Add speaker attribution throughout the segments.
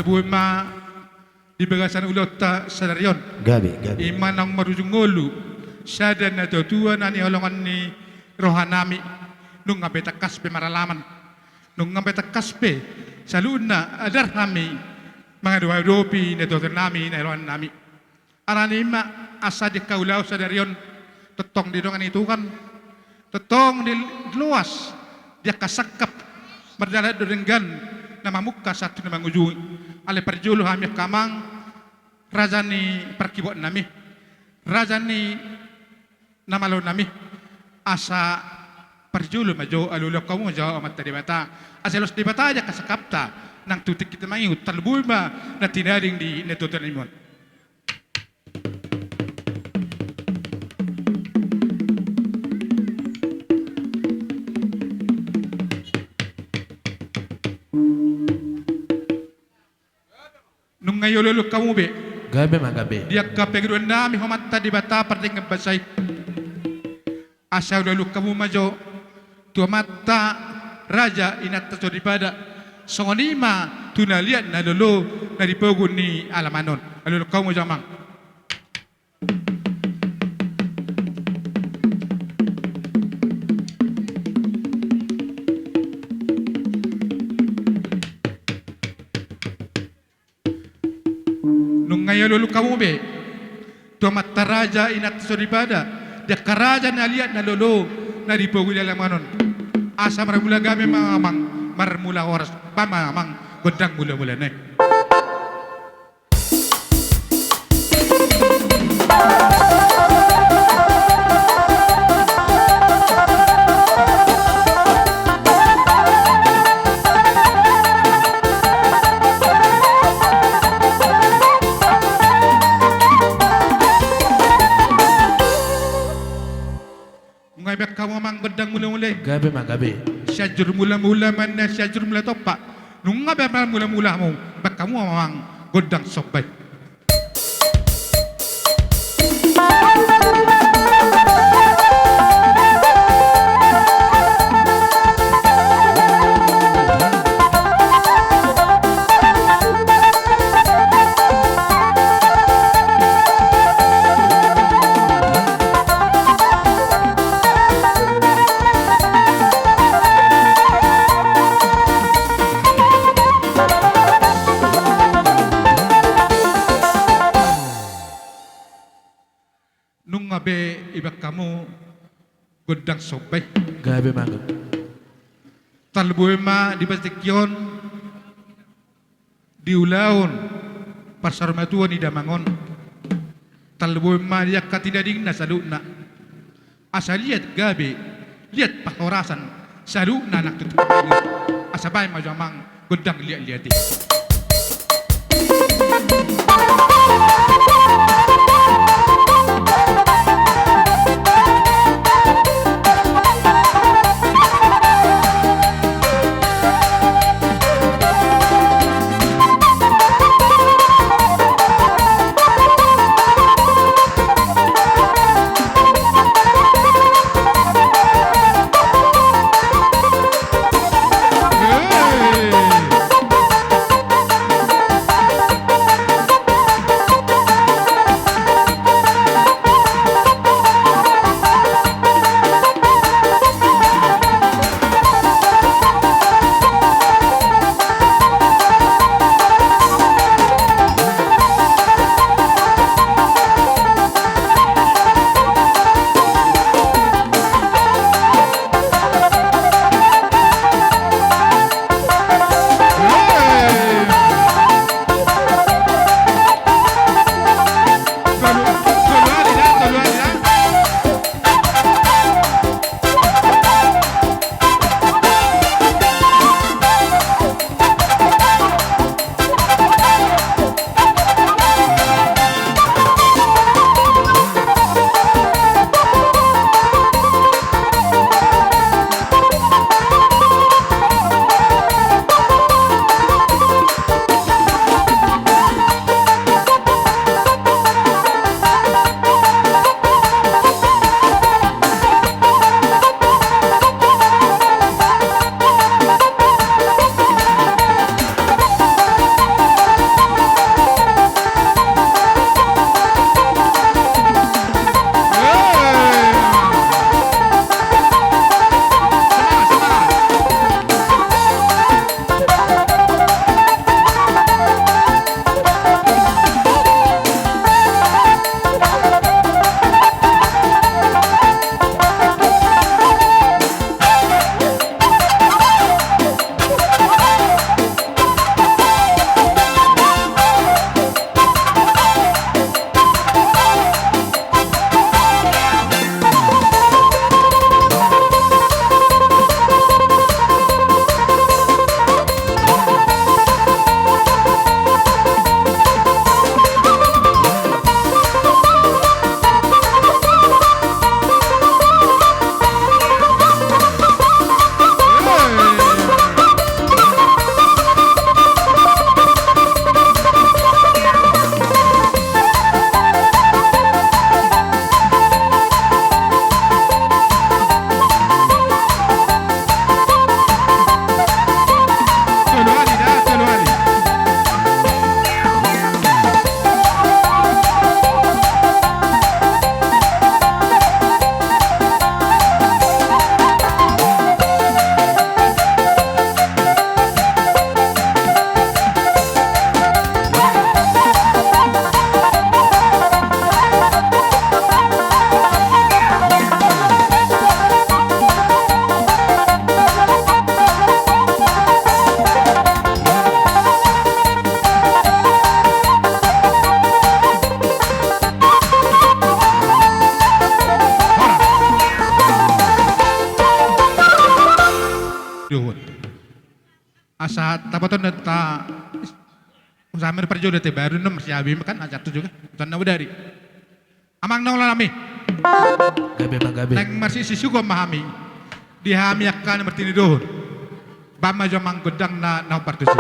Speaker 1: talbuima di bagasan ulot ta sadarion
Speaker 2: gabi
Speaker 1: iman ang marujungolu sada na tutuan na ni holongan ni rohanami nung ngabeta kaspe maralaman nung ngabeta kaspe saluna adar nami mga dua dopi na tutuan nami na rohan nami aranima asa di kaulaw sadarion tetong di dongan itu kan tetong di luas dia kasakap berjalan dengan nama muka satu nama ujung ale perjulu kami kamang rajani perkibot nami rajani nama lo nami asa perjulu maju alulok kamu jauh amat tadi bata aselos di bata aja kasakapta nang tutik kita mangi talbuma na tinaring di netutan imon ngayon lulu kamu be
Speaker 2: gabe magabe
Speaker 1: dia kapegruan nami homata di bata parting basay asa lulu kamu majo tu mata raja inat to daripada songonima tunalian na lulu na dipogun ni alamanon lulu kamu jamang ngayon lulu kamu be tu mata raja inat soribada dia karaja na liat na lulu na dipogun ni alamanon asa marmula game mamang marmula oras pamamang godang mula-mula nek kamu mang gedang mula-mula
Speaker 2: gabe magabe
Speaker 1: syajur mula-mula mana syajur mula topak nunga berapa mula-mula mu bak kamu mang gedang sobat be ibak kamu godang sobay
Speaker 2: gabe magabe
Speaker 1: talbuema di batikyon di ulaon pasar matuan di damangon talbuema dia katidading na saluna asa liat gabe liat pahorasan saluna nak tutup asabay majamang godang liat-liati asa tapaton ta usaha perjo de baru nom si abi kan ajar tu juga tan dari amang nong lami
Speaker 2: Gabe magabe.
Speaker 1: nang masih sisu ko mahami dihami akan mertini dohon bama jo mang godang na partusi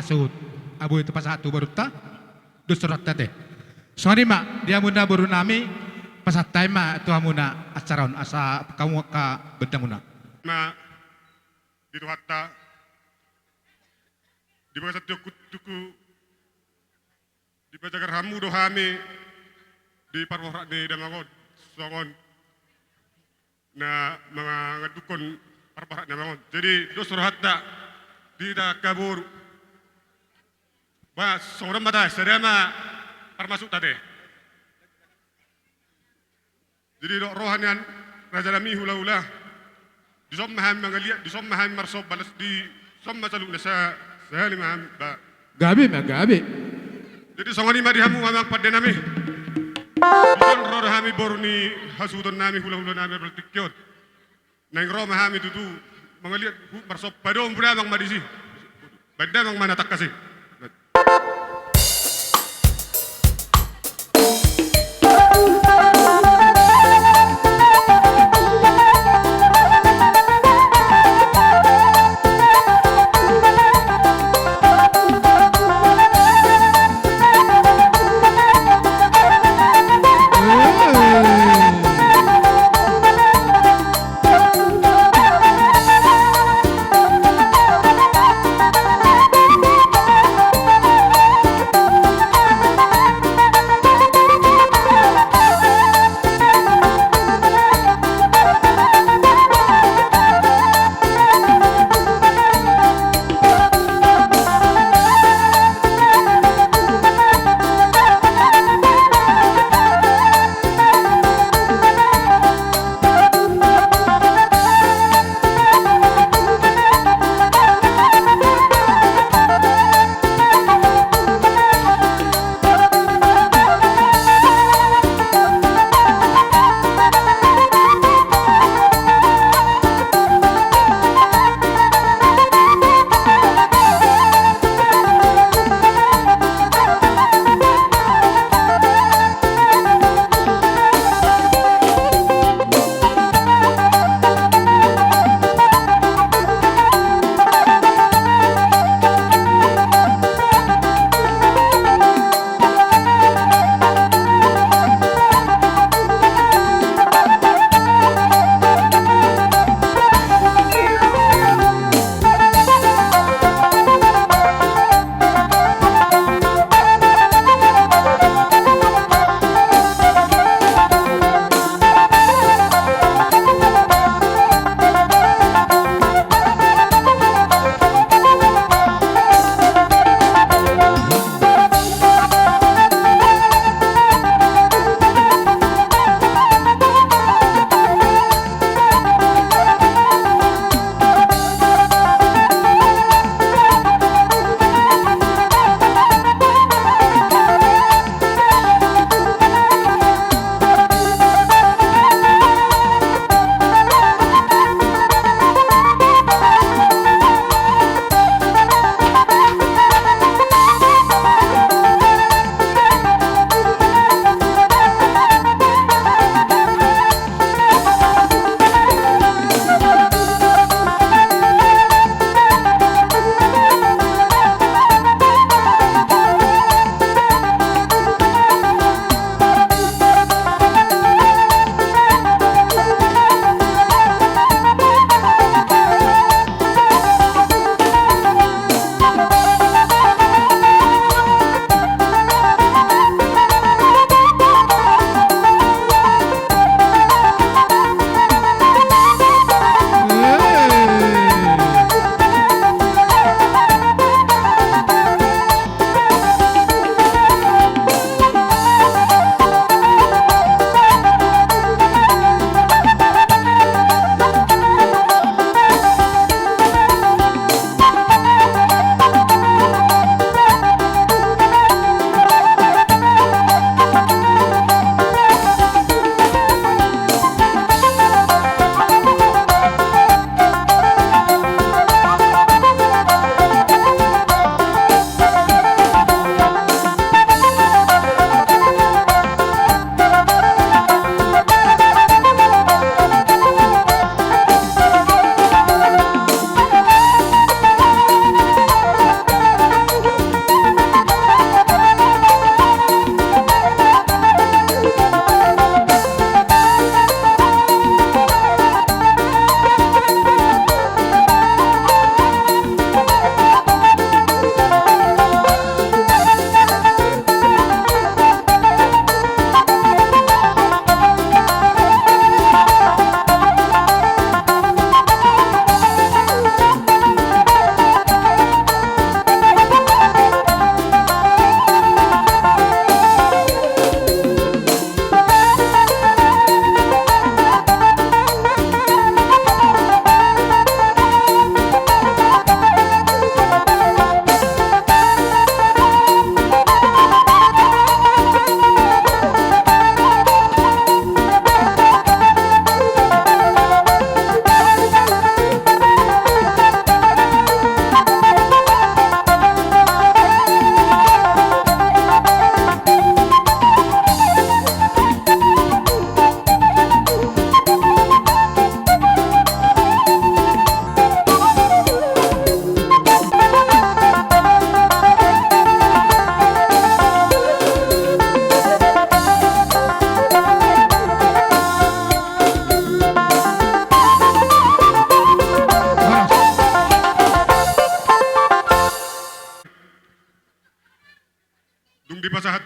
Speaker 1: tasud abu itu pas satu baru ta dusurat tete soalnya mak dia muna baru nami pas taima tu amuna acaron asa kamu ka bedang muna
Speaker 3: ma itu hatta di bawah satu tuku di pajagar hamu dohami di parworak di damangon songon na mga ngadukon parworak damangon jadi dosur hatta di da kabur ba songram mata serema parmasuk tade jadi do rohanian raja lami hula di sommahan mangalia di sommahan marsob balas di somma saluk nasa sahali maham ba
Speaker 1: gabi ma gabi
Speaker 3: jadi songani ma dihamu amang padde nami bison ro hami borni hasudon nami hula nami bertikyot nang ro mahami tutu mangalia marsob padom pura amang madisi badda amang mana takasi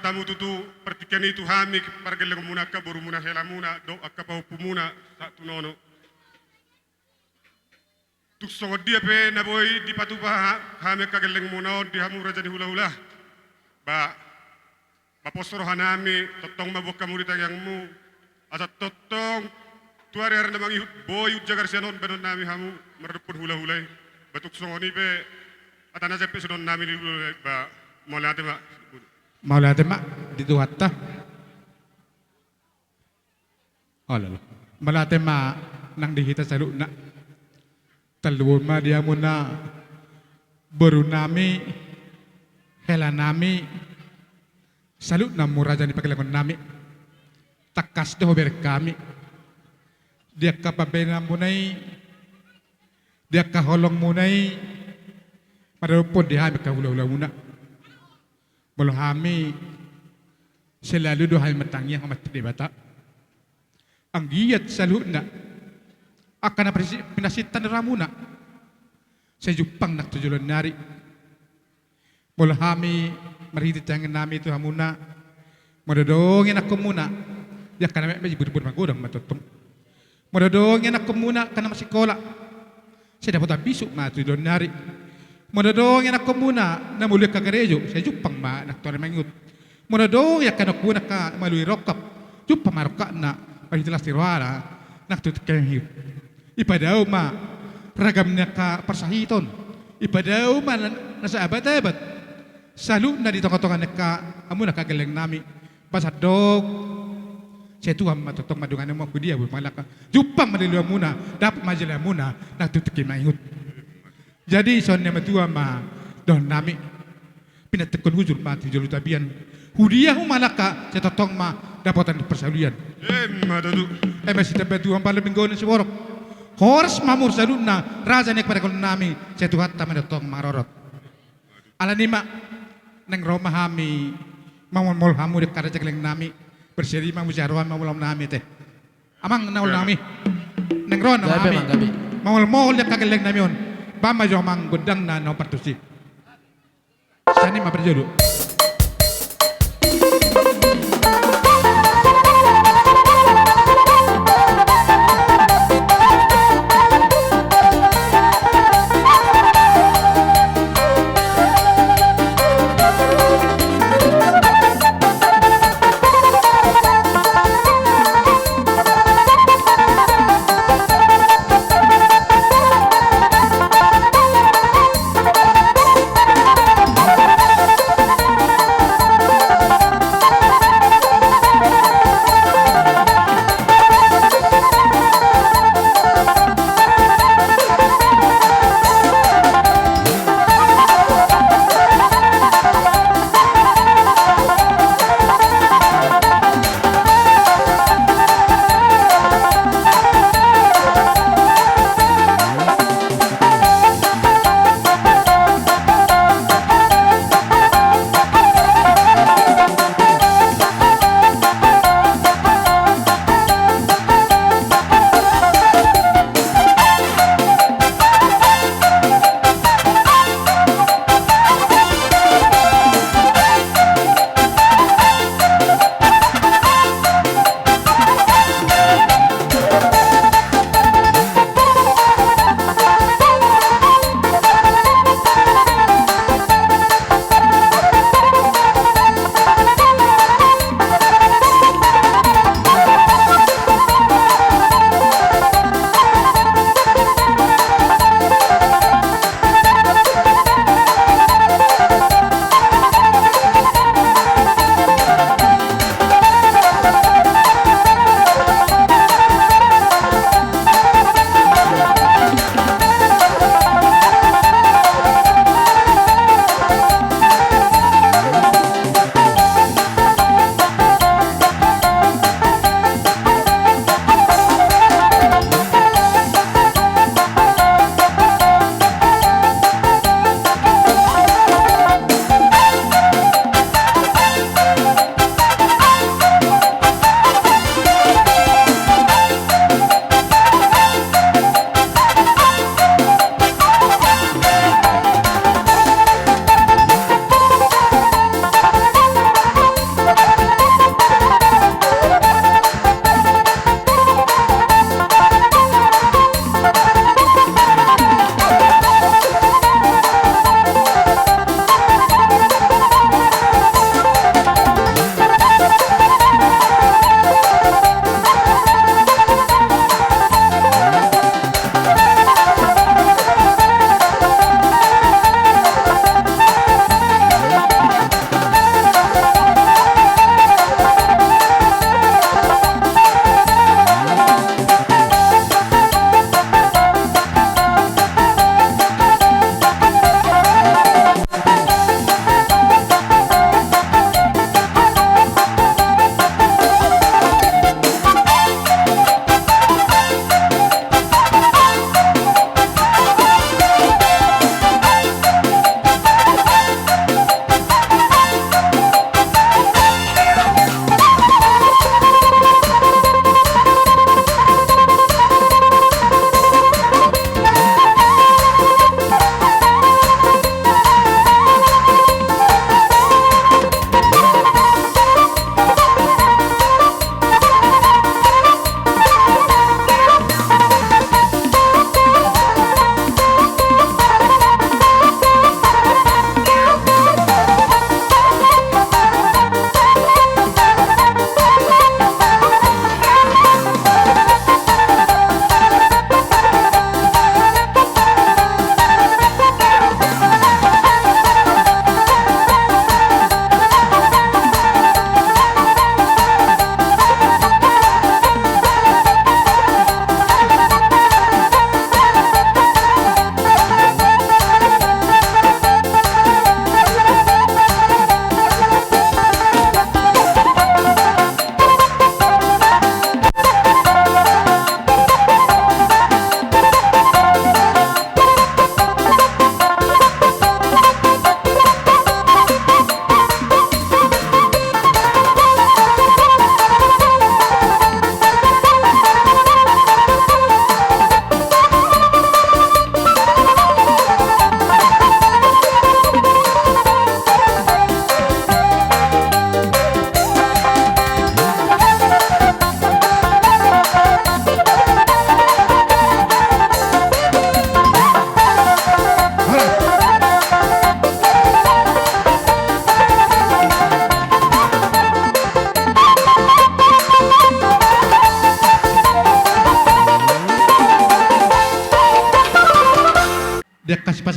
Speaker 3: tamu tutu pertikan itu hami pargeleng muna ka boru muna hela muna do akka pau pumuna satu nono tuk songo dia pe na boy di patuba hami kageleng muna di hamu raja di hula hula ba posoro hanami totong mabok kamurita yang mu asa totong tuare arna mangi boy jagar senon benon nami hamu merdepun hula hula batuk songo ni pe atana jepe senon nami di hula ba molate ba
Speaker 1: Maulate mak dito hatta. Alala. Malate ma nang dihita sa luna. Taluon ma dia muna baru nami hela nami salut na muraja ni pakilangon nami. Takas doh ber kami. Dia kapabena munay dia kaholong munay madalupod dia kami kahula-hula muna. Walau kami selalu dohai matangnya amat debata. Ang giyat saluna akan pinasitan ramuna sa Jupang naktujulan nari. Walau kami marhiti tangan nami itu hamuna madadongin ako muna ya kana may bud magudang matutong. Madadongin ako muna kana masikola. Saya dapat bisuk matujulon nari. Monodong yang aku muna na muli ka garejo sa Jupang ma naktor mangut. Monodong yang kana kuna ka malui rokap Jupang maroka na pahitilas tirwara naktut kahir. Ipadaw ma ragam na ka persahiton. Ipadaw ma nasa abad-abad. Salu na dito katongan ka amuna kagaleng nami pasadog saya tuhan matutong madungan mo kudia bu malaka Jupang maliluwa muna dapat majala muna naktutukin maingut. Jadi soalnya matua ma don nami pinatekon hujur mati jolu tabian hudia malaka cetatong ma dapatan persalian
Speaker 3: madadu
Speaker 1: masih dapat tuan paling minggu ni seborok hors mamur saluna raja nek pada kon nami cetuhat taman datong marorot ala nima neng Roma hami mamon hamu dek kada cekleng nami berseri mamu jarwan mamulam nami teh amang naul nami neng Roma hami mamol dek kageleng nami on Bama jomang gudang na no partusi. Sani ma berjodoh.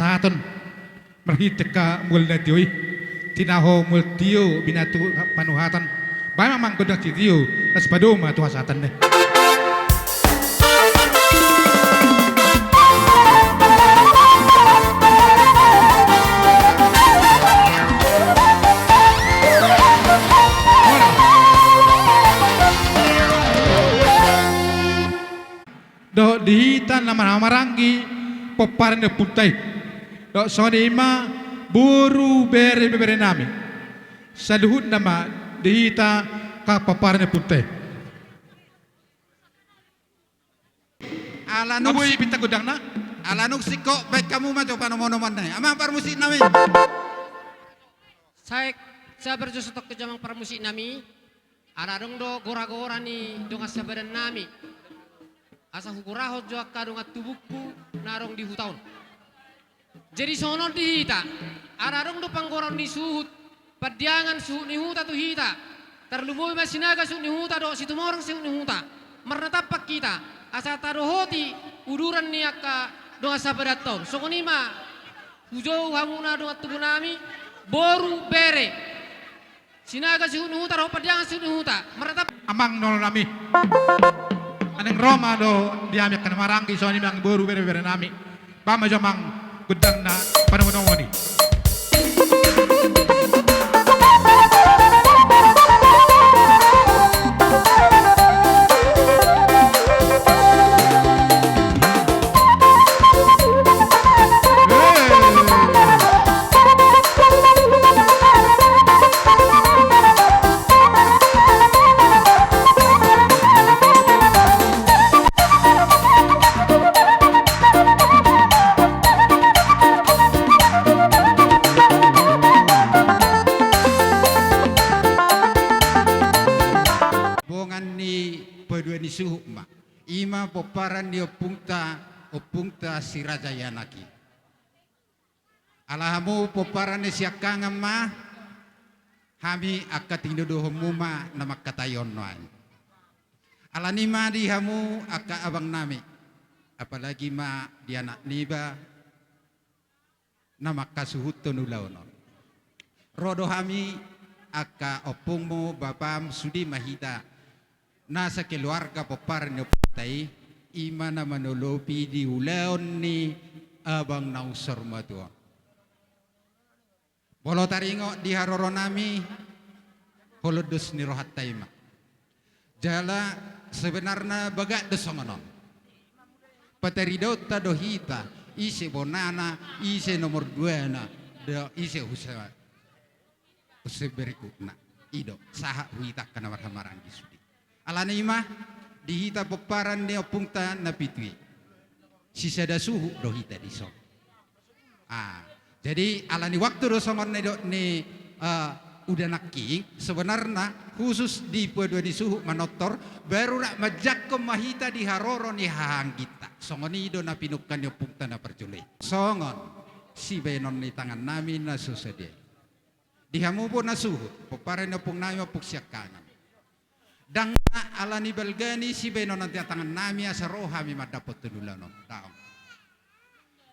Speaker 1: saton merhiteka mulna dioi tinaho multio binatu panuhatan bae mamang godang titio tas padoma tu hasatan deh. Do dihitan nama maranggi poparan de puntai do sonima buru bere bere nami saduhut nama dihita ka poparan de puntai
Speaker 4: Alanuk
Speaker 1: Aboy pinta gudang na
Speaker 4: alanuk siko baik kamu mah coba nomo-noman nai. Amang parmusik nami.
Speaker 5: Saik sa berjosotok ke jamang permusik nami. Aradong do gora-gora ni donga sabadan nami. Asa hukuraho jo akka donga tubuku narong di hutaun. Jadi sono di hita. Aradong do panggoron ni suhut. Padiangan suhut ni huta tu hita. Terlumui masinaga suhut ni huta do situ morong suhut ni huta. Marnatapak kita. Asa taruhoti uduran ni akka donga sabadat taun. Sokoni ma hujau hamuna donga tubuh nami. Boru bere sinaga si huta roh padiangan si huta meratap
Speaker 1: amang nol nami aneng Roma do diamik kan maranggi sonima ang buru bere bere nami bama jamang gudang na panungunongoni.
Speaker 4: Bongan ni pedua ni suhu ma. Ima poparan ni opungta si Raja Yanaki. Alahamu poparan ni siakangam ma. Hami akat induduh muma nama katayon noan. Alanima di hamu aka abang nami. Apalagi ma di anak niba nama kasuhut tonulaunon. Rodo hami aka opungmu bapam sudi mahita nasa keluarga poparan ni putai imana manolopi di ulaon ni abang nausor matua. Bolo taringo di haroro nami holodus ni rohat taima. Jala sebenarnya bagak desongonon. Pateridot dohita ise bonana ise nomor 2 na do ise usaha berikutna ido saha huita kana marhamarang disudi. Alanima dihita poparan ni opungta na pitwi. Sisada suhu dohita diso. Jadi alani waktu dosongon ni udah naking sebenarnya khusus di pedua di suhu manotor baru nak majak mahita di haroro ni hahang kita. Songon ido na pinukan yo pungta na perjuli. Songon si benon ni tangan nami na susede. Dihamu po na suhu popare na pung nami puk siakangan. Dang na alani belgani si benon nanti tangan nami asa roha mi madapot tunulanon. Daong.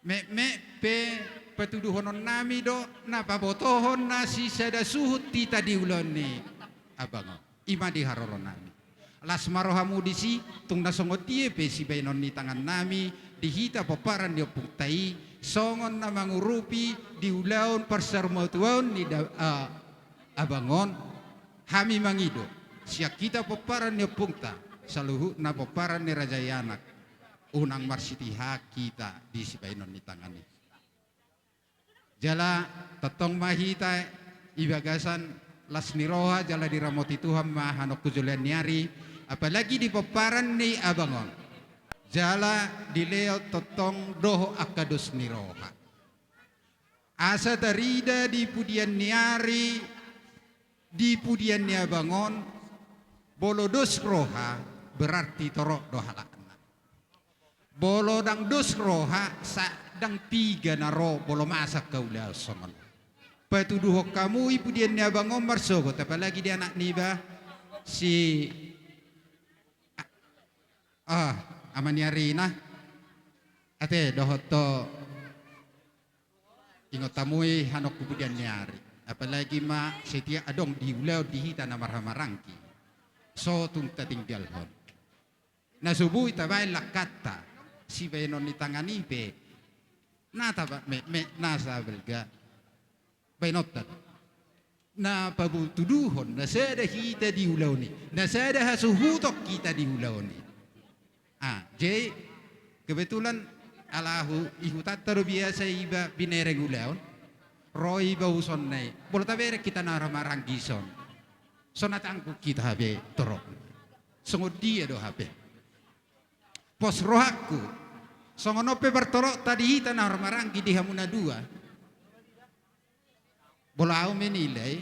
Speaker 4: Me pe petuduhonon nami do na pabotohon na si sada suhut tita diulon ni abango ima di haroron nami las marohamu disi tung na songot tie pe si benon ni tangan nami dihita poparan di opuktai songon na mangurupi diulaon persarmotuan ni abangon hami mangido siak kita poparan ni opukta saluhu na poparan ni Raja Yanak unang marsitiha kita di si benon ni tangan ni. Jala tetong mahita ibagasan las niroha jala diramoti Tuhan mahanok kujulian nyari apalagi di paparan ni abangon jala dileo tetong doho akadus niroha asa tarida di pudian nyari di pudian ni abangon bolodos roha berarti torok dohalakna bolo dang dos roha sa dang 3 na ro bolo masak kaulah songon. Patuduh kamu ibu dia ni abang Omar sogot apalagi dia anak niba si amaniarina ate dohoto ingot tamui hanok kemudian nyari. Apalagi ma setia adong di ulau di hita na marhamarangki. So tung tinggal hon. Na subuh itabai lakata si benon ni tangani be. Na taba me nasa belga. Bainotan. Na pabutuduhon na sada kita di ulau ni. Na sada hasuhutok kita di ulau ni. Jadi kebetulan alahu ihutat biasa iba binereng ulau. Roy bauson nai, boleh tabere kita naramarang gison. Sonatangku kita habe torok. Sungguh dia do habe. Pos rohaku, songonope bertorok tadi kita naramarang di hamuna dua. Bolau menilai,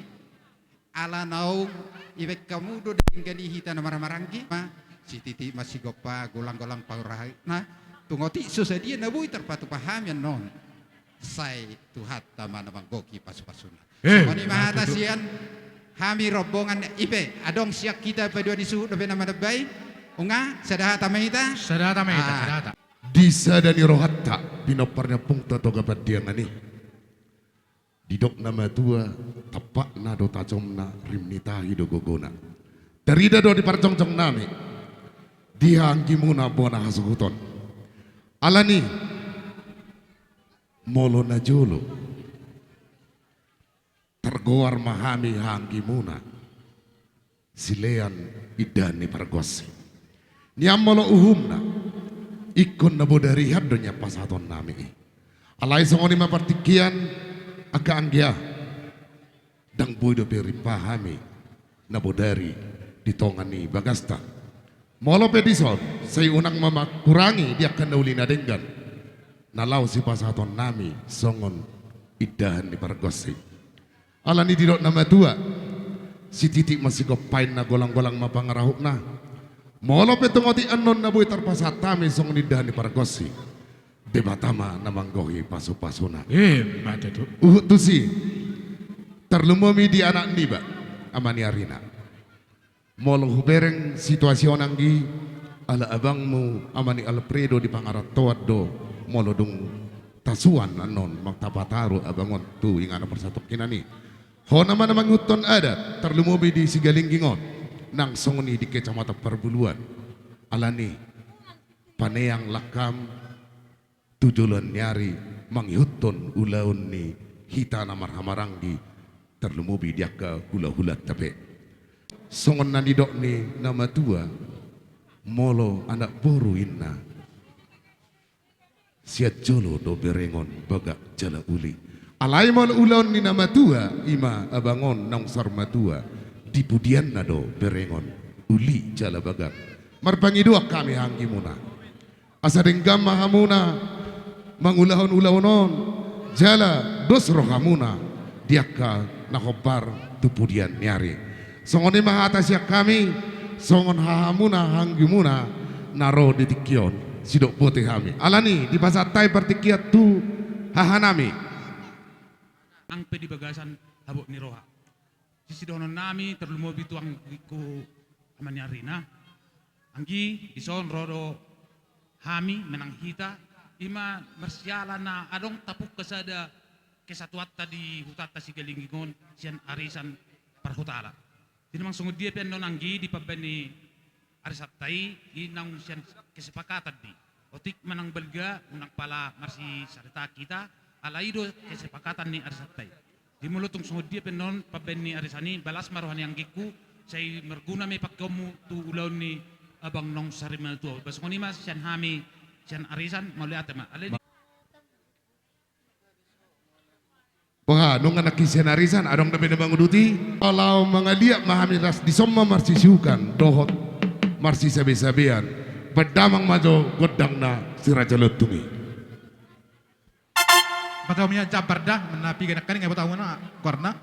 Speaker 4: ala naung ibek kamu do denggani hita naramarang ma si titi masih gopa golang-golang paurah. Nah, tungoti susah dia nabui terpatu paham yang non. Sai tuhat taman manggoki pasu-pasuna. Mani mahatasian hami rombongan ipe adong siak kita pada disuhu dobe nama debai unga sadaha tamita
Speaker 1: Sadata meta, sadata.
Speaker 6: Disa dan rohatta pinoparnya pungta toga padiangani. Didok nama tua tapak na do tajomna rimnita hido gogona. Terida do di parcong-cong nami. Dihanggimuna bona hasuhuton. Alani molo na jolo tergoar mahami hanggi muna silean idani pargosi niam molo uhumna ikon na bodari hadonya pasaton nami alai songoni mapartikian aga anggia dang boydo peri pahami na bodari ditongani bagasta molo pedison say unang mama kurangi dia akan naulina denggan nalau si pasaton nami songon idahan di pargosi alani didok nama tua si titik masih gopain na golang-golang mapangarahuk na molo petongoti anon na buy tarpasat tami songon idahan di pargosi debatama namanggohi pasu-pasuna
Speaker 1: Mata tu.
Speaker 6: tu si terlumumi di anak niba amani arina molo hubereng situasi onanggi ala abangmu amani Alfredo di pangaratoat do molodung tasuan anon magtapataro abangon tu yang ana persatok kinani ho naman namang uton ada terlumubi di Sigalinggingon nang songoni di kecamatan Perbuluan alani paneyang lakam tujulan nyari manghuton ulaun ni hita namar hamaranggi terlumubi dia ke hula-hula tape songon nanidok ni nama tua molo anak boru inna siat jolo do berengon bagak jala uli alai mal ulon ni nama tua ima abangon nang sarma tua dipudian nado berengon uli jala bagak marpangi dua kami hanggi muna asadeng gamma hamuna mangulahon ulawonon jala dosro hamuna diaka nakobar tupudian nyari songoni mahatas ya kami songon hahamuna hanggi muna naro ditikion sidok putih kami alani di pasar tai partikiat tu hahanami
Speaker 2: ang pedi bagasan habok ni roha sisi donon nami terlumobi tuang ku amani arina anggi ison rodo hami menang hita ima mersiala na adong tapuk kesada kesatuat tadi hutata Sigalinggingon sian arisan parhutala jadi mang sungguh dia pen nonanggi di pabeni arisattai inang sian kesepakatan di otik manang belga unang pala marsi sarita kita alaido kesepakatan ni arisattai di mulutong sungod dia penon pabeni arisani balas marohan yang giku say merguna may pakkomu tu ulaw ni abang nong sarimal tu bas ngoni mas sian hami sian arisan maliat ma alai
Speaker 6: wah nung anak kisian arisan adong na binabangudoti kalau mangaliak mahami ras di somma marsi siukan dohot marsi sabi-sabian berdamang majo godang na si Raja Lutungi
Speaker 1: Batau miya jabar dah menapi ganak kan nggak batau mana karena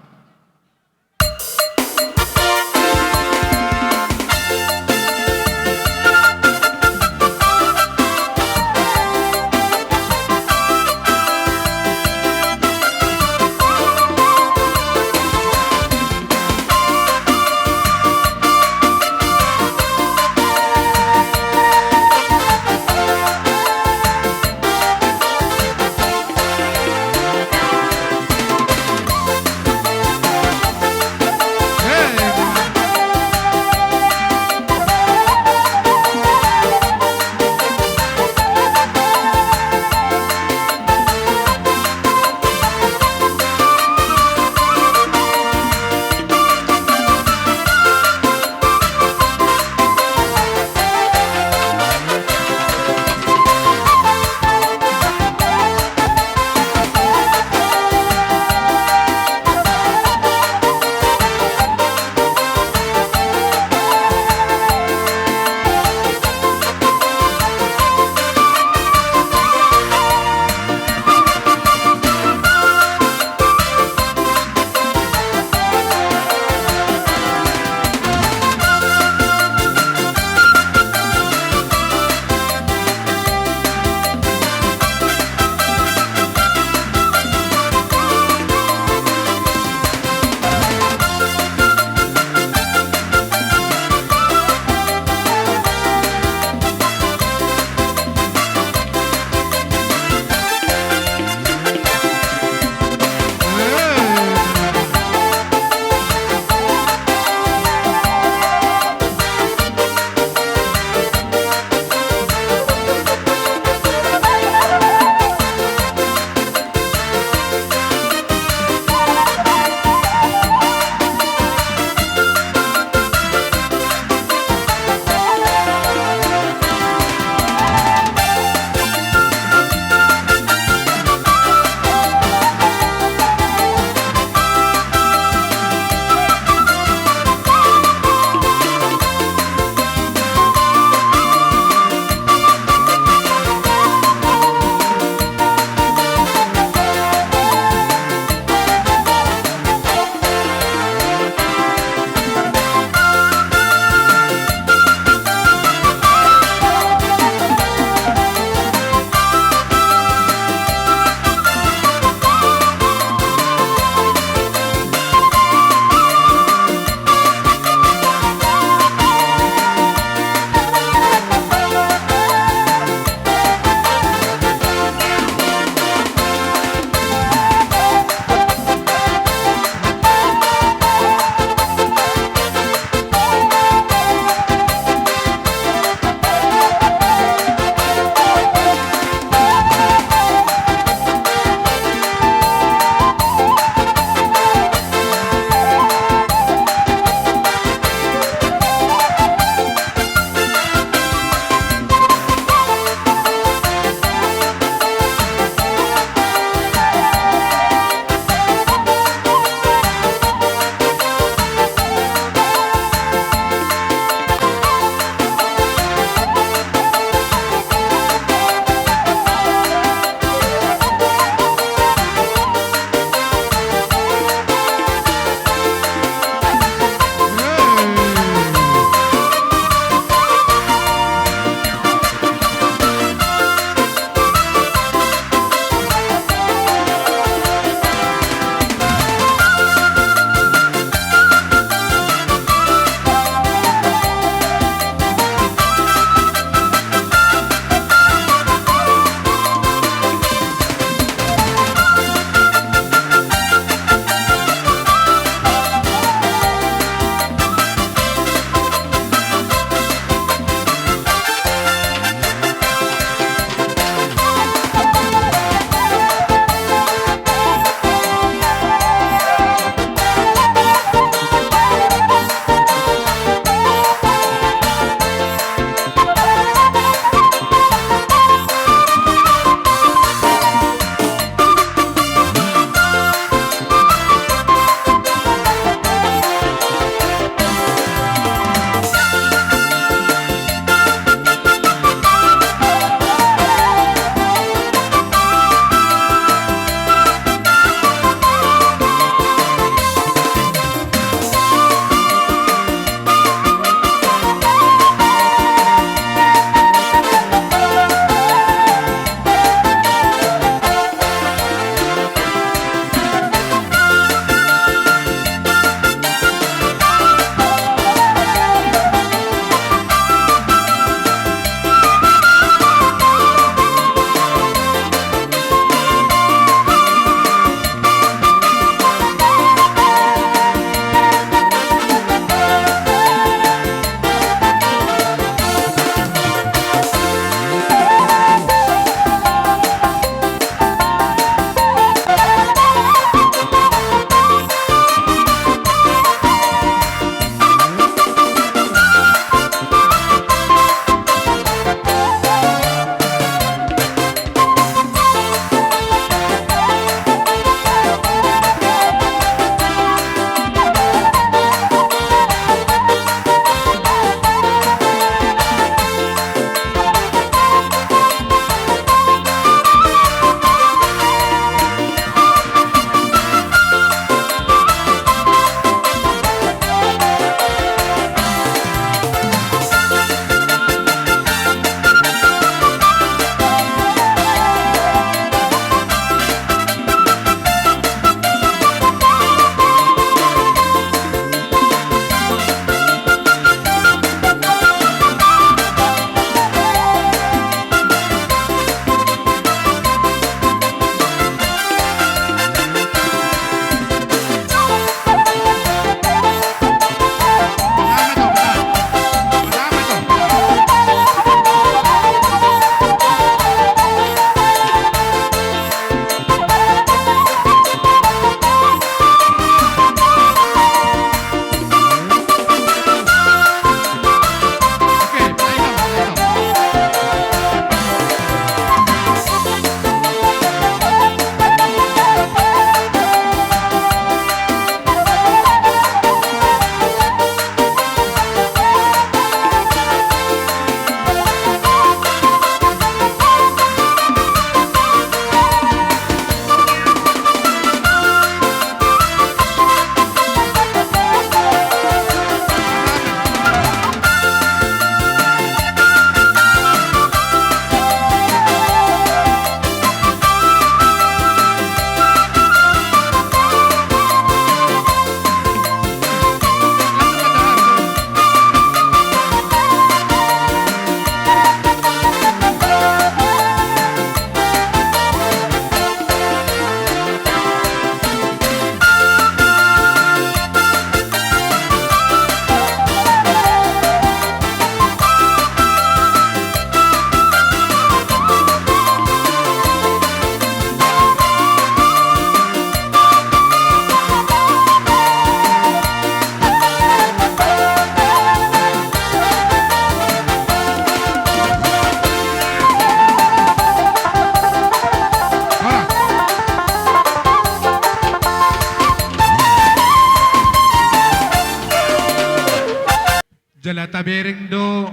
Speaker 1: Jala tabereng do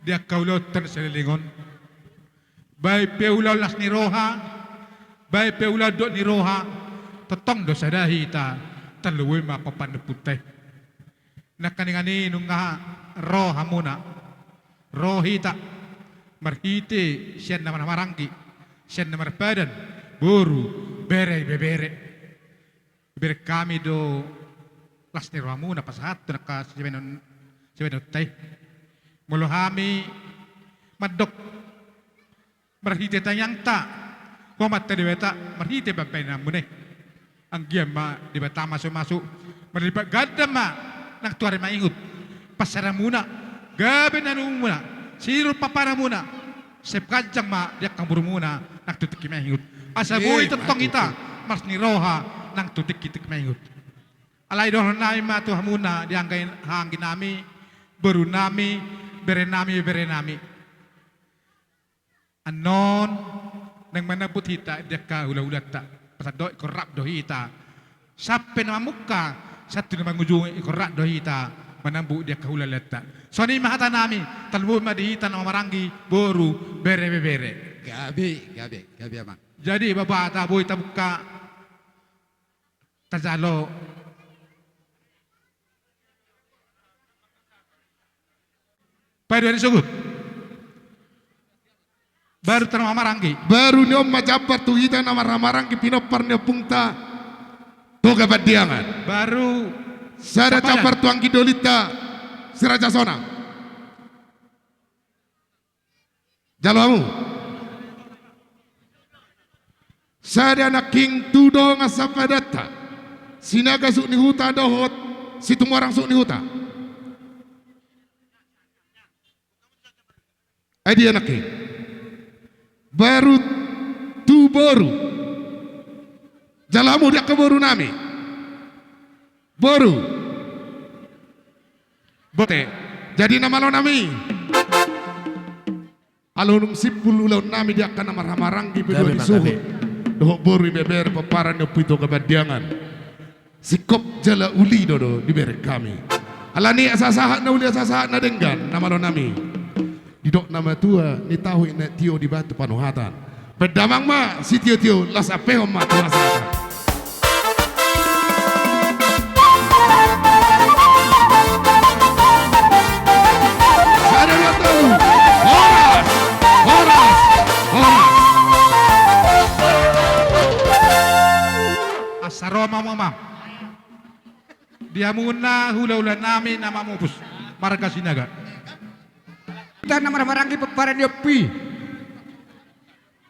Speaker 1: dia kaulotan selilingon. Bai peulaw las ni roha, bai peulaw do ni roha, totong do sadahita, taluwi mapapanuputay. Nakaningani nung nga roha muna, rohita, marhite, siyan naman marangki, siyan naman padan, buru, bere, bebere. Bere kami do las ni roha muna, pasahat, sibenon tay. Mulu kami, madok, marhite tayang ta, kumat ta dibeta, marhite bapay na muna. Ang giyam ma, dibeta masuk-masuk, marlipat gada ma, nagtuari maingut, pasara muna, gabi na nung muna, siro papara muna, sepkajang ma, diak kang buru muna, nagtutik maingut. Asa buhay tentong kita, mas ni roha, nang tutik-kitik maingut. Alay doon namin matuha muna, dianggay hangin nami, baru nami, bere nami. Anon, nang manabut hita, diak ka hula-hulat ta, pasado ikorap do hita, sape na muka, satu na mangujung ikorap do hita, manambu diak ka hula-hulat ta. So ni mahata nami, talbo madihita na mamaranggi, boru, bere.
Speaker 4: Gabi amang.
Speaker 1: Jadi babata boy tabuka, tajalo, Pai dari sugu. Baru tanam maranggi.
Speaker 6: Baru nyom majabat tu kita nama ramarang ki pinopar ne pungta. Toga badiangan.
Speaker 1: Baru
Speaker 6: Sada capar tuang kidolita siraja sonang. Jalamu. Sada anak king tudo ngasapadata. Sinaga suk ni huta dohot situng orang suk ni huta. Adi anaknya baru tu boru jalamu dia ke boru nami boru bote jadi nama lo nami alunung sipul ulau nami dia akan nama ramarang di bedo di suhu doh boru beber paparan pito kebadiangan sikop jala uli dodo di bere kami alani asasahat na uli asasahat na denggan nama lo nami didok nama tua ni tahu ina tio di batu panuhatan pedamang ma si tio las apehom ma tua sata sada dia tahu horas
Speaker 1: asaroma mama. Dia muna hula-hula nami nama mupus marga sinaga.
Speaker 4: Kita nama maranggi paparan yopi.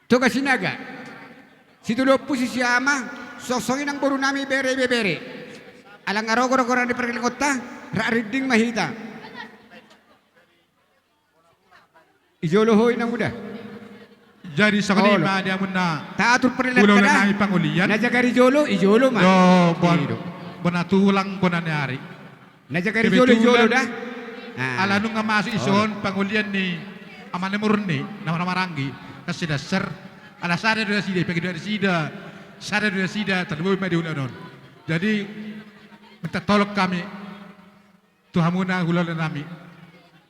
Speaker 4: Toga sinaga. Situ dopu si siama sosongin ang buru nami bere. Alang arogor-goran di perkeling kota, riding mahita. Ijolohoy nang muda.
Speaker 1: Jadi sakanima dia muna
Speaker 4: Taatur perilat
Speaker 1: hula-hula
Speaker 4: ka
Speaker 1: nami
Speaker 4: na.
Speaker 1: pangulian.
Speaker 4: Najagari ijolo mah.
Speaker 1: Do bonatulang bonanyari.
Speaker 4: Najagari ijolo dah.
Speaker 1: Ala nung nga masuk ison pangulian ni amane murni nama maranggi kasi dasar ala sada do sida pagi do sida terlalu madi ulah non. Jadi minta tolong kami Tuhamuna hula nami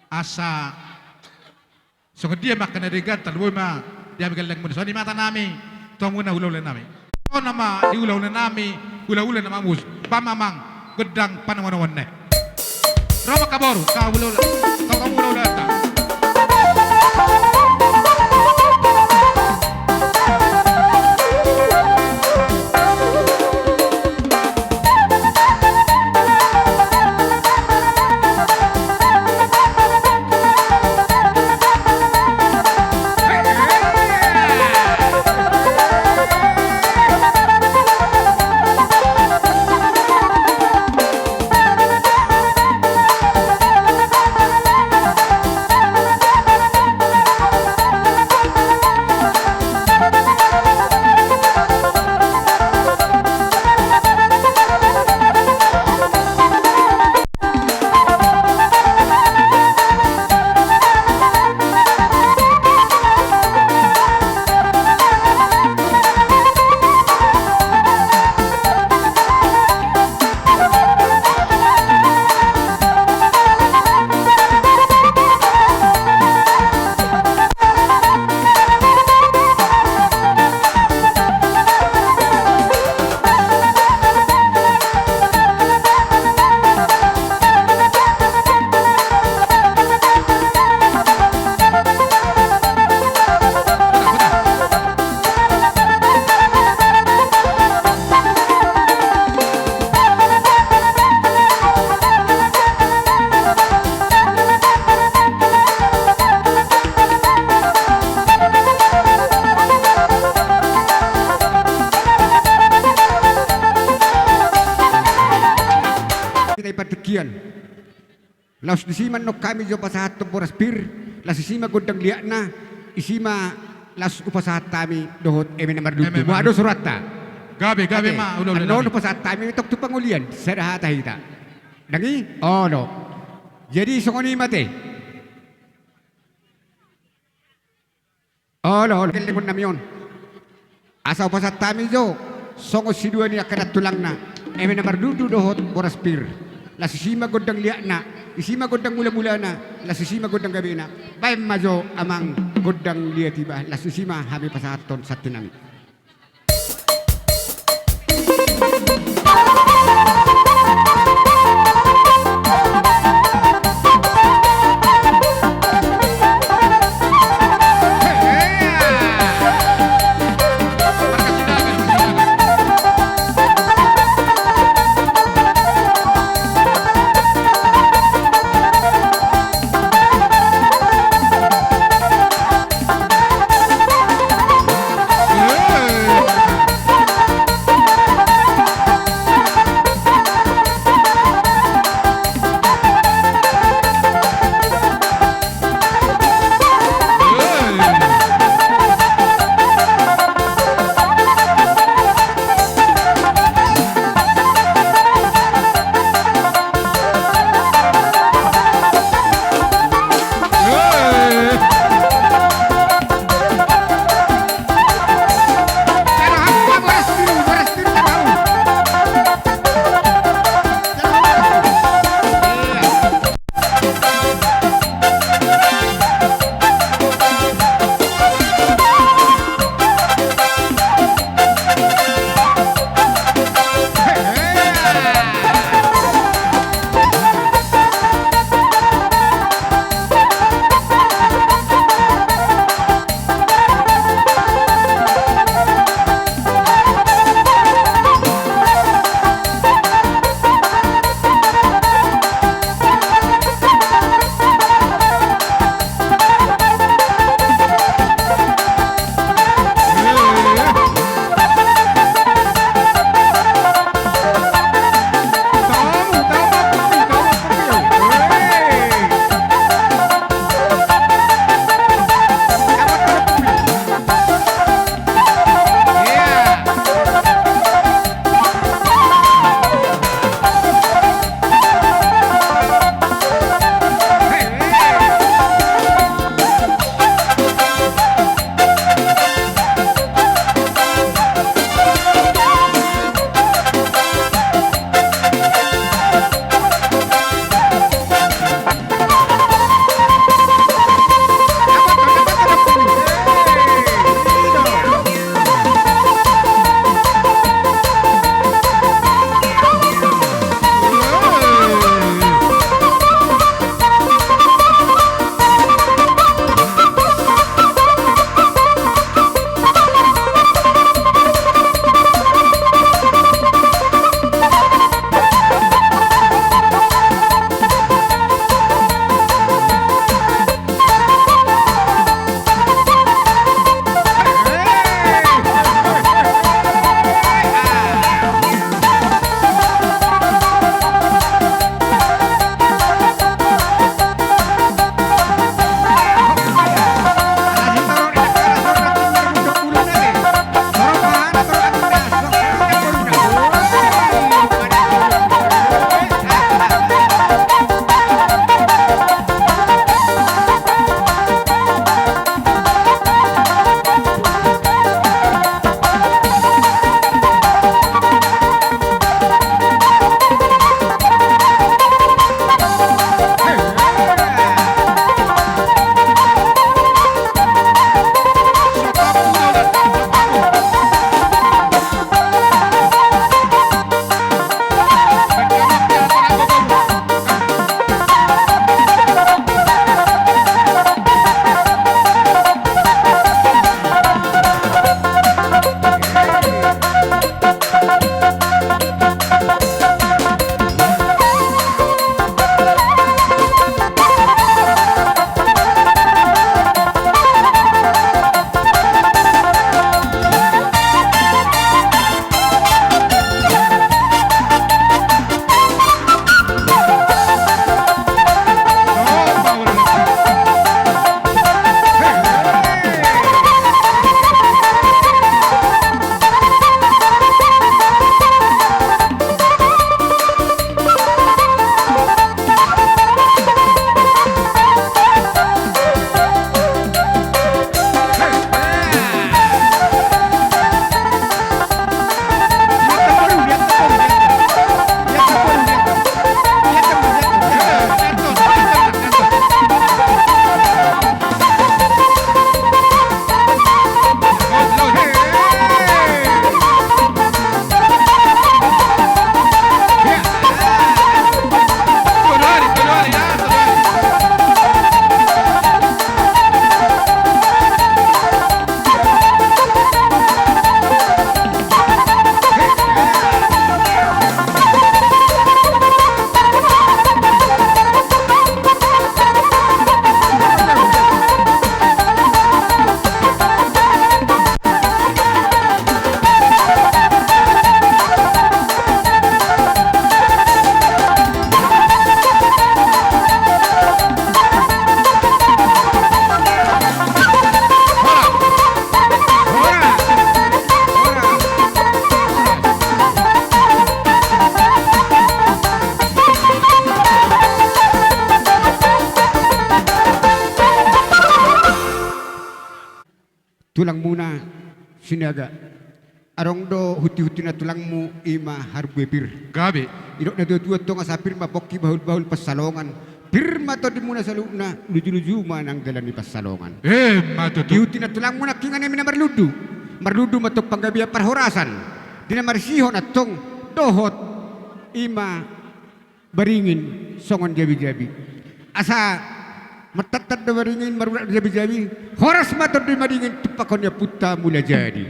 Speaker 1: asa so dia makan adegan terlalu ma dia bilang mun so di mata nami Tuhamuna hula nami oh nama di hula nami hula nama mus pamamang gedang panawan ne Roma kaboru, kau kamu datang.
Speaker 7: Laos disiman no kami jo pasahat to boraspir, las isima gondang liakna, isima las upasahat kami dohot eme nomor
Speaker 1: Eme
Speaker 7: 2. Wado surata.
Speaker 1: Gabi ma ulo ulo.
Speaker 7: Ano pasahat kami tok tu pangulian, serahata hita. Dangi? Oh no. Jadi songoni mate. Oh no, telepon namin yun. Asa upasahat kami jo, songo si dua ni akarat tulang na, eme nomor 2 dohot boraspir. Las isima gondang liakna, isima gondang mula-mula na, las isima gondang gabi na. Bay majo amang gondang liya tiba, las isima hami pasahaton sa tinami. tulang muna sinaga. Arong do huti-huti na tulangmu ima harbwepir.
Speaker 1: Gabi.
Speaker 7: Idok na dua to nga sapir mapokki bahul-bahul pasalongan. Pirma to di muna sa luna luju-luju man ang dalan ni pasalongan.
Speaker 1: Matutu.
Speaker 7: Dihuti na tulang muna kingan namin na marludu. Marludu matok panggabi parhorasan. Di na marsihon at tong dohot ima baringin songon jabi-jabi. Asa matatad na maringin marulat jabi-jabi. Horas matod di maringin tupakon niya puta mula jadi.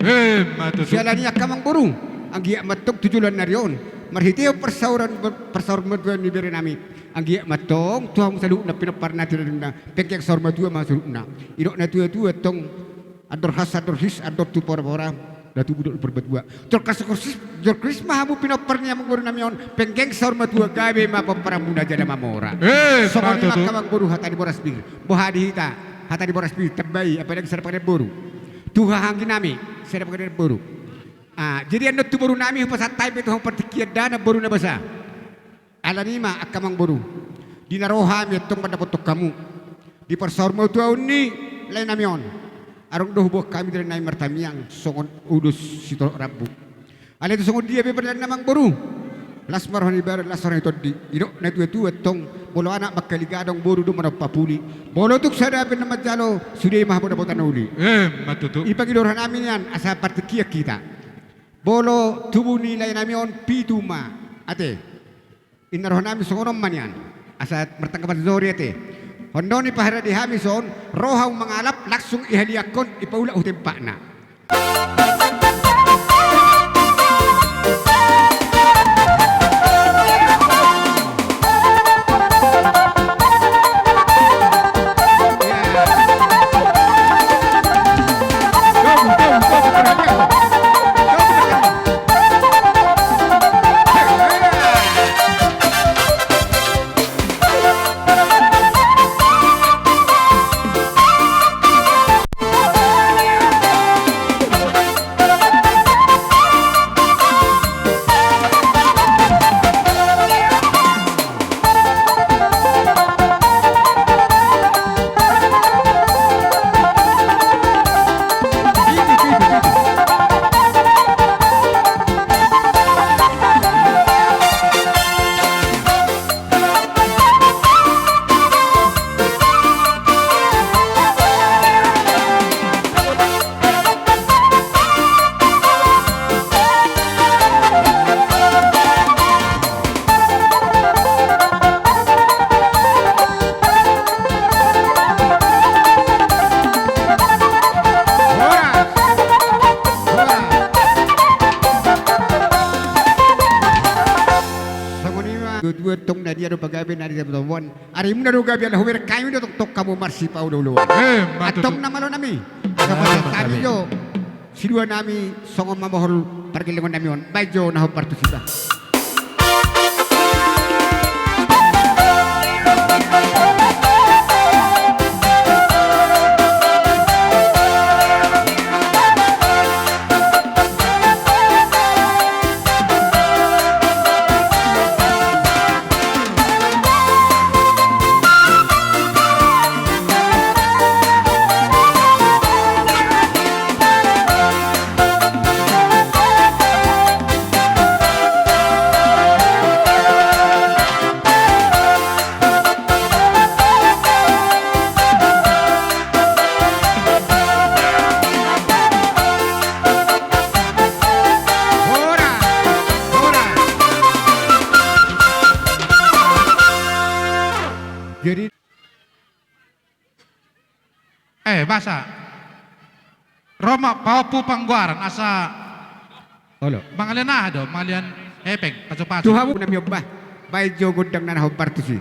Speaker 1: Matutu.
Speaker 7: Siala niya kamang burung. Ang giyak matog tujulan na riyon. Marhitiyo persauran madwan ni beri nami. Ang giyak matong tuha mo sa loob na pinapar natin na pengkek saur madua mga sa loob na. Idok na tuwa-tuwa tong ador has ador his ador tu pora-pora. Datu budok berberdua. Jor krisma hamu pinapar niya mga guru nami on. Pengkek saur madua gabe mapaparamuna jada mamora. Soalnya
Speaker 1: Matutu.
Speaker 7: kamang buru hata di boras bir. Bohadi hita hata di boras bir terbaik apa lagi sarap pakai buru. Tuha hangin nami sarap pakai buru. Jadi ano tu baru nami pasat type itu hong partikiat dana baru na basa. Alanima akamang baru. Di naroha mi tong pada potok kamu. Di persor mo tu ni lain nami on. Arong doh buah kami dari nai martamiang songon udus sito rabu. Ale tu songon dia beberapa namang baru. Las marhani bar las orang itu di idok na tu tong bolo anak bakaligadong baru do mana papuli. Bolo tuk sada pen nama jalo sudah mah boda botan uli.
Speaker 1: Matutu.
Speaker 7: Ipagidorhan namin yan asa partikiak kita. Bolo tubuh nilai nami on pituma ate inarohan namin songonom man yan asa mertangkapan zori ate hondo ni pahara di hamison rohang mangalap langsung ihaliakon ipaula utempa na. Dua tong na dia do pagabi na dia betomon. Ari mo na do gabi na huwer kayo do tok kamu marsi pa ulo. Atong na malo nami. Kapag kami yo si dua nami songo mamahol pergilingon nami on. Bajo na ho partisipasi. Jadi
Speaker 1: Basa. Roma paupu pangguaran asa
Speaker 7: Halo.
Speaker 1: mangalian do, mangalian epeng pacu-pacu.
Speaker 7: Tuhan mo nami ba? Bajo godang na ho partisi.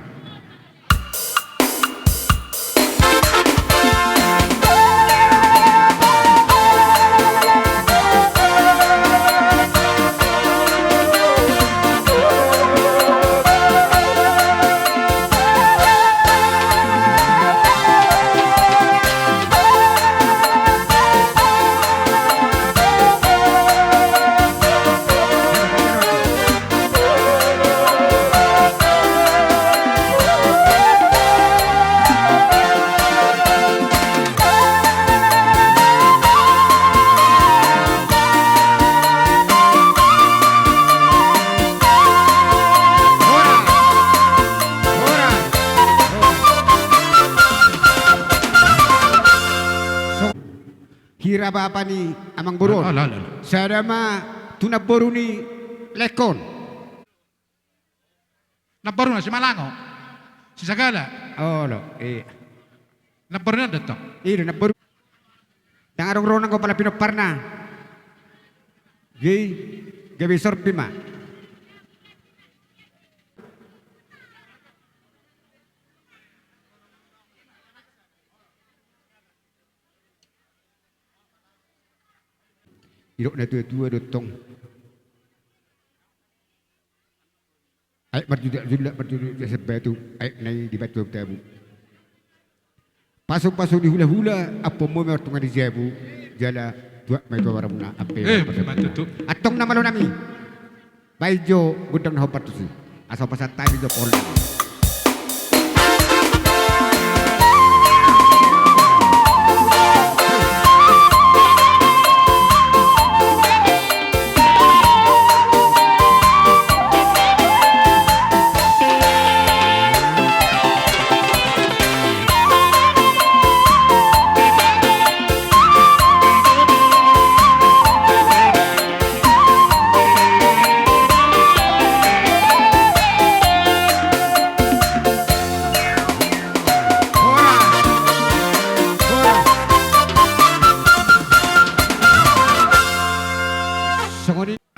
Speaker 7: hira apa ni amang buron.
Speaker 1: Ala.
Speaker 7: Sadama tunab boru ni lekon.
Speaker 1: Nabaru na si Malango. Si Sagala.
Speaker 7: Oh lo,
Speaker 1: Nabaru na dito.
Speaker 7: Iro na boru. Tangarong ronang ko pala pinoparna. Gay, gabi sorbi ma. Irok na tua dotong. Ay marjudak sebatu ay nai di batu tabu. Pasok di hula-hula apa mo mer tunga di jabu jala dua mai to waramuna ape.
Speaker 1: Matutu.
Speaker 7: Atong na malo nami. Baijo gudang na hopatusi. Asal pasat tabi jo pol.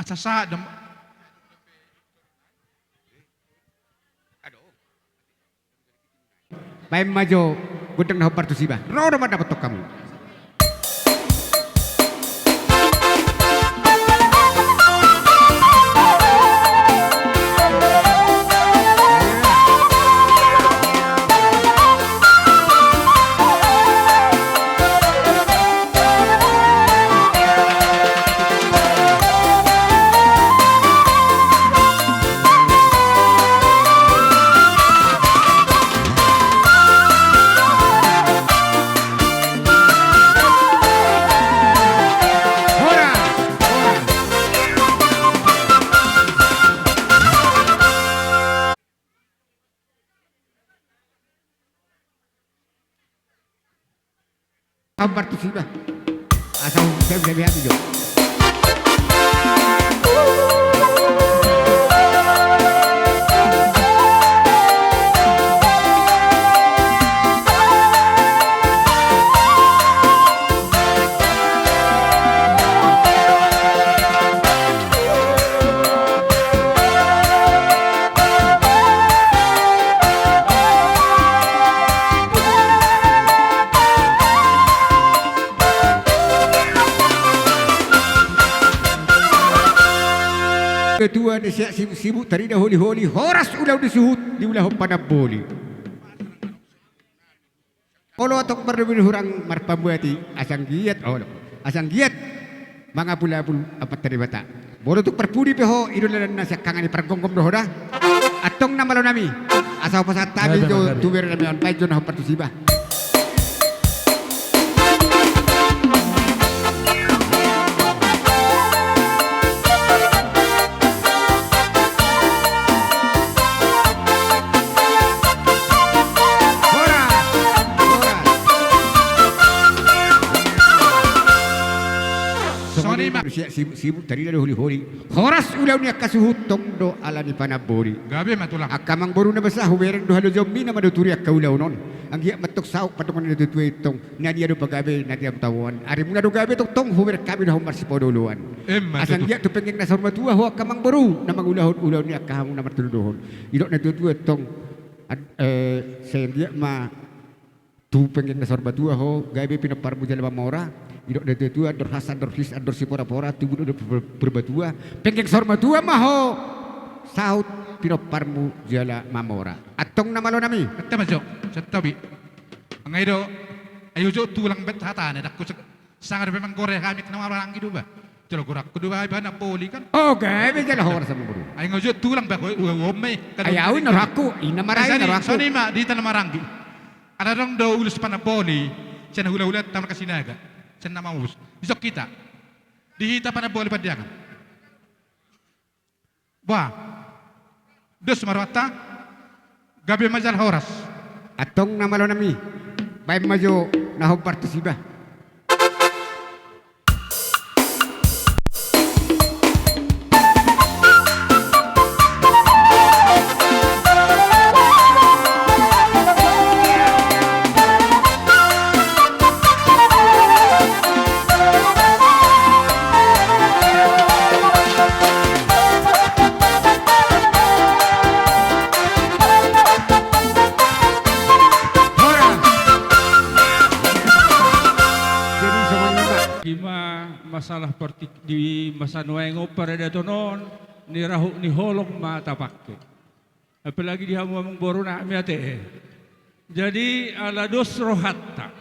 Speaker 1: Asasa dem.
Speaker 7: Baik maju gudang na hopatusi ba. Rodo ma dapat kamu. Participa. Asal saya bisa lihat itu. Ketua desa sibuk tadi dah holi horas ulah disuhut di ulah panaboli. Olo atok berdebin hurang marpabuati asang giat asang giat mga pula-pul apat tadi bata. Bolo tuk perpudi peho idolan nasa kangani pergonggom dohoda. Atong namalo nami asal pasat tabi jo tuber nami on pai jo na partusiba. Sibuk tadi dah holi horas ulah ni kasuhut tong do ala ni panabori
Speaker 1: Gabi matulang.
Speaker 7: akamang boru na basa huwereng do halo jombi na maduturi akaulaw non ang giya matok saok patungan na tutuy tong nadia do pagabe nadia tawon ari muna do gabe tong huwer kami na humar si podoluan asang giya to pengeng na sorma tua ho akamang boru na mangulahon ulaw ni akahamong na martuludohon idok na tutuy tong sayang giya ma tu pengeng na sorma tua ho gabe pinaparmu jala mamora idok na tutuy ador hasan ador his ador si pora-pora tubuh do berbatua pengeng sorma tua maho saut pinoparmu jala mamora atong namalo nami
Speaker 1: Kata majo, satabi. Ang ito, ayo jo tulang bet hata na dakko sangar memang gore kami kena marang gitu ba. Jalo gorak kedua ba na poli kan.
Speaker 7: okay be jala hor sa buru
Speaker 1: Ay ngojo tulang ba ko umay.
Speaker 7: ayawin naraku inamaray naraku
Speaker 1: Sani ma dito na marangi. Ada dong do ulus pa na poli. Siya na hula-hula tama kasinaga. Siya na maus. Isok kita. Dihita pa na poli pa diyan. Wah. Dos marwata. Gabi majal horas.
Speaker 7: atong namalo nami bay majo nahom partisiba
Speaker 8: masalah di masa nuengo pada datonon ni rahu ni holong mata pakai. Apalagi di hamu among boru na ate. Jadi ala dos rohatta.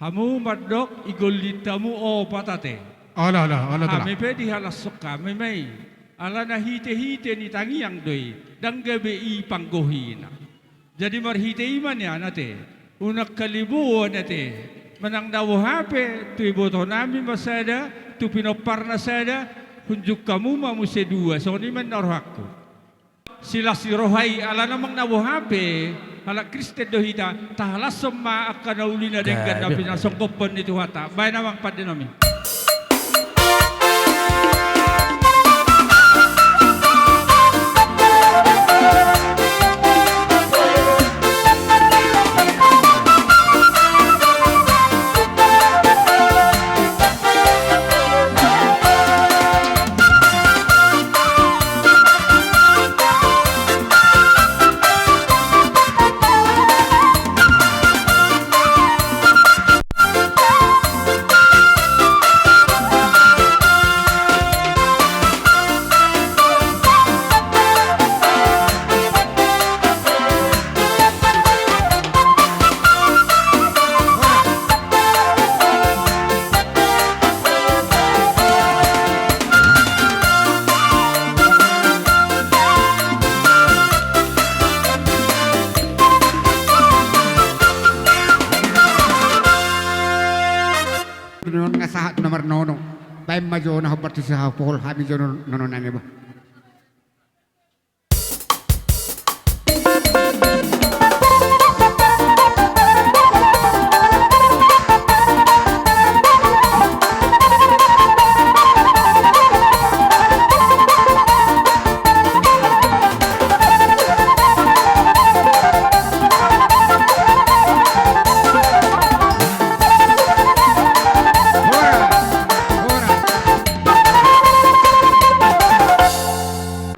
Speaker 8: Hamu madok igolitamu o patate.
Speaker 1: Ala
Speaker 8: Kami pe di halas soka memei. Ala na hite-hite ni tangiang doi. Dang gabe i panggohina. Jadi marhite iman ya nate. Unak kalibuan nate. Manang dawo hape, tu iboto nami masada, tu pinopar na sada, hunjuk kamu mamuse dua, so ni man narohakku. Sila si rohai ala namang nawo hape, ala Kristen dohita, tahala semma akan ulina dengan nabi nasongkopan itu hata, bay namang padinami.
Speaker 7: Sahat nomor nono, baik maju nah berarti sah pol habis jono nono nane ba.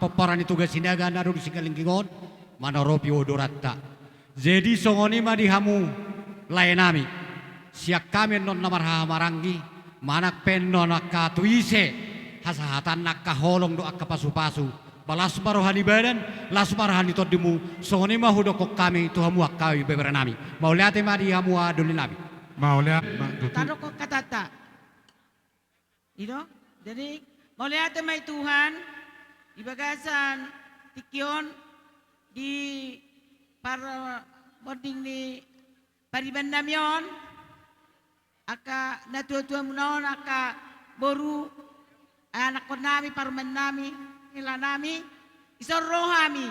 Speaker 9: Paparani tugas sinaga naru di sikalingkingon manaropi odoratta. Jadi songoni madihamu layanami. Siak kami non namarha marangi manak pennon nakatuise hasahatan nakaholong do akapasu-pasu. Balas barohani badan, las barohani todimu. Songoni mahudokok kami tuhamu akawi beberanami. Mau lihat madihamu adulinabi.
Speaker 1: Mau lihat
Speaker 10: Taruh kok katata. Ito? Jadi mau lihat may Tuhan di bagasan tikyon di para boarding ni pariban namyon aka natutuwa mo noon aka boru anak ko nami paruman nami nila nami isang rohami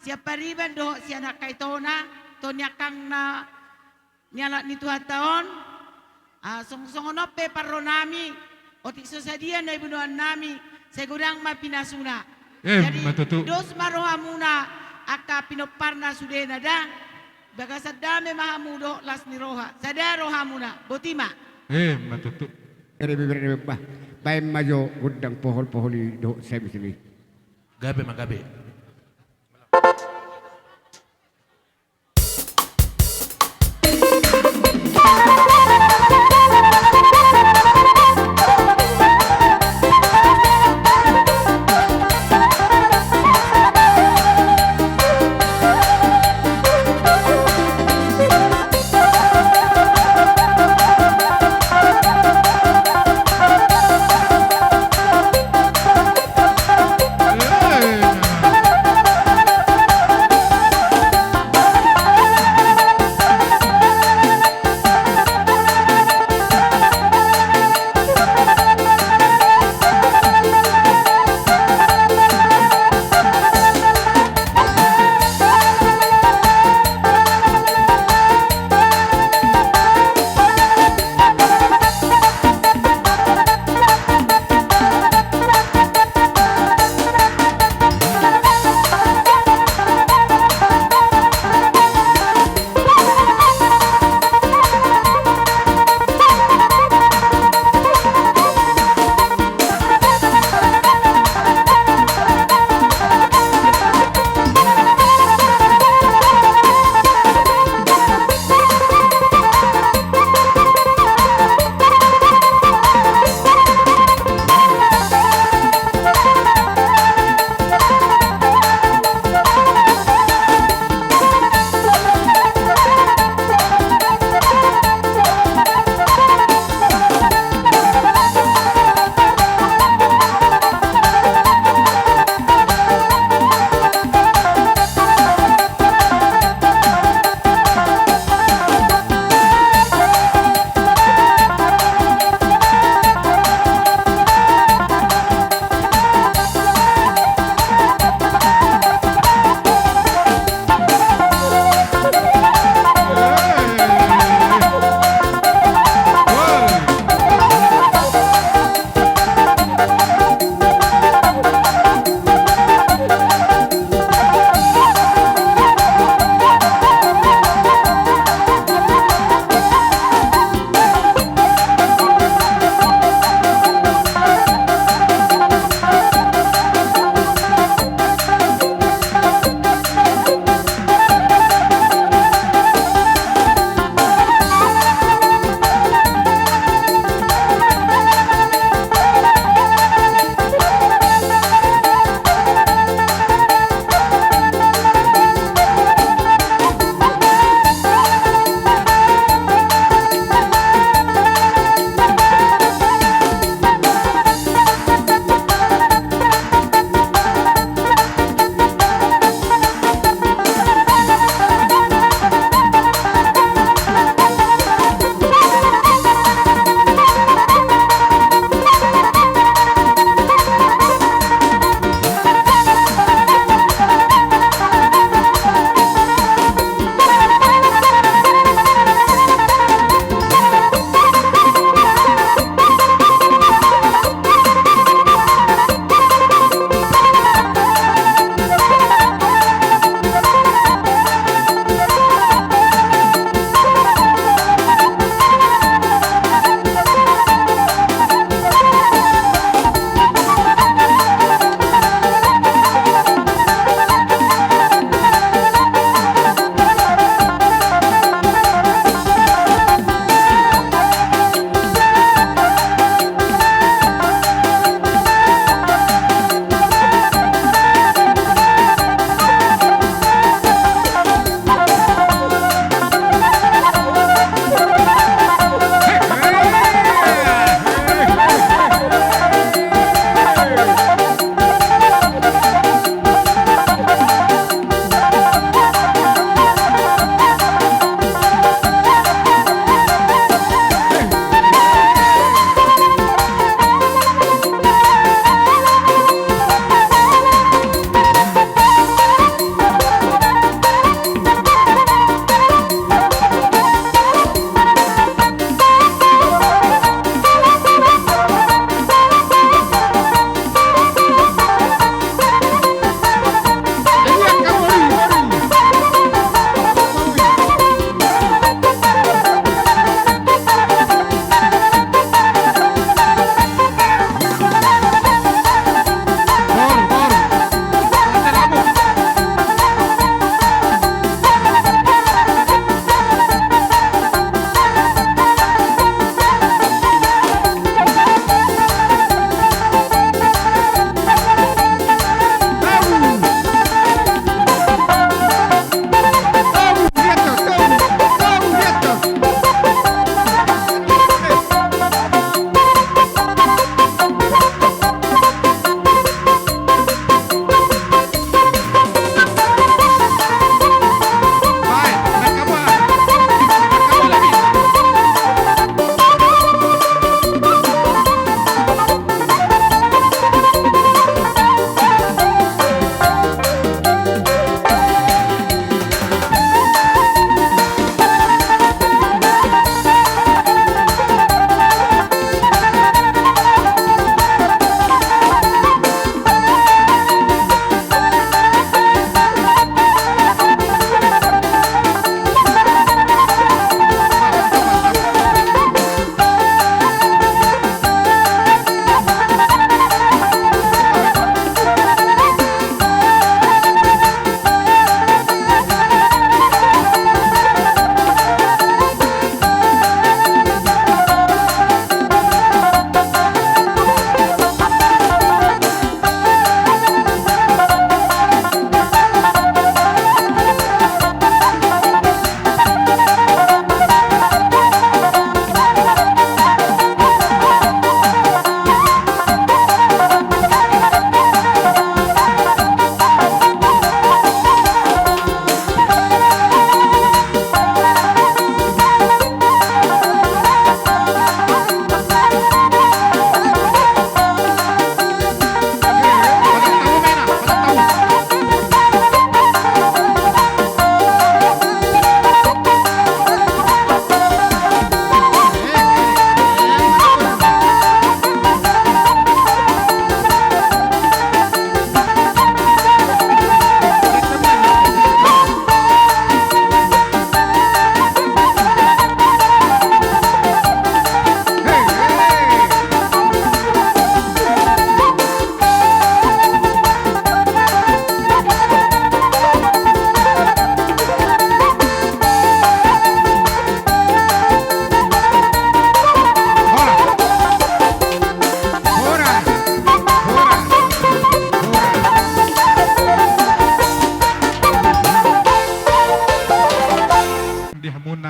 Speaker 10: siya pariban do siya nakaitona to niya kang na niyala ni Tuhan taon song-songonope paro nami o tikso sa diyan na ibunuan nami segurang mapinasuna. Jadi
Speaker 1: matutu.
Speaker 10: dos maroha muna aka pinoparna sudena da baga sadame mahamudo las ni roha sada roha muna botima
Speaker 1: Matutu.
Speaker 7: Ere bibir bah, baik maju gudang pohol-poholi do semi.
Speaker 2: Gabe magabe.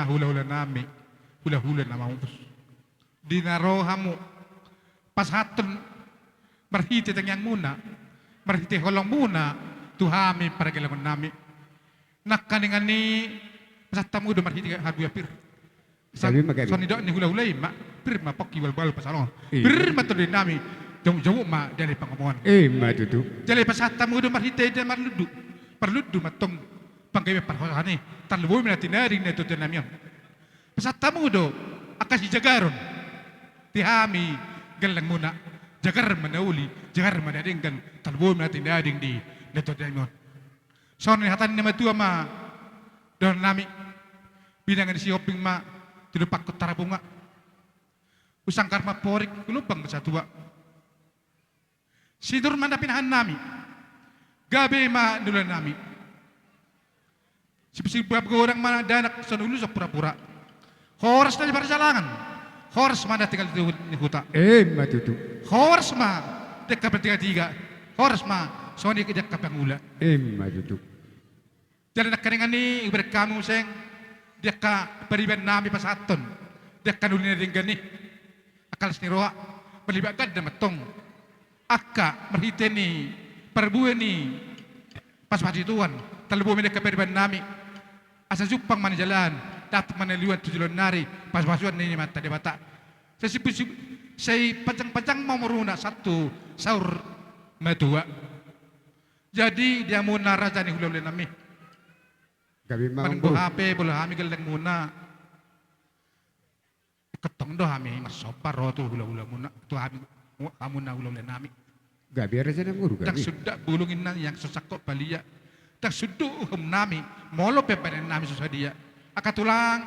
Speaker 1: hula-hula nami, hula-hula nama utus. Dinarohamu pashatun marhiti yang muna, marhiti holong muna, tuhami para kailangan nami. Nakaningan ni pasatamu do marhiti haduya pir.
Speaker 7: Sabi magabi.
Speaker 1: So ni do ni hula-hula ma, pir ma pokki wal pasalong.
Speaker 7: Iya.
Speaker 1: Pir ma to nami, jauh-jauh ma dari pangamuan.
Speaker 7: Matutu.
Speaker 1: Jadi pasatamu do marhiti dan marludu, perludu matong panggawe parhani, talwo mi natin naring na to namiyan. Pasatamu do akas jagaron. Tihami galang muna jagar manauli jagar manadinggan talbo natin dading di neto daimon so ni hatan ni matua ma don nami binangan si oping ma tilupak ko tarabunga usang karma porik kulubang sa tua sidur man na pinahan nami gabi ma nulan nami sibab ko orang mana danak sa nulo sa pura-pura horas na di perjalanan Horse mana tinggal di hutan.
Speaker 7: Matutu.
Speaker 1: Horse ma dekat bertiga-tiga. Horse ma soni ke dekat pangula.
Speaker 7: Matutu.
Speaker 1: Jalan nak keringan ni ibarat kamu seng dekat periban nami pasaton. Dekat ulina ringgan ni. Akal seniroa melibatkan dan metong. Akka merhite ni perbuan ni pas tuan. Terlebu dekat periban nami. Asa jupang mana jalan. Dapat meneliwan tujuan nari pas-pasuan ini mata di mata. Saya pancang-pancang mau meruna satu sahur medua. Jadi dia muna raja ni hula-hula nami.
Speaker 7: Gabi mau.
Speaker 1: Manenggo HP bola kami gelang muna. Ketong doh kami masopar rotu hula-hula muna. Tu kami kamu na hula-hula nami.
Speaker 7: Gabi ada sana guru
Speaker 1: Tak
Speaker 7: gabi.
Speaker 1: sudah bulungin na yang sesakok balia. Tak sudah nami molo pepanen nami susah dia. Akatulang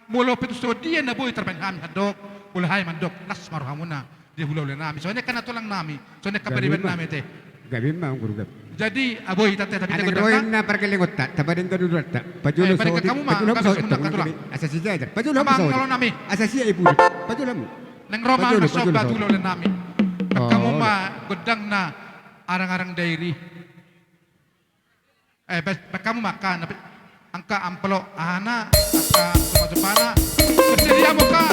Speaker 1: mula pitu so dia na boy terban kami hadok ulhay mandok nas marhamuna dia hula-hula nami soalnya kana tulang nami soalnya kabariban nami teh
Speaker 7: Gabi mau guru gabi.
Speaker 1: jadi aboy tate tapi
Speaker 7: Anak
Speaker 1: tego
Speaker 7: roeng
Speaker 1: data
Speaker 7: na perkelingot ta, tabarin ka dulu ta. Pajulo
Speaker 1: balik ke kamu, Ma. Kamu sudah katulang.
Speaker 7: Asa si Jaja. Pajulo
Speaker 1: Amang
Speaker 7: mo
Speaker 1: nolong nami.
Speaker 7: Asa si ibu. Pajulo mo.
Speaker 1: nang Roma
Speaker 7: Pajulo,
Speaker 1: na soba
Speaker 7: pajulo.
Speaker 1: hula-hula nami
Speaker 7: Oh.
Speaker 1: kamu ma godang na arang-arang dairy kamu makan angka amplo ana angka sumajapana bersedia buka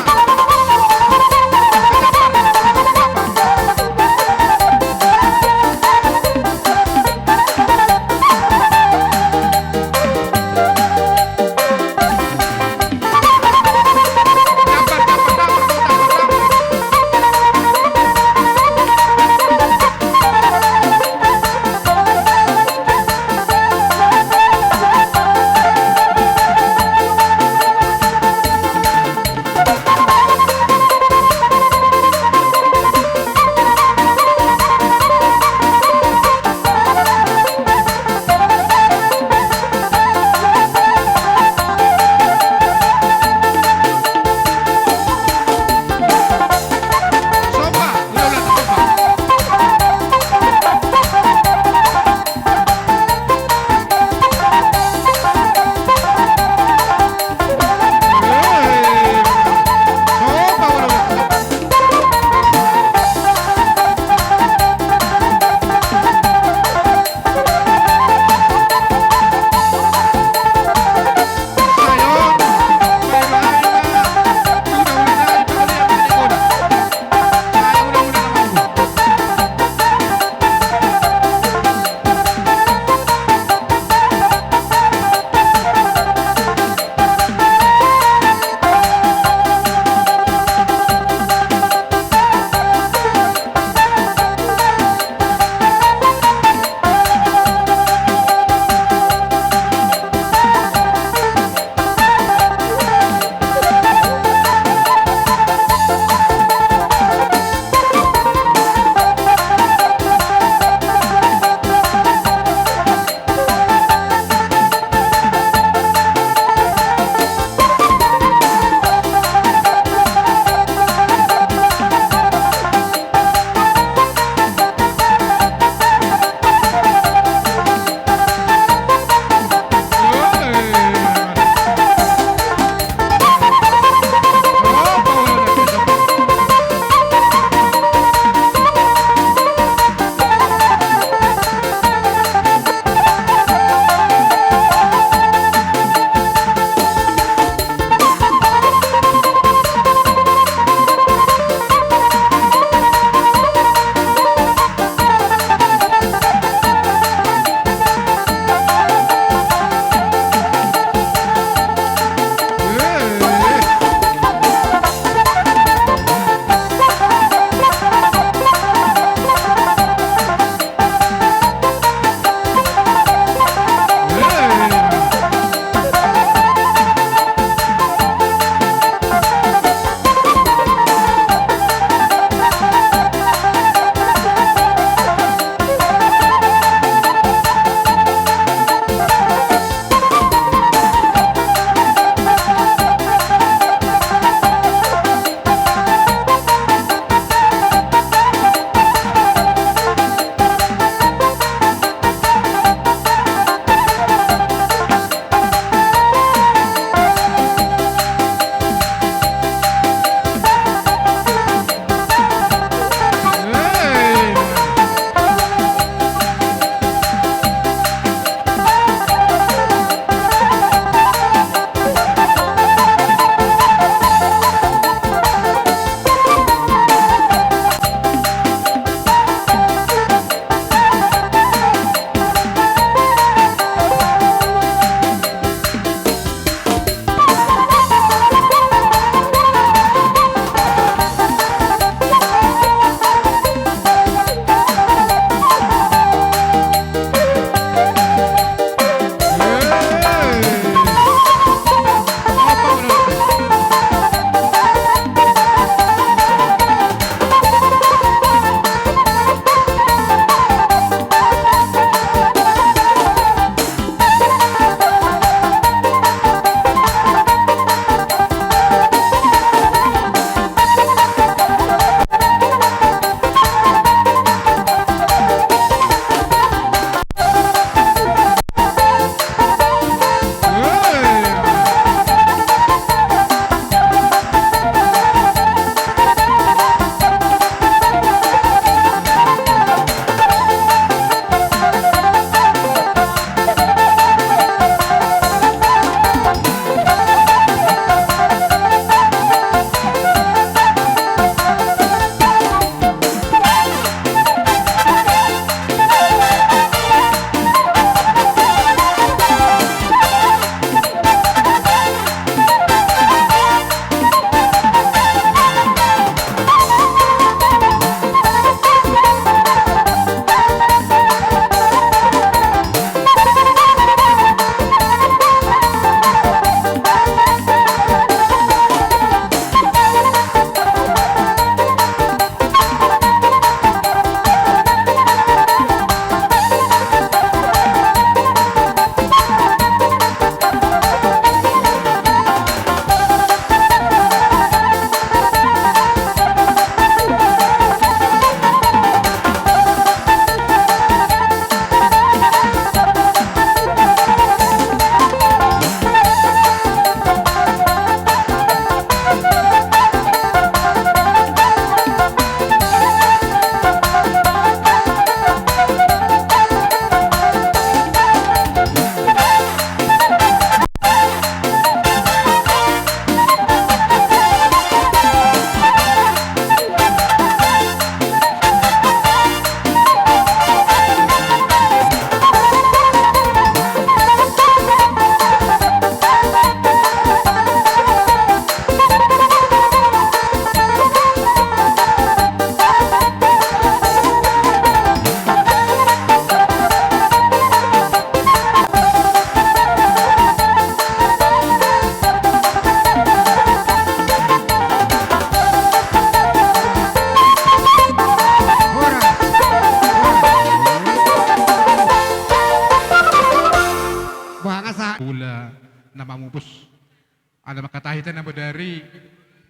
Speaker 1: Katahitan na dari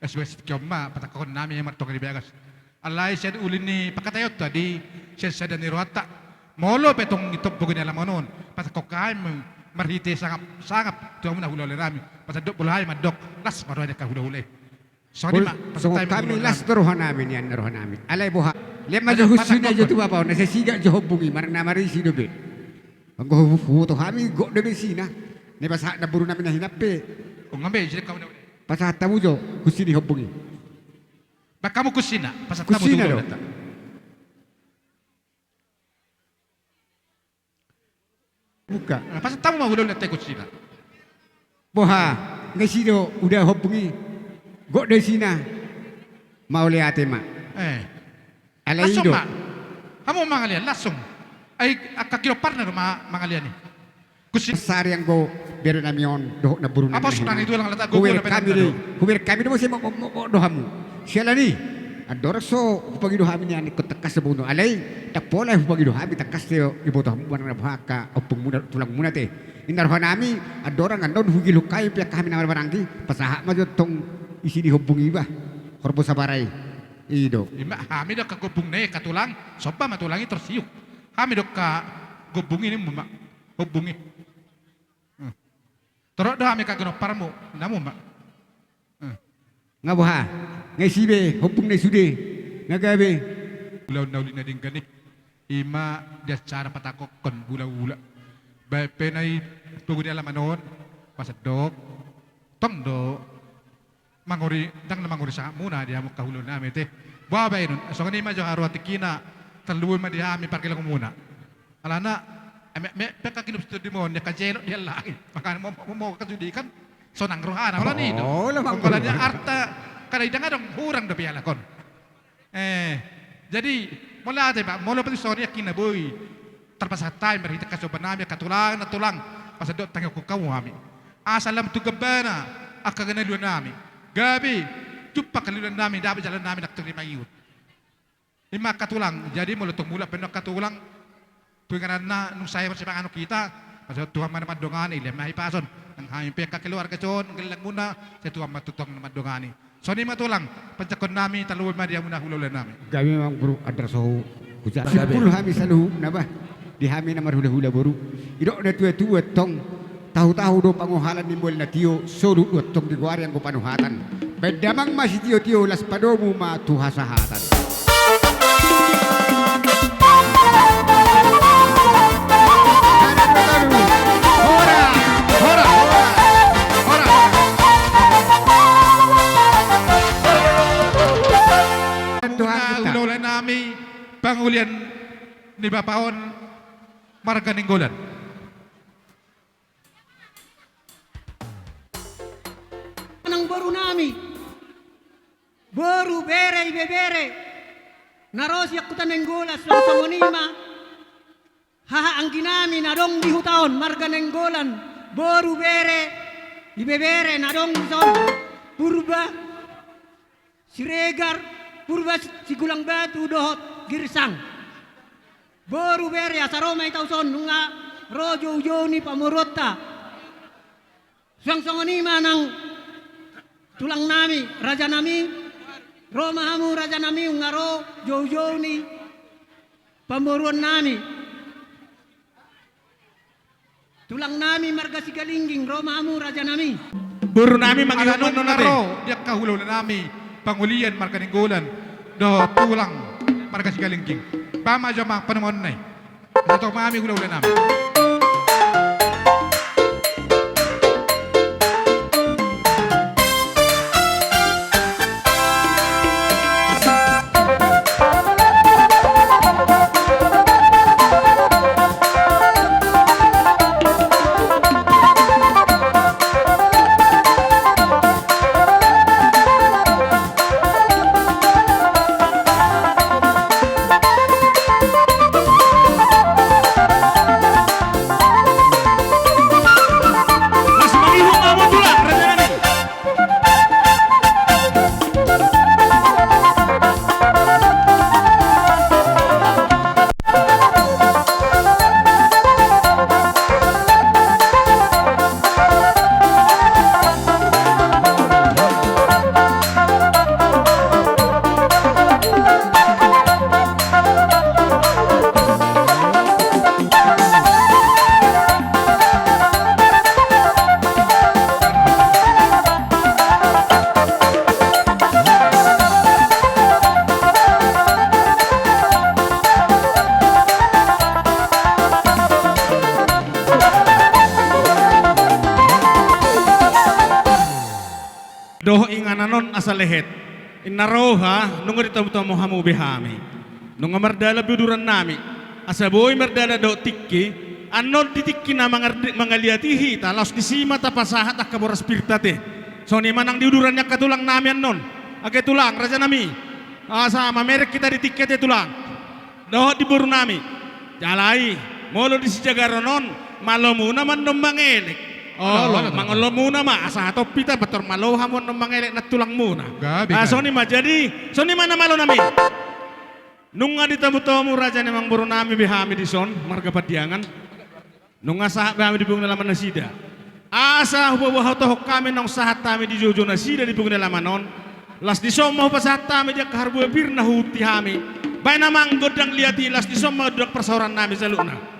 Speaker 1: SWS Kioma, patakon namin yung martong ribegas. Alay siya ulin ni pakatayot tadi, siya ni Rohata. Molo petong itopugin nila mo noon. Patakokay mo, marhiti sangap, tuwa mo na hulawin namin. Pasadok bulahay, madok, las maroon na kahulawin. So,
Speaker 7: kami las rohan namin yan, rohan namin. Alay buha. Lihat maju husun aja tu apa, nasi siga jo hubungi, marang namari si dobe. Ang foto kami go dobe sina. Ni basa na buru namin na hinape.
Speaker 1: Kung ngambe, sila kau na ulit.
Speaker 7: Pasah tamu jo, husin hubungi.
Speaker 1: Baka mo kusina, pasat na mo
Speaker 7: Kusina do.
Speaker 1: dito.
Speaker 7: Buka.
Speaker 1: Pasat tamu mau hulawin natin kusina.
Speaker 7: Buha, ngasi do udah hubungi. Go dari sina. Mau lihat ma. Alay
Speaker 1: Lasong
Speaker 7: do.
Speaker 1: ma. Hamo mangalian, lasong. Ay, kakilo partner mangalian ni. Kusina.
Speaker 7: Sari yang go biar namion doh na buru
Speaker 1: Apa sunan itu lang lata
Speaker 7: Huwer
Speaker 1: gugu
Speaker 7: kami ni, huwer kami ni mo siya mo dohamu. Siya ni, ador so pagi dohami ni ani kotakas sa buno. Alay, takpola pagi dohami takas yo ibo dohamu barang na baka opung muna tulang muna te. Inarho nami adora nga non hugi lukay pia kami na baranggi pasaha ma tong isi di hubungi ba. Korbo sa baray. Ido.
Speaker 1: Ima, kami dah kagubung na katulang, sopa matulangi tersiyuk. Kami dah kagubungi ni mama, hubungi. Terus dah kami kagenopar mo, namu mak.
Speaker 7: Nga buha, ngay sibe, hubung na sude. Nga gabi.
Speaker 1: Bulau nauli na din gani. Ima dia cara patakokon bula-bula. Baik penai tunggu di alam anon, pasadok, tong do. Manguri, dang na manguri sa muna dia mo kahulo namin te. Bawa ba yun? So kanima jo arwat kina, terluwin ma dia mi parkilang muna. Alana, peka kinupsto di mo, niya kajelo niya lagi. Maka mo kasudikan, so nang rohana. Wala ni.
Speaker 7: Lamang
Speaker 1: wala niya arta, kanay da nga dong hurang da piyalakon. Jadi, mula tayo ba, mula pati sorry kinaboy. Terpasat tayo, marita kasoban namin, katulang na tulang. Pasadot, tangyo ko kawami. Asalam tugabana, akaganaluan namin. Gabi, tupak kalulan namin, dapat jalan namin nakturima iyot. Lima katulang, jadi mulutong mula, pero katulang, tuwing na nung sayo sa mga ano kita, kasi tuwang man naman dungani, lima ipason, ang haming peka keluar kason, ang galang muna, sa tuwang matutong naman dungani. So ni matulang, pansakon namin, taluan man diya muna hululan namin.
Speaker 7: Kami memang buru adraso kuja. Sepuluh kami saluh naba. Di kami na marhula-hula buru. Idok na tua-tua tong tahu-tahu do panguhalan nimbol na tiyo solu tong di guarian ko panuhatan. Bedamang masih tiyo-tiyo las padomu ma tuhasahatan.
Speaker 1: Hululan namin, pangulian ni Bapaon, Marga Ninggolan.
Speaker 11: Nang baru nami, baru bere bebere, naros yakutan Ninggolas lang sa monima, haha ang ginami nadong di hutaon, Marga Ninggolan, baru bere, ibebere nadong son, purba, siregar, purba sigulang batu dohot girsang. Baru bere asaroma itauson nunga rojo ujoni pamurota. Sang-sangonima nang tulang nami, raja nami, Roma hamu raja nami ngaro joni pamuruan nami. Tulang nami marga sigalingging, Roma hamu raja nami.
Speaker 1: Buru nami manginom naro, dia kahululan nami, pangulian Marga Ninggolan, do tulang Marga Sigalingging. Pama jama panemon nai. Ito mami hululan nami.
Speaker 12: doh ingananon asalehet inaroha nungo ditamu hamu behami nungo mardala biduran nami asaboy mardala do tikki anon titikki na mangaliatihi talos disima tapasahat akaboras pirtate so ni manang diudurannya katulang nami anon age tulang raja nami sama merek kita di tiket tulang doh di buru nami jalai molo di sijagaronon malomu naman nom mangelek mangolo muna ma asa atau pita betor malo hamon nom mangelek na tulang muna soni ma jadi soni mana malo nami nunga ditamu-tamu raja nemang buru nami behami di son marga padiangan nunga sahab behami di bunga laman nasida asa hubawa tohok kami nong sahat kami di jojo nasida di bunga lamanon las di som mau pasahat kami dia keharbu bir na huti hami bay namang godang liati las di som mau dok persauran nami saluna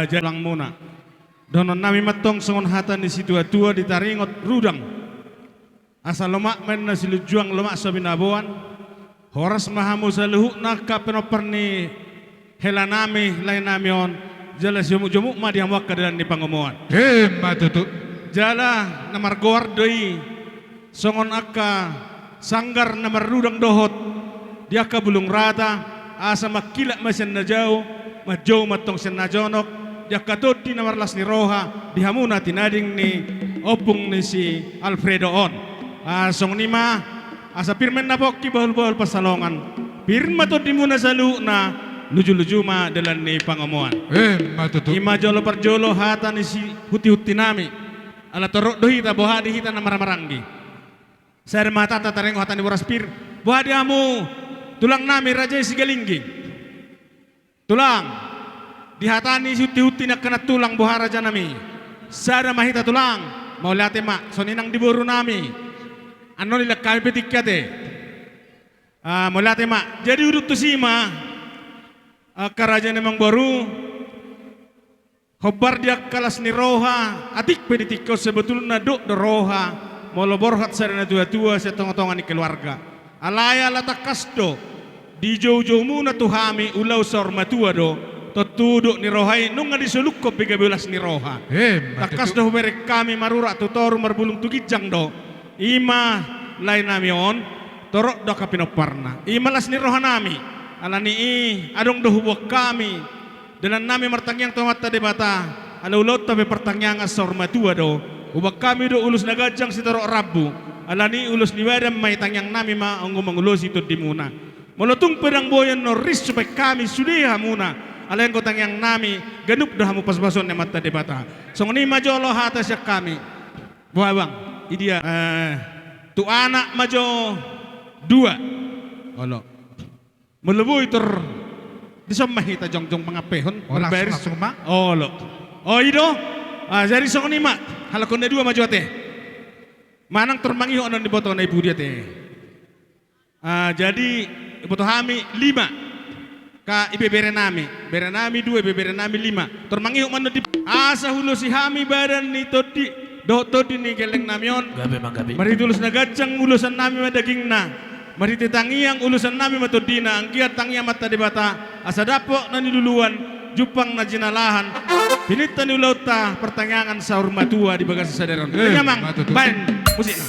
Speaker 12: Jalang muna. Donon nami matong songon hatan ni si tua-tua di taringot rudang. Asal lemak men na silujuang lemak sa binabuan. Horas mahamu sa luhuk na kapenoper ni helanami lain namion. Jala jomuk-jomuk ma dihamuak kadalan ni pangomoan.
Speaker 1: Matutu.
Speaker 12: Jala namar goar doi songon akka sanggar namar rudang dohot. Dia ka bulung rata asa makila masen na jauh majauh matong sen na jonok. Dia katodi namar las ni roha dihamuna tinading ni opung ni si Alfredo on. Song nima asa pirmen na pokki bahul-bahul pasalongan. Pirma to di muna sa na luju-luju ma dalan ni pangomoan.
Speaker 1: Matutu.
Speaker 12: Ima jolo parjolo hata ni si huti-huti nami. Ala torok dohita bohadi hita na maramarangi. Sar mata tatareng hata ni boras pir. Bohadi amu tulang nami raja si galinggi. Tulang dihatani si huti-huti na kena tulang boha raja nami. Sara mahita tulang. Mau lihat mak soninang diburu nami. Ano nila kami petikyate. Mau lihat mak. Jadi uduk tu sima. Karaja nemang baru hobar dia kalas ni roha atik peditiko sebetulnya dok de roha molo borhat sarana tua-tua sa tonga-tonga ni keluarga alaya latakas do di jauh-jauh muna tuhami ulau sor matua do tutuduk ni rohai nunga disuluk ko 13 ni roha takas do merek kami marura tutoru marbulung tugijang do ima lain namion torok do kapinoparna imalas ni roha nami alani adong dohubok kami dalam nami martangyang tomat tadi bata alaulot tabe pertangyang asor matua do ubak kami do ulus nagajang si torok rabu alani ulus niwadam may tangyang nami maunggo mangulos itu di muna molotung pedang boyan no ris supaya kami sudiha muna alayan ko tangyang nami ganup do hamu pas-pason ni mata di bata so ni majolo hata siya kami buhabang idia tu anak majo 2 olo melebu itu bisa mahita jongjong pangapehon
Speaker 1: langsung mak
Speaker 12: lo ido jadi song ni mak halakonda 2 maju teh manang termangi onon di botol na ibu dia teh jadi botol hami 5 ka ibe berenami 2 ibe berenami 5 termangi onon di asa hulu si hami badan ni todi do todi ni geleng namion mari tulus nagacang ulusan nami madaging na mari tetangiang ulusan nami matodina angkiat tangiang mata di bata asa dapok nani duluan jupang na jinalahan pinita ni ulauta pertanyangan sahur matua di bagasi sadaron nyamang bain musik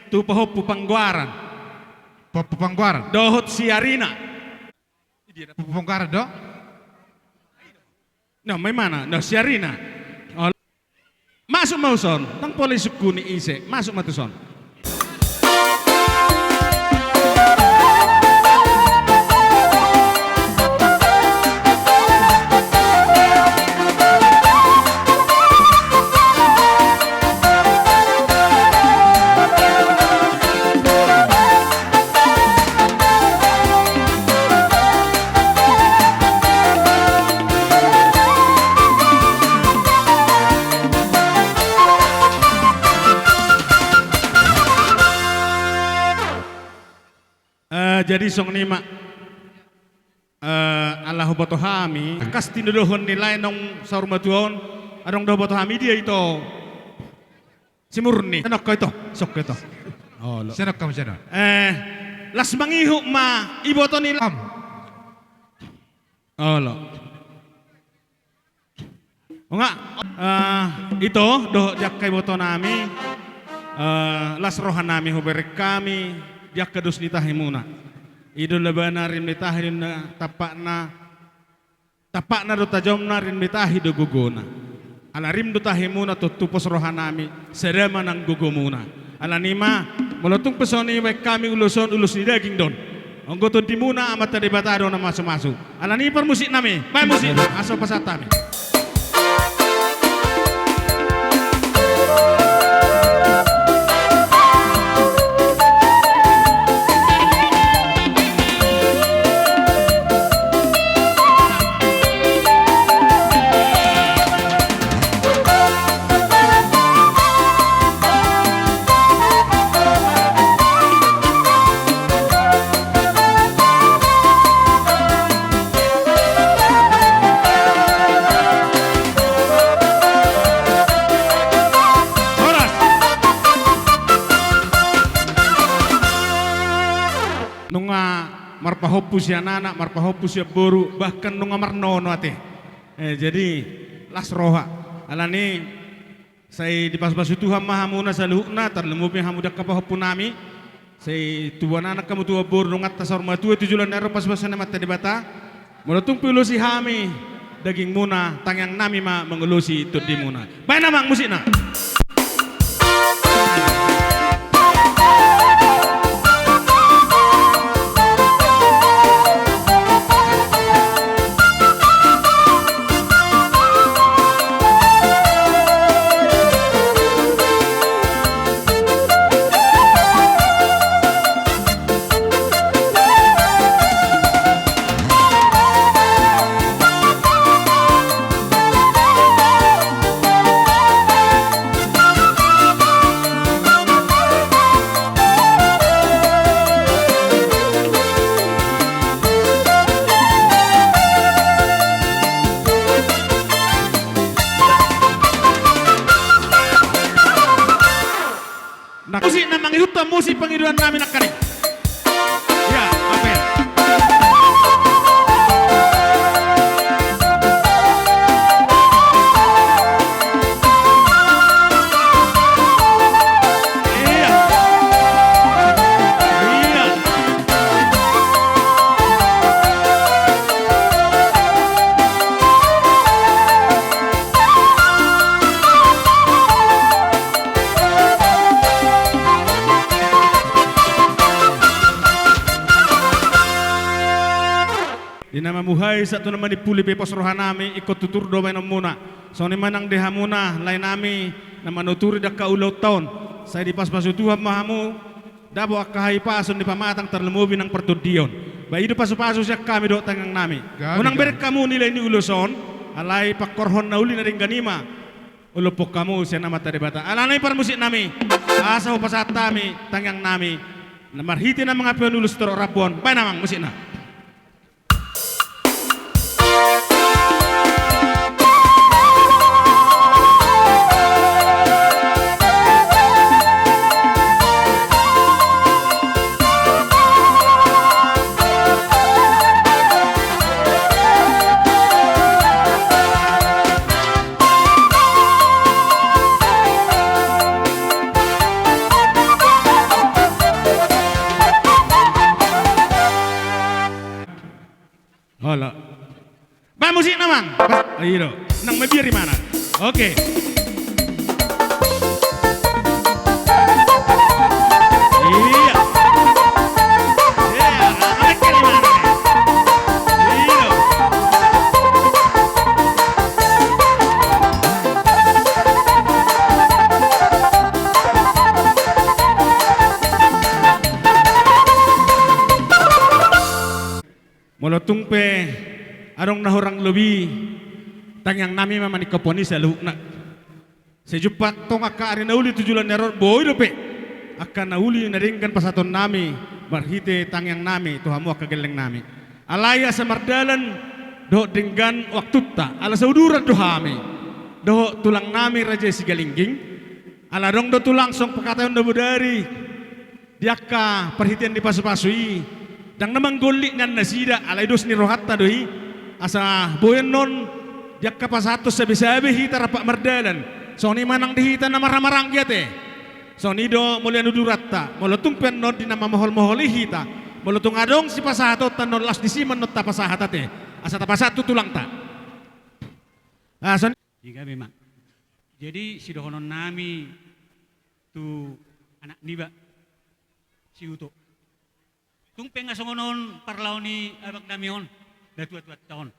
Speaker 12: tu pahop pupangguaran dohot siarina
Speaker 1: pupangguaran do
Speaker 12: no may mana no siarina masuk mauson tang polisi kuni ise masuk matuson jadi song nima Allah boto hami kas tinudohon nilai nong saurmatuon adong do boto hami dia itu si murni enok ko ito sok ko ito oh lo
Speaker 1: Senok kamu senok.
Speaker 12: las mangihu ma iboto nila oh lo o nga ito do jak kay boto nami las rohan nami huberek kami jak kedus nitahimuna idul labana rin mitahin na tapak na do tajom na rin mitahi do guguna ala rim do tahimuna tutupos rohanami serema ng gugumuna ala nima mulatung pesoni wek kami uluson ulus ni daging don ang gotod di muna amat na debatado na masu-masu ala ni permusik nami may musik aso pasatami marpahopus ya anak, marpahopus ya boru, bahkan nunga marnono ate. Jadi las roha. Alani saya di pas-pas Tuhan mahamuna saluhna terlemubnya hamudak kapahopun nami. Saya tuan anak kamu tua boru nungat tasar matua tujulan nero pas-pasan mata debata. Mulatung pilusi hami daging muna tangyang nami ma mengelusi itu di muna. Baik namang musikna. Musik namang itu musik penghidupan namin nak kani. Ya, apa ya? Iya. Iya. Di nama muhai satu nama dipuli pepos rohanami ikut tutur do mainom muna. Soni manang dehamuna lain nami nama nuturi dak kaulau tahun. Saya di pas-pasu Tuhan mahamu dabo akahai pasun di pamatang terlemubi nang pertudion. Bayi itu pasu-pasu siak kami do tangang nami. Unang berek kamu nilai ni uluson alai pakorhon nauli na ring ganima. Ulupok kamu siya nama tadibata. Alanay par musik nami. Asa ho pasatami tangang nami. Namarhiti na mga pion ulus toro rapon. Baik namang musik na. Hola. Ba musik namang. Ayo, nang mabiri mana? Oke. Iya. Iya, anak kali mana? Iya. Molotung pe arong nahurang lebih tangyang nami mamani kaponi sa luhna. Sejupat tong aka ari nauli tujulan error boy dope. Akan nauli naringkan pasaton nami marhite tangyang nami Tuhamu akageleng nami. Alaya sa mardalan do denggan waktu ta ala saudurat do hami. Do tulang nami raja sigalingging. Ala dong do tulang song pakatayon do budari. Diaka perhitian di pasu-pasui. Dang namang golik nan nasida ala idos ni rohatta doi. Asa boyen non diaka pasatos sabi-sabi hita rapak mardalan. So ni manang dihita na maramarang gyate. So ni do mulia nuduratta. Molotung pennon di nama mohol-moholi hita. Molotung adong si pasahatot tanon las di siman not tapasahatate. Asa tapasatu tulang ta.
Speaker 9: Jika memang. Jadi si dohonon nami tu anak niba si uto. Tung pengasongonon parlaw ni abag namion na tua-tua tahun.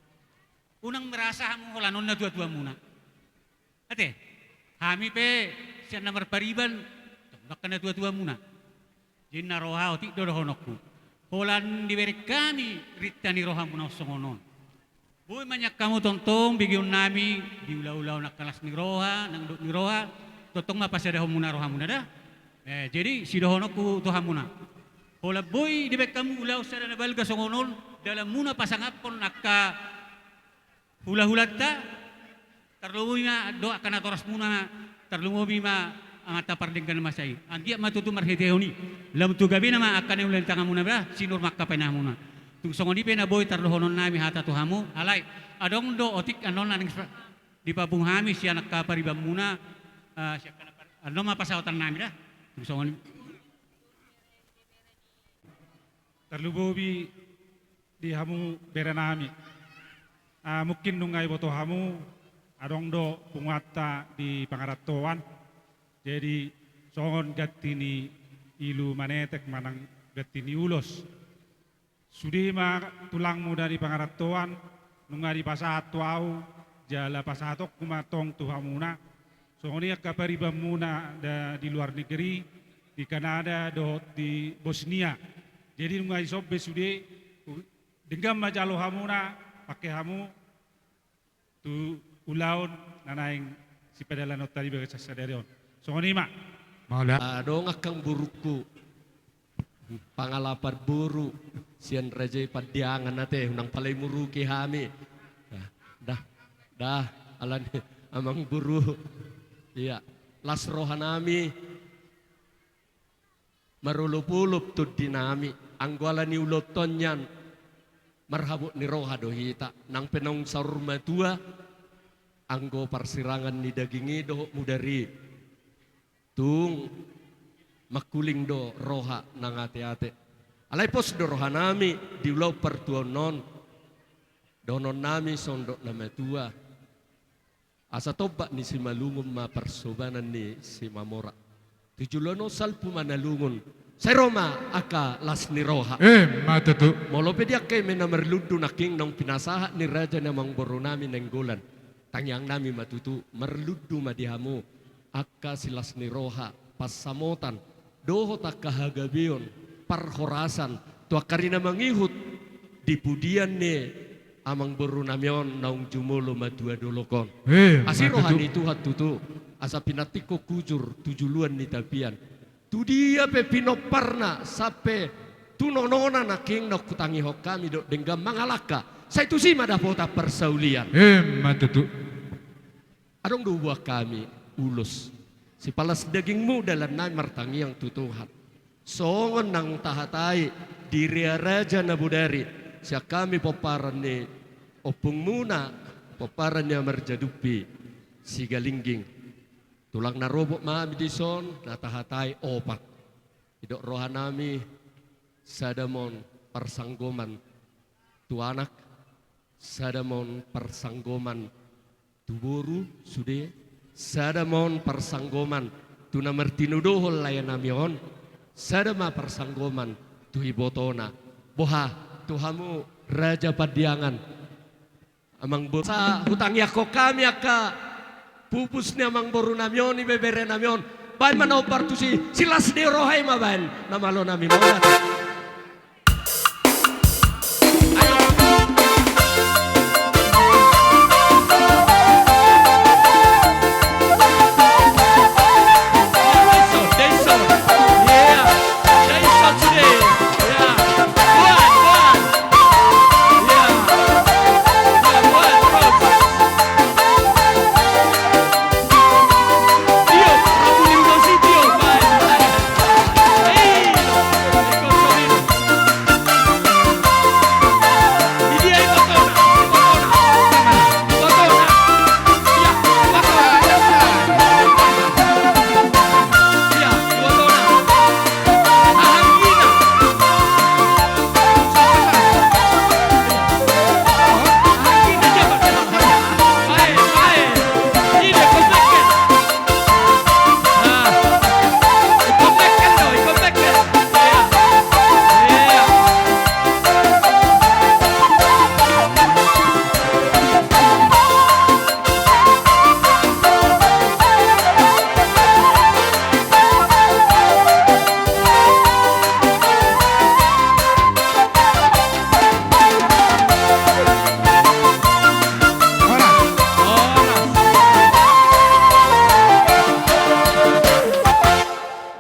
Speaker 9: Unang merasa hamu holanon na tua-tua muna. Ate, hami pe siya na marpariban baka na tua-tua muna. Jin na roha o ti dodohonokku. Holan diberi kami rita ni roha muna songonon. Boy manyak kamu tontong bigyon nami di ulaw-ulaw na kalas ni roha, nang ni roha, totong mapasada muna roha muna dah. Jadi si dohonokku tuha muna. Hola boy di bek kamu ulaw sa na balga songonon dalam muna pasangapon nakka hula-hulat ta tarlumi ma do akan atoras muna tarlumi ma ang ataparding kan masay. Andi matutu marheteoni. Lam tu gabi na ma akan ulen tanga muna ba sinur makka na muna. Tung songoni pe na boy tarlohonon nami hata tuhamu alay adong do otik anon naning di pabung hami siya nakkaparibam muna siya ano mapasautan nami dah tung songoni
Speaker 1: Terlubobi di hamu beranami. Mungkin nungai boto hamu adong do pungwata di pangaratoan. Jadi songon gatini ilu manetek manang gatini ulos. Sudima tulang muda di pangaratoan nunga di pasato au jala pasatok kumatong tuhamuna. Songoni kaparibam muna di luar negeri di Kanada do di Bosnia. Jadi nunga isobe sude denggam majalo hamuna pakai hamu tu ulaun nanaing si pedalan tadi bagai sasadarion. Songoni mak.
Speaker 13: Dong akang buruku pangalapar buru sian raja padiangan nate unang palay muruki hami dah alan amang buru iya las rohanami marulupulup tud dinami anggwala ni ulotonyan marhabuk ni roha dohita nang penong saruma tua anggo parsirangan ni dagingi doh mudari tung makuling do roha nang ate-ate. Alay pos do roha nami di ulau pertuon non. Donon nami sondok nama tua. Asa toba ni si malungun ma persobanan ni si mamora. Tujulono salpu manalungun. Saya Roma aka las ni roha.
Speaker 1: Mata tu.
Speaker 13: Molope dia kay menamerludu naking nang pinasaha ni raja namang boro nami nenggolan. Tangyang nami matutu merludu madihamu. Aka silas ni roha pas samotan. Doho tak kahagabion parhorasan tua karina mangihut di pudian ne amang beru namion naung jumulo madua dolokon asir rohani tuhat tutu asa pinatiko kujur tujuluan ni tapian tu dia pe pinoparna sape tunonona naking nok kutangi hok kami dok denggam mangalaka saya tu si madapota persaulian
Speaker 1: matutu
Speaker 13: adong dua kami ulus si palas dagingmu dalam nai martangi yang tutuhan. Songon nang tahatai diri raja nabudari. Siya kami paparan ni opung muna paparan niya marjadupi si galingging. Tulang narobok maami dison natahatai opak. Idok rohanami sadamon persanggoman tu anak sadamon persanggoman tu boru sude sadamon persanggoman tu namertinudohol layan namion sadama persanggoman tu ibotona boha tuhamu raja padiangan amang sa hutang yako kami aka pupus ni amang boru namion ibebere namion bain manopar tu si silas di rohay mabain namalo nami mola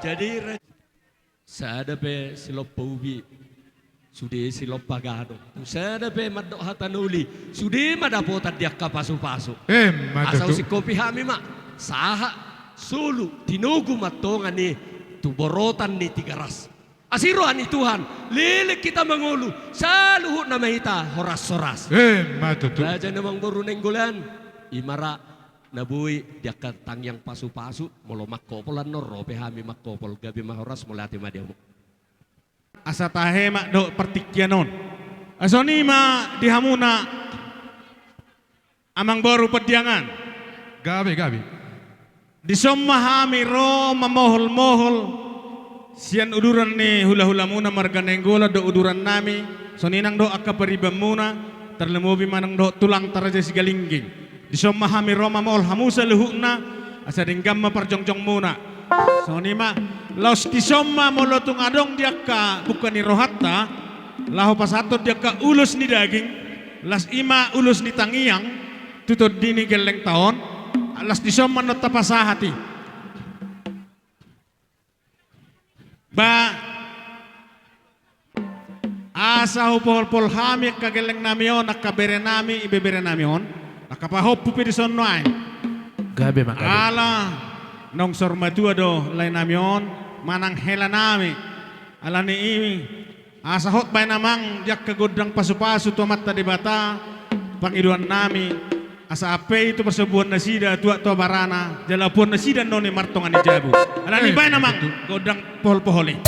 Speaker 13: Jadi sada pe silop paubi sudah silop pagano. Sada pe madok hatanuli sudah madapotan dia kapasu-pasu. Asal si kopi hami mak saha sulu tinugu matongan ni tuborotan ni tigaras. Asiro ani Tuhan, lilik kita mengulu, saluhut nama kita horas-horas. Raja namang baru nenggolan, imara nabui dia katang yang pasu-pasu, molo makopolan noro pehami makopol gabi mahoras mulati madiamu.
Speaker 12: Asa tahe mak do pertikyanon. Asoni ma dihamuna amang baru pediangan.
Speaker 1: Gabi.
Speaker 12: Disomahami ro mamohol-mohol. Sian uduran ni hula-hula muna marga nenggola do uduran nami. Soninang do akka paribam muna. Terlemobi manang do tulang taraja sigalingging. Disomahami ro mamohol hamusa luhukna. Asa dinggam maparjongjong muna. Sonima laos kisoma molotung adong diaka bukan ni rohatta. Lahu pasatot diaka ulus ni daging. Las ima ulus ni tangiang. Tutod dini geleng taon. Las disoma no tapasahati. Ba asa hupol-pol hami kageleng namion nakabere nami ibebere namion nakapahop pupi di sonno ay
Speaker 14: gabe makabe
Speaker 12: ala nong sormatua do lain namion manang hela nami ala ni imi asa hot bay namang diak kagodang pasu-pasu tomat tadi bata pangiduan nami asa ape itu persebuan nasida tua tua barana jalapun nasida noni martongan ijabu ala ni bay namang godang pohol-poholi.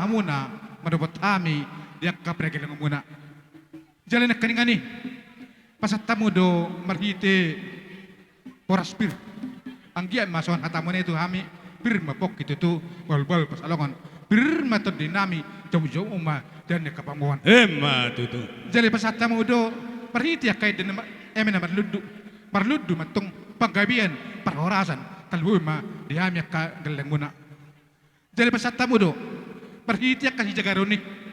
Speaker 1: mahamuna mendapat kami dia kapregelang muna. Jalan nak kaningani pasat tamu do marhite poraspir anggian masukan hatamuna itu kami bir mapok itu tu bal pasalongan bir matod dinami jauh-jauh umma dan kapanguan.
Speaker 12: Emma tutu.
Speaker 1: Jadi pasat tamu do marhite kay den emena marludu matong paggabian perhorasan talbuma diami ka galang muna. Jadi pasat tamu do marhite kasi jagaroni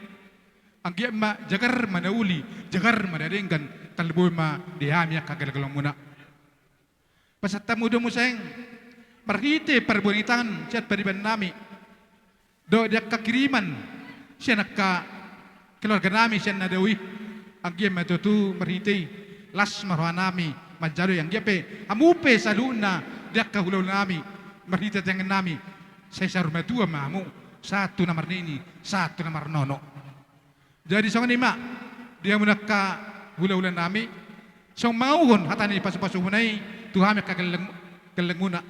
Speaker 1: ang ma jagar manauli, jagar manaringgan, talboy ma dihamya kagalagalong muna. Pasat tamudo mo sayang, marhite parbunitan siya at pariban nami. Do dia kakiriman, siya nagka keluarga nami siya nadawi. Ang matutu marhite, las marwa nami, manjalo yang pe amupe sa luna, dia kahulaw nami, marhite tangan nami, sa isa rumatua mamu, satu na marnini, satu na marnono. Jadi song nima dia munaka hula-hula nami song mauhon hatani pasu-pasu munai tuhame kageleng muna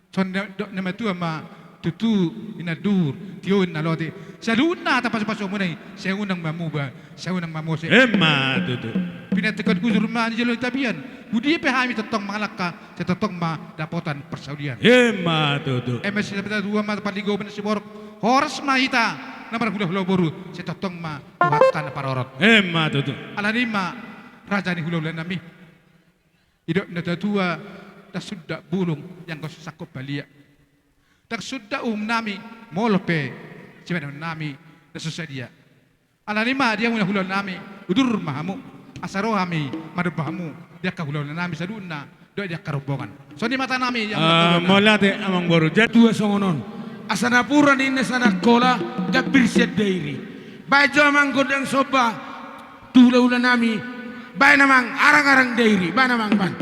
Speaker 1: son nama tua ma tutu inadur tio inalote saluna ta pasu-pasu munai saya unang mamuba saya unang mamose
Speaker 12: Emma tutu.
Speaker 1: pinatekod gusur ma jelo tabian budi pe hami totong mangalaka sa totong ma dapotan persaudian
Speaker 12: Emma tutu.
Speaker 1: MS dapat dua ma paligo ben siborok horas mahita namar hula-hula boru sa totong ma tuhatan para orot
Speaker 12: Emma tutu.
Speaker 1: alanima raja ni hula-hula nami idok na tatua da sudda bulung yang kau sakop balia tak sudda nami molope cimen nami da susadia alanima dia muna hula nami udur mahamu asaro hami madabahamu dia ka hula nami saduna do dia karobongan so ni mata nami yang
Speaker 12: Molate amang boru.
Speaker 14: Dua songonon. Asana pura ni sana kola gabir siat dairi. Bajo amang godang soba tula ula nami. Bay namang arang-arang dairi. Ba namang ban.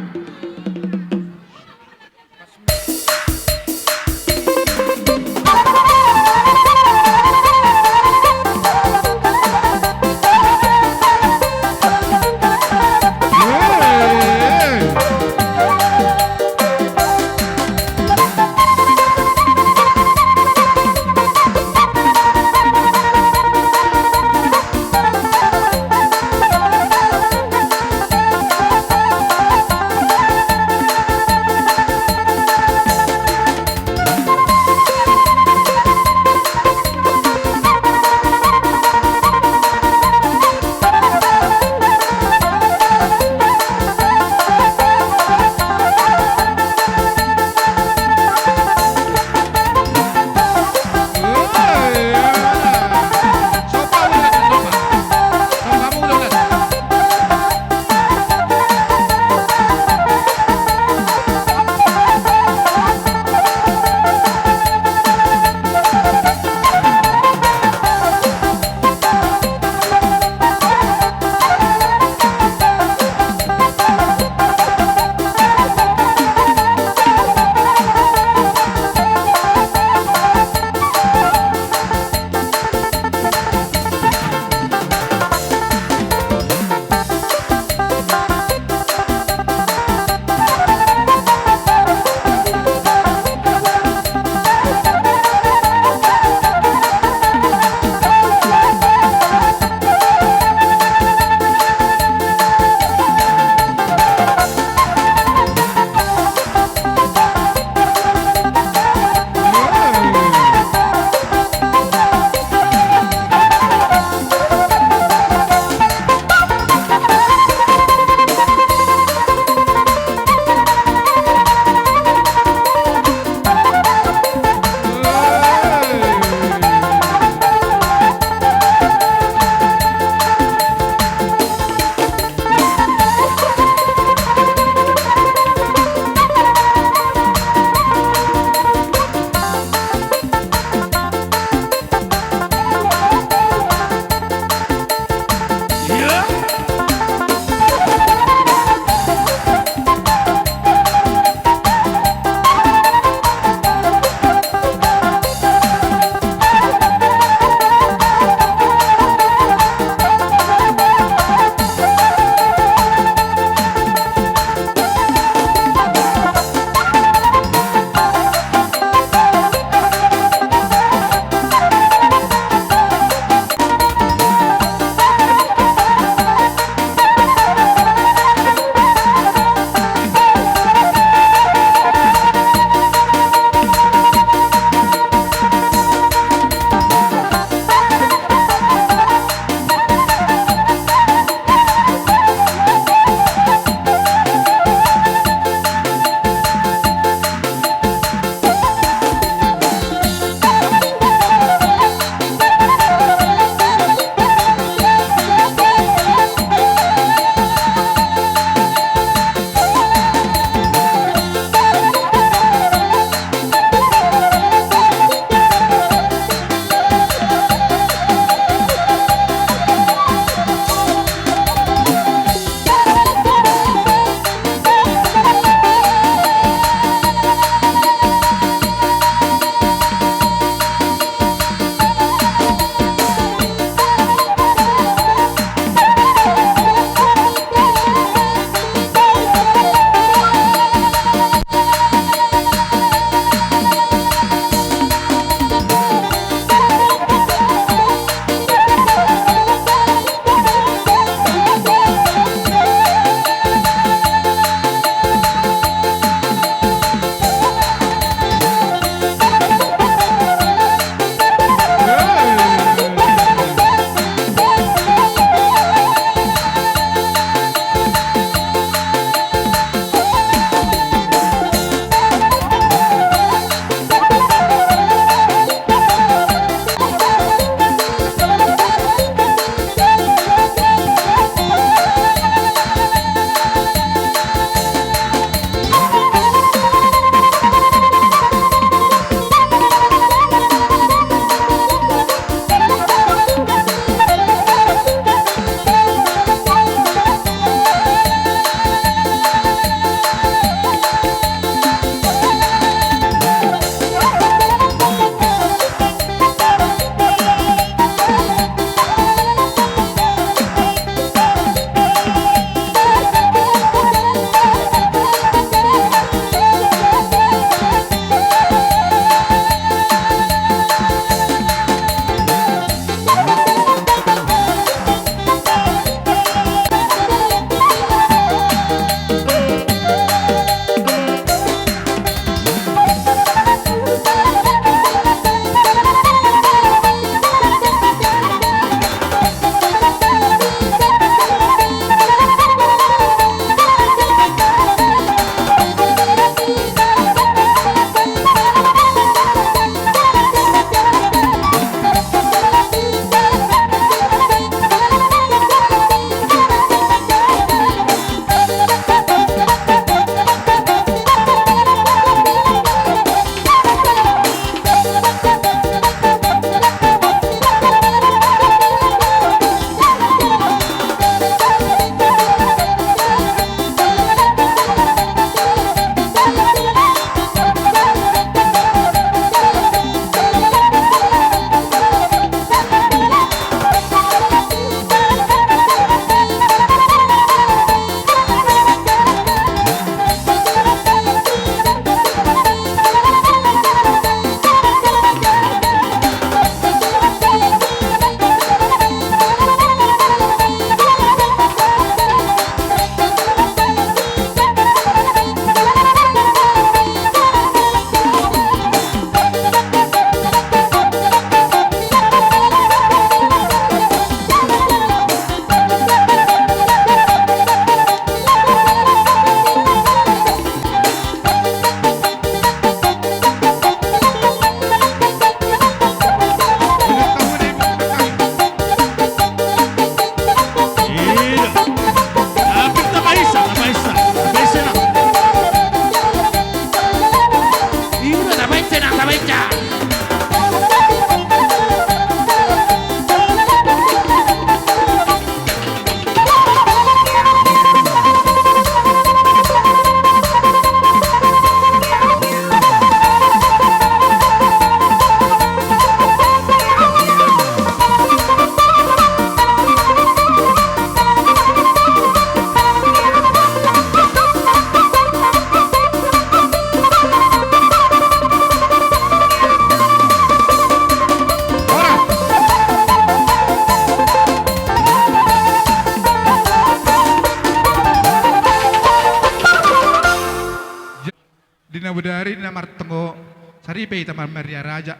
Speaker 1: Nabudari na martengo saripe tamar Maria Raja.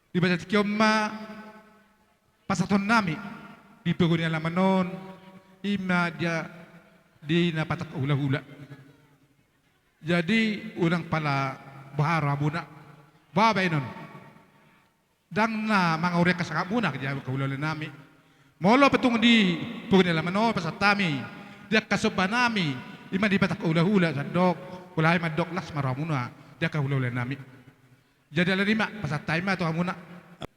Speaker 1: Di baca kioma pasaton nami di peguni alamanon ima dia di napatak hula-hula. Jadi urang pala bahara buna babay nun. Dang na mga urek kasaka muna kaya kahulala nami. Molo patung di peguni alamanon pasatami dia kasoba nami ima di patak hula-hula sandok. Kulay madok las maramuna dia kahulala nami. Jadi alarima pasatay ma to amuna.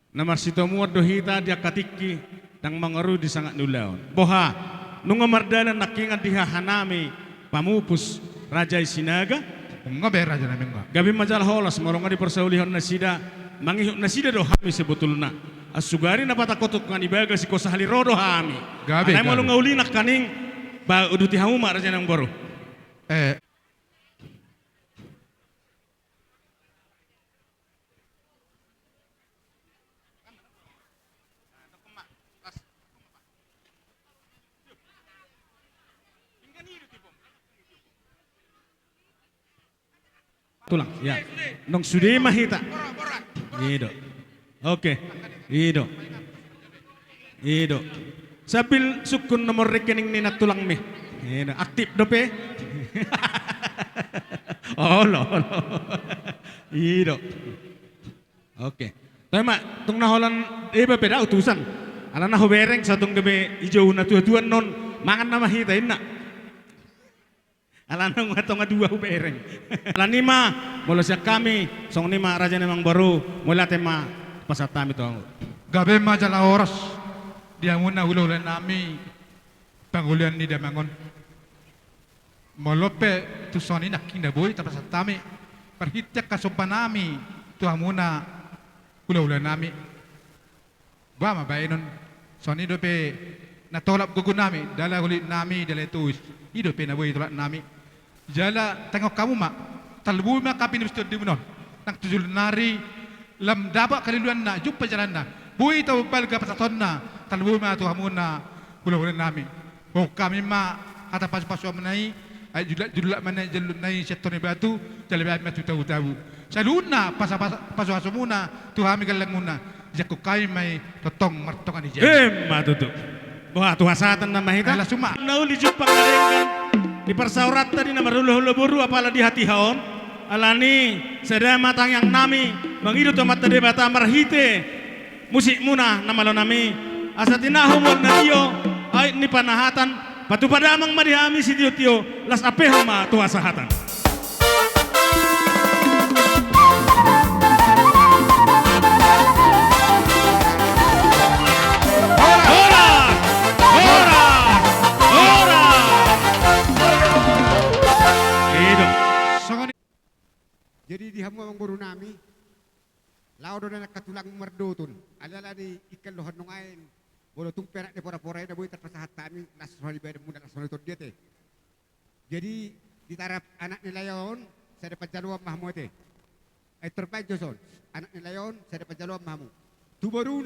Speaker 12: Namar sito muad dohita dia katiki dang mangaru di sangat nulaon. Boha nunga mardalan nakingan dihahanami pamupus Raja Isinaga.
Speaker 1: Ngabe raja namin nga.
Speaker 12: Gabi majalah holas moronga di persaulihon nasida mangihuk nasida do hami sebetulna. Asugari na patakotok nga ibaga si kosahali rodo hami.
Speaker 1: Gabi.
Speaker 12: Anay mo nga uli nakaning ba uduti hamuma raja nang boro. Tulang, ya. Nong sudah mahita. Ido. Oke. Ido. Ido. Sabil sukun nomor rekening ni tulang mi. Ido. Aktif dope. Oh lo. Ido. Oke. Tapi mak tung naholan beda utusan. Ala naho bereng sa tung gabe ijo na tuan non mangan na mahita inna. Alanang nga dua ubereng. Alanima, mula siya kami, song nima raja namang baru, mula tema pasatami to.
Speaker 1: Gabi majala oras, dia muna hula-hula nami, pangulian ni Damangon. Molope tu soni naking daboy tapasatami, perhityak kasumpa nami, tu muna hula-hula nami. Ba mabayinon, soni dope natolap gugun nami, dala hulit nami, dala tuis, hidup naboy tolak nami. Jala tengok kamu mak talbu mak kapi ni mesti dibunon nang tujul nari lam dapat kaliluan na jumpa jalan na bui tau bal ka pasaton na talbu mak tu hamuna hula-hula nami oh kami mak kata pas-pas menai ay judulak mana jalun nai setone batu jalabi mak tahu saluna pas-pas muna tu hami galanguna jaku kai mai totong martongan ije
Speaker 12: matutu wah tu hasatan na mahita
Speaker 1: ala suma
Speaker 12: nauli jumpa ngarengan di persaurat tadi nama hulu buru apala di hati haon alani sedaya matang yang nami mangidu tomat tade bata marhite musik muna nama lo nami asatina humor nadio ay ni panahatan patu pada amang madihami si tio las ape hama tu asahatan.
Speaker 7: Jadi di hamu ang guru nami, lao do na nakatulang merdutun, alala di ikan lohan nungain, bolo tung perak de pora-pora na boy terpasahat kami nasrani bayar muna nasrani to dia te. Jadi di taraf anak nila yon, saya dapat jaluan mahmu te. Ay terbaik Joson, anak nila yon, saya dapat jaluan mahmu. Tu boru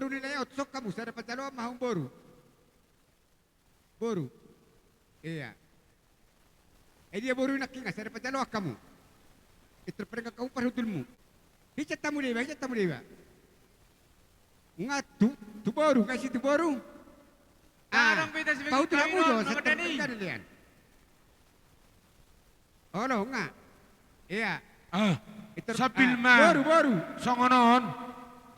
Speaker 7: nila yon, sok kamu, saya dapat jaluan mahmu boru. Iya. Dia boru nak kinga, saya dapat jaluan kamu. Itu perengkak kau parhutulmu. Hicet tamu dewa. Nga tu baru kasih tu baru. Kau tidak mudo setelah lian. Oh lo nga. Iya.
Speaker 14: Sabil ma.
Speaker 7: Baru.
Speaker 14: Songonon.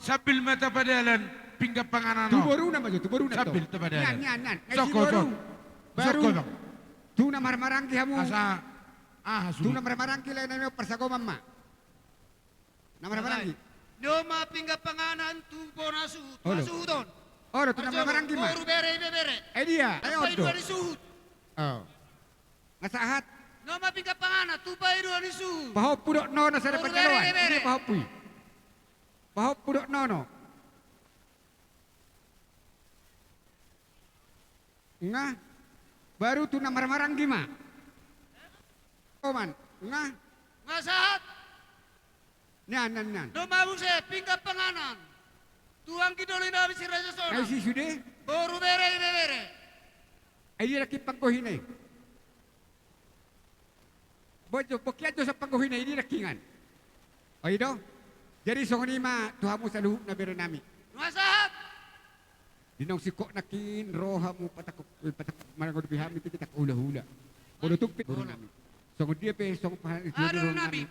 Speaker 14: Sabil ma tapadalan pinggap panganan.
Speaker 7: Tu baru nama tu baru nama.
Speaker 14: Sabil tapadalan.
Speaker 7: Nyan.
Speaker 14: Soko.
Speaker 7: Baru. Tu na marmarang kihamu.
Speaker 14: Asa.
Speaker 7: Tu na marmarang kilay na persagoman ma. Na marmarang.
Speaker 5: No mapinggap panganan tu bonasut. Masudon.
Speaker 7: Oh, tu na marmarang ma.
Speaker 5: Baru bere.
Speaker 7: Dia. Ayo
Speaker 5: do.
Speaker 7: Oh. Ngasahat.
Speaker 5: No mapinggap panganan tu bayro ni su.
Speaker 7: Bahop pudok no sa dapat jaluan. Ini bahop pui. Bahop pudok no. Nga. Baru tu na marmarang ma. Oman, nga
Speaker 5: sahat.
Speaker 7: Nan.
Speaker 5: Do mabung saya pinggap panganan. Tuang kidolin nabi si Raja Sona.
Speaker 7: Ay si sude.
Speaker 5: Baru bere.
Speaker 7: Ay di laki pangkohin eh. Bojo pokian jo sa pangguhin na ini rakingan. O ito? Jadi songoni ma tuhamu sa luhuk na bero nami.
Speaker 5: Nuasahap!
Speaker 7: Dinong sikok nakin roha mo patakok managod bihami kita hula-hula. Bodo tupit boro nami. Songod dia pe song pahan
Speaker 5: Adon nami.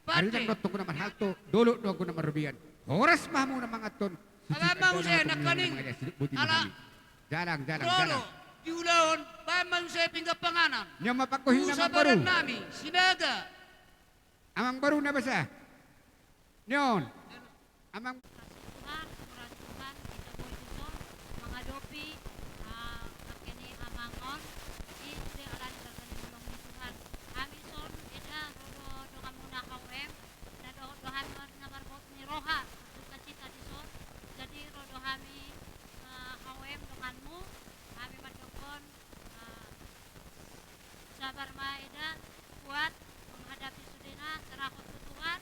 Speaker 7: Ari nang notong ko naman halto, dolo do ko naman rubian. Oras mamu na mga ton.
Speaker 5: Alam mo siya, nakaning. Ala.
Speaker 7: Jarang.
Speaker 5: Rolo, diulaon, paman siya pingapanganan.
Speaker 7: Nya mapakuhin
Speaker 5: Sa
Speaker 7: naman baru.
Speaker 5: badan nami, sinaga.
Speaker 7: Amang baru na basa. Nyon. Amang
Speaker 15: mga dopi, kakini amangon, hindi alam ni bulong ni Tuhan. Kami son, eda, do kamu na kawem, na dohan na barbot ni Roha, suka cita di son. Jadi rodo kami kawem dohanmu, kami madokon sabar maeda, kuat menghadapi sudena, serahut ke Tuhan.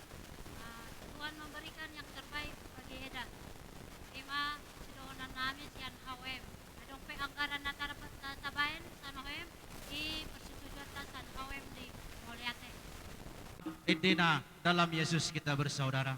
Speaker 15: Tuhan memberikan yang terbaik bagi Eda. Ima sidohonan namin siyan hawem. Adong pe anggaran na tarapat na sabahin sa hawem, i persetujuan tasan hawem di Moliate.
Speaker 16: Edena dalam Yesus kita bersaudara.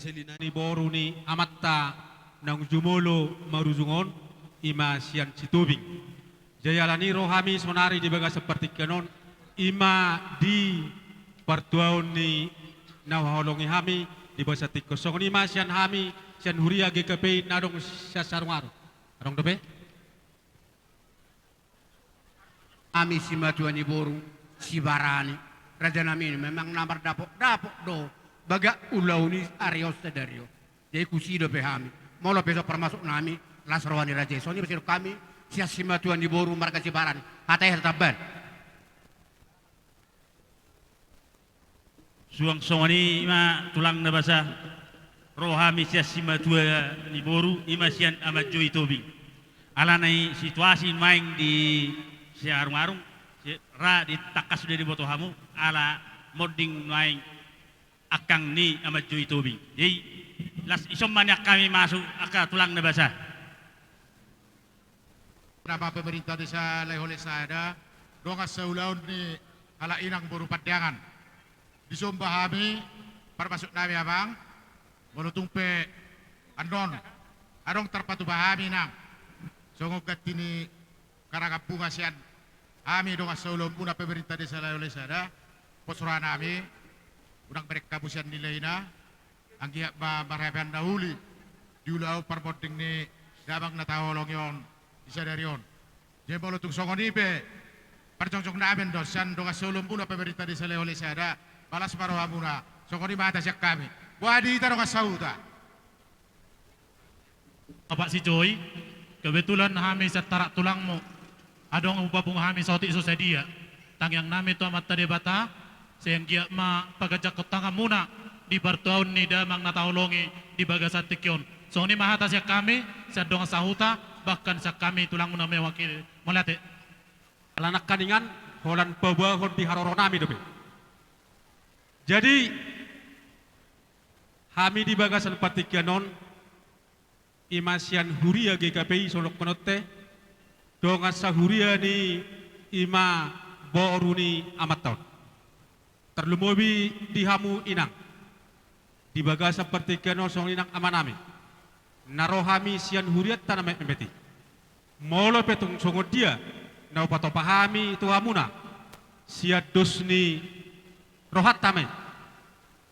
Speaker 2: selina ni boru ni amatta nang jumolo maruzungon ima sian situbing. Jayalani rohami sonari di baga seperti kanon ima di pertuaun ni nawaholongi hami di basa tikos. Song ni ma sian hami sian huria GKP nadong sasarwar. Arong dobe?
Speaker 17: Ami si matuan ni boru si barani raja nami memang namar dapok do baga ulau ni arios dario. Jadi kusido pehami. Molo besok permasuk nami lasrawani raja. Soalnya besok kami sia si matuan ni boru marga si barani. Hatai hartaban.
Speaker 18: Suang songoni ima tulang na basa rohami sia sima tua ni boru ima sian amat joi tobi ala nai situasi main di sia arung-arung ra di takas sudah di boto hamu ala modding main akang ni amat joi tobi jadi las isom banyak kami masuk aka tulang na basa.
Speaker 1: Berapa pemerintah desa Leholeh Sada dongas seulaun ni ala inang boru padyangan disumba kami permasuk nami abang menutung pe andon adong terpatu bahami nang songok gatini karagapunga sian kami dongas seulaun puna pemerintah desa Leholeh Sada posura nami udang mereka busian nilaina anggiak marhaban dahuli diulau perbonding ni dabang na tawolong yon isa dari on jebolo tung songoni pe percongcong namen dosan dongas seulaun puna pemerintah desa Leholeh Sada balas paruh amuna songoni mata siak kami wadi taruh kasauta.
Speaker 19: Bapak si Joy, kebetulan kami setarak tulangmu adong upapung kami sautik susadia tangyang nami tu amat tade bata sayang giak ma pagajak kotanga muna di bartuaun ni damang natahulongi di bagasat tikyon songoni mahata siak kami sadong sahuta bahkan siak kami tulang muna mewakil melate
Speaker 2: alanak kaningan holan pebahon di haroro nami dobe. Jadi kami di bagasan patikianon imasian huria GKPI solok konote dongan sahuria ni ima boruni amat tahun terlumobi di hamu inang di bagasan patikianon song inang amanami narohami sian huria tanam membeti molo petung songot dia nau patopahami itu hamuna siat dosni rohat tame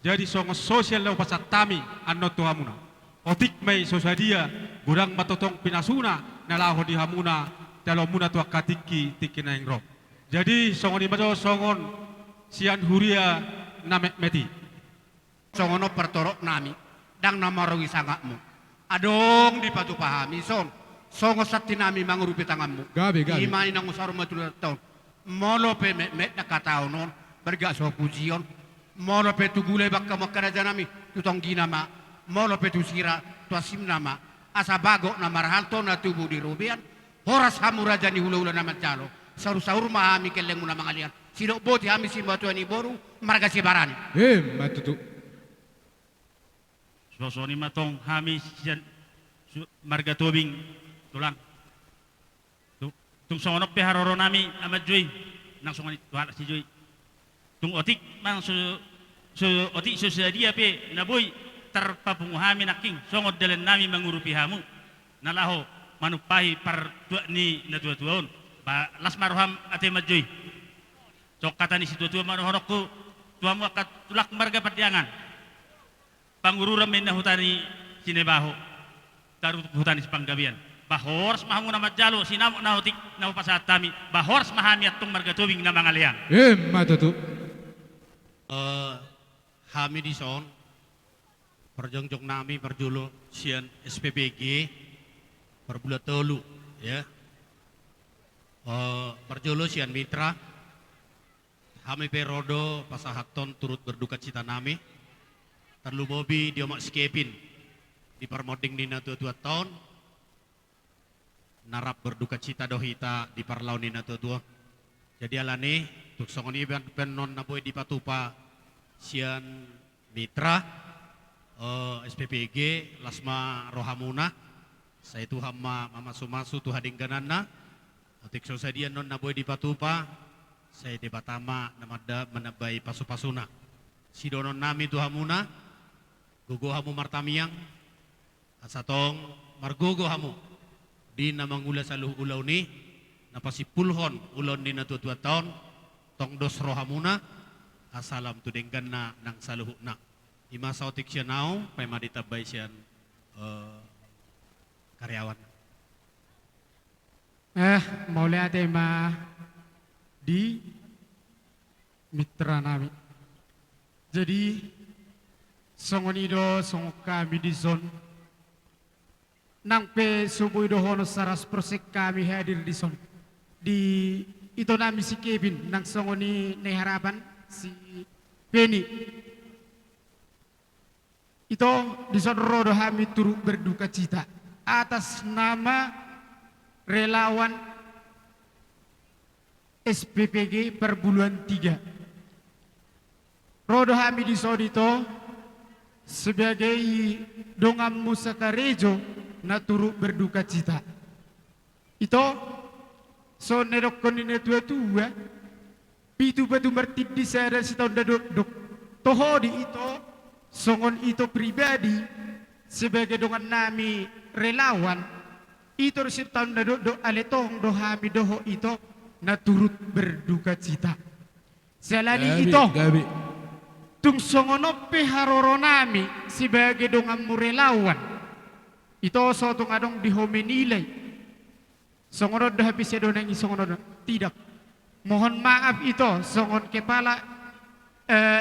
Speaker 2: jadi songo sosial lau pasat tami anno tu hamuna otik mai sosadia burang matotong pinasuna nalaho di hamuna dalam muna tu katiki tikina yang roh jadi songo di majo songon sian huria namek meti
Speaker 17: songono pertorok nami dang namarongi sangakmu adong di patu pahami songo sati nami mangurupi tanganmu
Speaker 1: gabi
Speaker 17: imani nang usaru matul tahun molo pe met nakatao non bergak so pujion molo pe tu gule bakka makkaraja nami tu tonggina ma molo pe tu sira tu asim nama asa bago na marhalto na tubu di rubian horas hamuraja ni hula-hula na mancalo saur-saur mahami keleng muna mangalian sidok boti hami simbatuan ni boru marga si barani
Speaker 1: matutu
Speaker 18: sosoni matong hami sian marga tobing tulang tung songonok pe haroro nami amat joy nang songoni tuhala si joy tung otik mang otik susadia pe naboy terpapunguhami naking songod dalan nami mangurupi hamu nalaho manupahi par tua ni na tua-tuaon ba las maruham ate majoy sok kata ni si tua-tua maruhorokku tuamu akat tulak marga padyangan pangururam na hutani sinebaho taru hutani panggabian bahors mahamu na majalo sinamok na otik na pasat tami bahors mahami atong marga tubing na mangalian
Speaker 1: matutu
Speaker 17: kami di son perjongjong nami perjulo sian SPPG perbulat telu ya perjulo sian mitra kami perodo pasahaton turut berduka cita nami terlu bobi diomak skepin di permoding dina 2 tahun narap berduka cita dohita di parlaun dina 2 jadi alane tuk songoni penon naboy di patupa sian mitra SPPG lasma rohamuna saya tu hama mama sumasu tu hadingganana otik sosadian non naboy di patupa saya di batama namada menabai pasu-pasuna sidonon nami tu hamuna gugo hamu martamiang asatong margugo hamu di namang ula saluh ulaw ni napasipulhon ulon ni natutuat taon tong dos rohamuna asalam tudenggan na nang saluh na ima sautik siya nao pay maditabay siyan karyawan.
Speaker 20: Mauli ate ma di mitra nami. Jadi songonido songok kami di zon nang pe subuh dohono saras prosek kami hadir di zon di itu nami si Kevin nang songoni ne harapan si Penny itu di zon rodo kami turut berduka cita atas nama relawan SPPG Perburuan 3. Rodo kami di Sodito sebagai dongam Musakarejo na turut berduka cita. Ito so nerokon ini tua-tua pitu batu bertip di sana si tahun dok toho di ito songon ito pribadi sebagai dongan nami relawan itu resip tahun do aletong do hami doho itu naturut berduka cita. Selani itu tung songonope haroro nami sebagai dongan murelawan itu sotung adong dihomenilai songonod dah habis donang songonod tidak. Mohon maaf itu songon kepala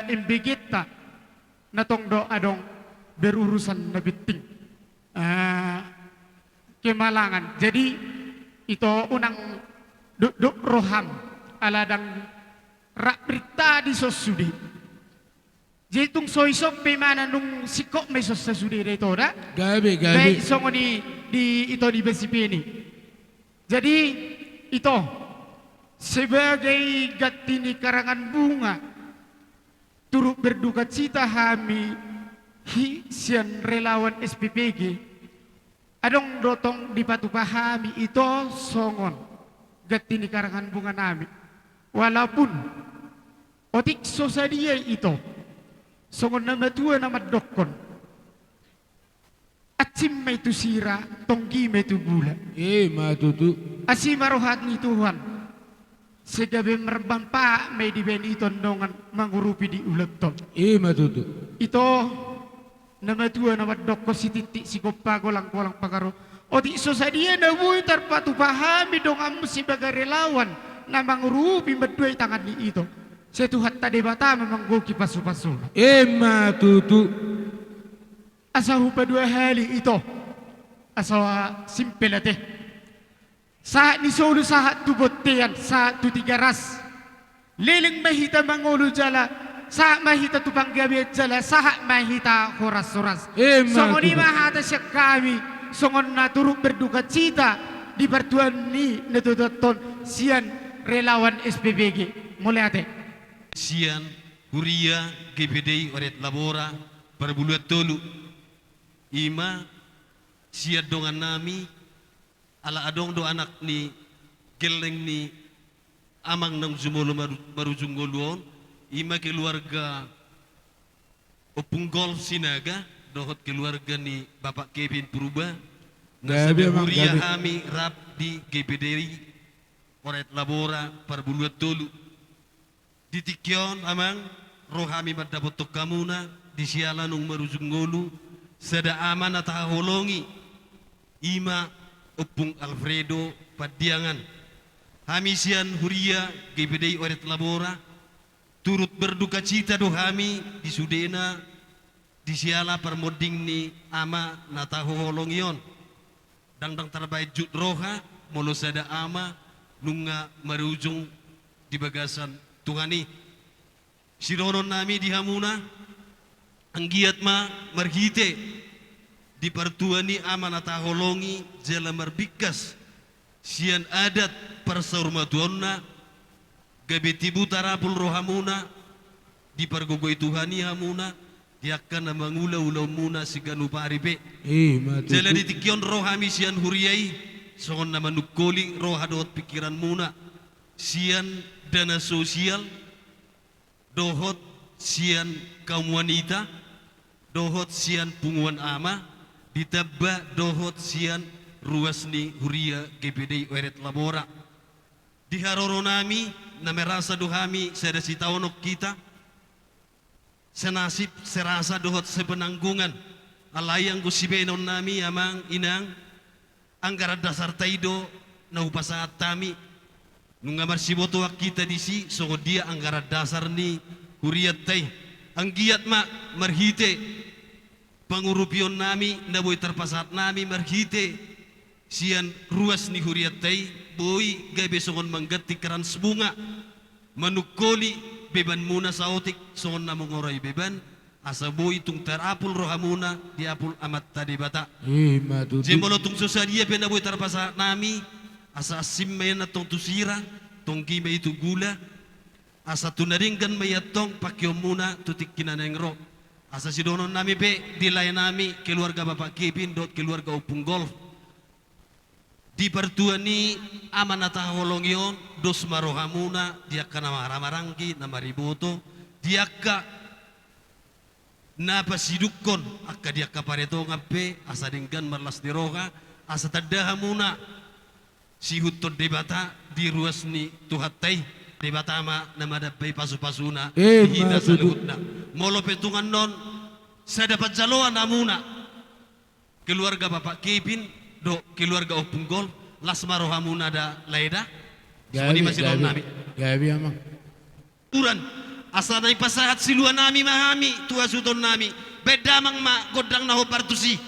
Speaker 20: embegeta natong do adong berurusan nabiting. Kemalangan. Jadi itu unang duk roham aladang rak berita di sosudi. Jadi tung soisok pemana nung sikok me sosudi itu ora.
Speaker 14: Gabe.
Speaker 20: Baik songoni di itu di Besipeni. Jadi itu sebagai gatini karangan bunga turut berduka cita kami sian relawan SPPG. Adong dotong di patupahami itu songon gatini karangan bunga nami. Walaupun otik sosadia itu songon nama tua nama dokon. Acim itu sira, tonggi itu gula.
Speaker 14: Matutu.
Speaker 20: Asima rohat ni Tuhan. Segabe merbang pak may di beni tondongan mangurupi di uleton.
Speaker 14: Matutu.
Speaker 20: Itu nama tua nama dokko si titik si kolang pagaro. Oti sosadia na wuy tarpatu pahami dong amu si baga relawan na mangurupi medue tangan ni itu. Setuhat tade bata memanggoki pasu-pasu.
Speaker 14: Matutu.
Speaker 20: Asa hupa dua hali itu. Asa simpel ate. Saat ni solo saat tu botean saat tu tiga ras. Leleng mahita mangulu jala. Saat mahita tupang gabi jala saat mahita horas-horas. Songon mahata siya kami songon naturuk berduka cita di pertuan ni natututon sian relawan SPBG. Mulai ate.
Speaker 21: Sian Huria GPDI Oret Labora Perburuan Tolu ima siat dongan nami ala adong do anak ni geleng ni amang nang jumolo marujunggoluon ima keluarga Opunggol Sinaga dohot keluarga ni Bapak Kevin Purba nasabya Huria Hami Rap di GPDI Oret Labora Perburuan Tolu ditikyon amang rohami madabotok kamuna di siala nung marujunggolu sada aman at holongi ima Opung Alfredo Padiangan Hamisian Huria GPDI Oret Labora turut berduka cita do hami di Sudena di siala permoding ni ama nataho holongion dangdang terbaik jut roha molo sada ama nunga marujung di bagasan Tuhani sironon nami di hamuna anggiat ma marhite di pertuani amanata holongi jela marbikas sian adat persaurmatuonna gabetibu tarapul rohamuna di pergogoi Tuhani hamuna diakan mangula-ula muna siganu paripe jela ditikyon rohami sian huriai songon nama nukoli rohadot pikiran muna sian dana sosial dohot sian kaum wanita dohot sian punguan ama ditaba dohot sian ruasni huria GPD Weret Labora di haroro nami na merasa dohami sedasi taonok kita senasib serasa dohot sepenanggungan alayang gusibenon nami amang inang anggara dasar taido na upasaat tami nungamar siboto kita disi so dia anggara dasar ni huriat tay ang giat ma marhite pangurupion nami na boy terpasat nami marhite sian ruas ni huriat tay boy gabe songon manggati keran sebunga manukoli beban muna sa otik songon na mongoray beban asa boy tung terapul rohamuna di apul amat tadi bata jemolo tung sosadia pena boy terpasat nami asa asim na tong tusira tong kime itu gula asa tunaringgan mayatong pakyo muna tutik kinanengro asa sidonon nami be dilay nami keluarga Bapak Kevin dot keluarga Upung Golf di pertuan ni amanata holongyon dos marohamuna dia kana maramarangi na mariboto dia ka na pasidukon akka dia kapareto ngape asa dinggan marlas diroga asa tadaha muna si hutton debata di ruas ni tuhatai debata ma namada bay pasu-pasuna hina saluhutna molo petungan non saya dapat jaloan amuna keluarga Bapak Kevin do keluarga Opung Gol lasmaro hamuna da laida semua masih don nami
Speaker 14: gabi amang
Speaker 21: uran asa nai pasahat siluan nami mahami tua suton nami beda mang ma godang naho partusi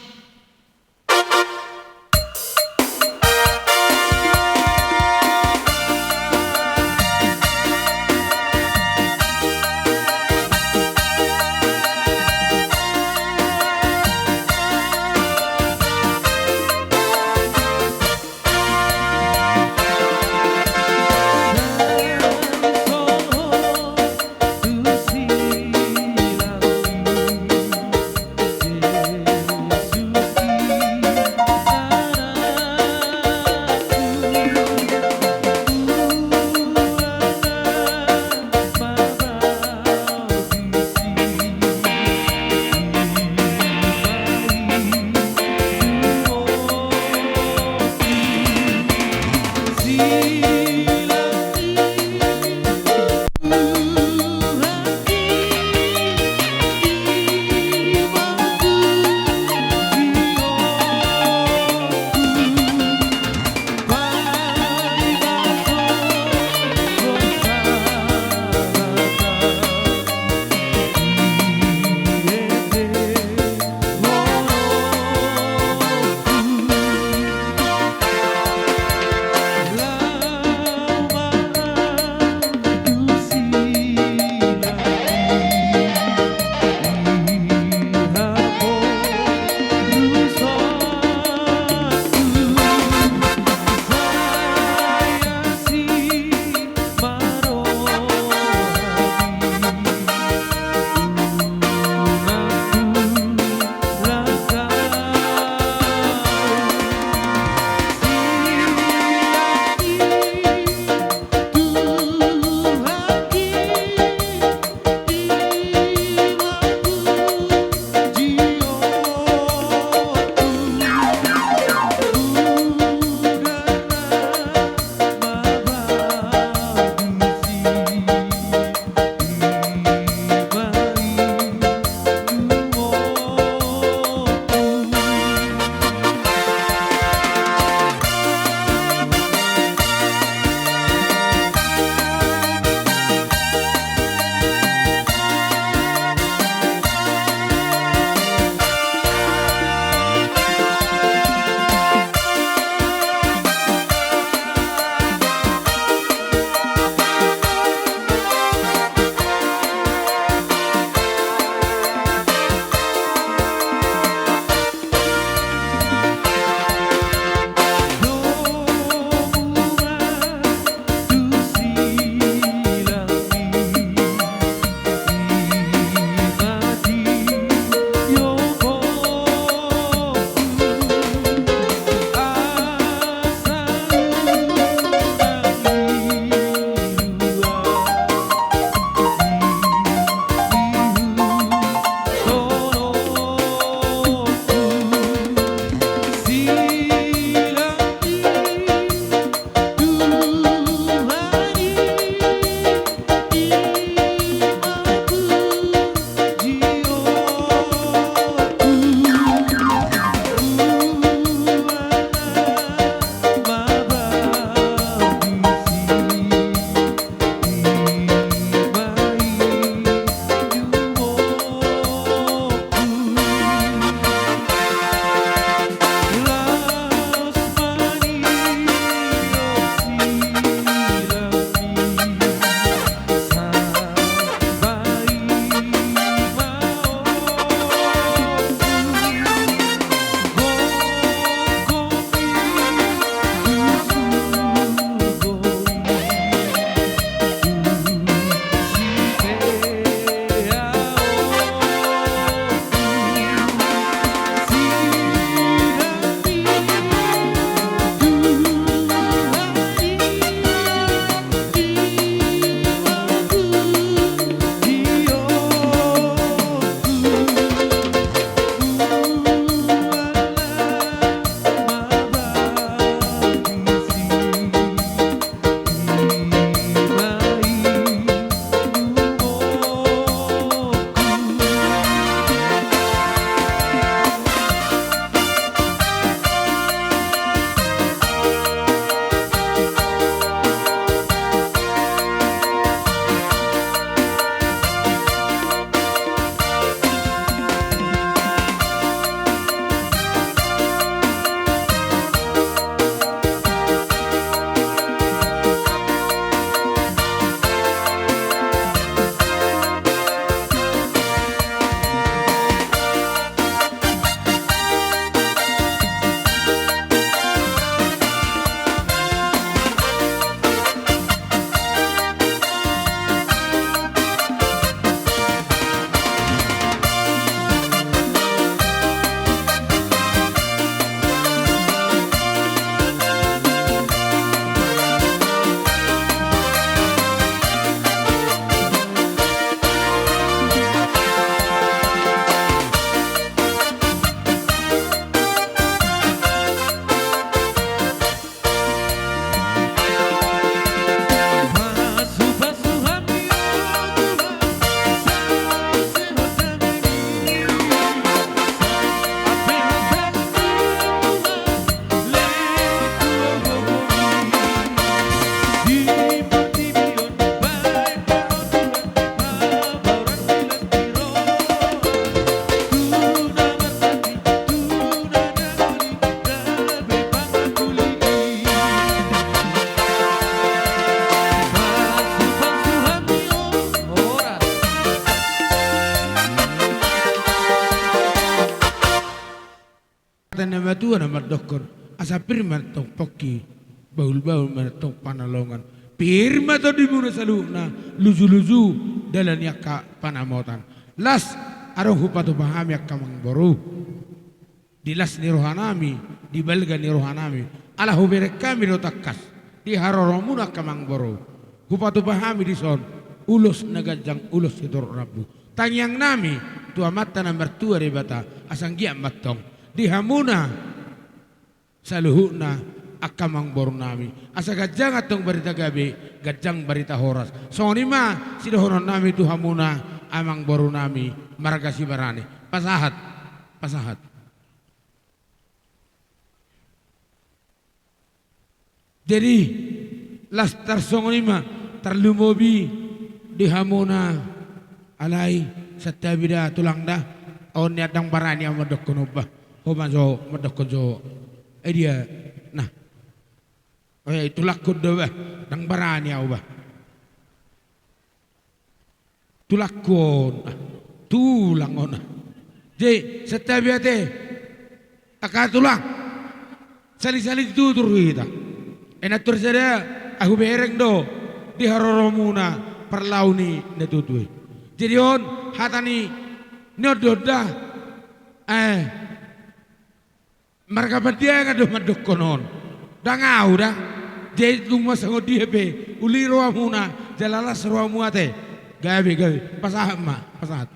Speaker 14: hatan nama tua nama dokon asa firman tong poki baul-baul tong panalongan firman to di buru saluna luzu-luzu dalan yaka panamotan las arong hupatu pahami akamang boru dilas ni rohanami dibalga ni rohanami ala huberek kami do takkas di haroromuna kamang boru hupatu pahami di son ulus nagajang ulus sidor rabu tanyang nami tua mata na mertua rebata asang giam matong di hamuna saluhuna akamang boru nami asa gajang atong barita gabi gajang barita horas sonima sidohonon nami tu hamuna amang boru nami margasi barane pasahat jadi las tarsongonima tarlumobi di hamuna alai satabida tulang dah on niatang barani ang madokon ba homazo madokon zo dia nah tulakod do ba dang barani aw ba tulakon tulang ona je satabiyate akatulang sali-sali tutur kita enatur sada aku bereng do di haroromuna perlauni netutui jadi on hatani nododa marga badia ngado madokonon dangau dah jadi tungma sango diebe uliro amuna jalala seruamu ate gabi pasahat ma pasahat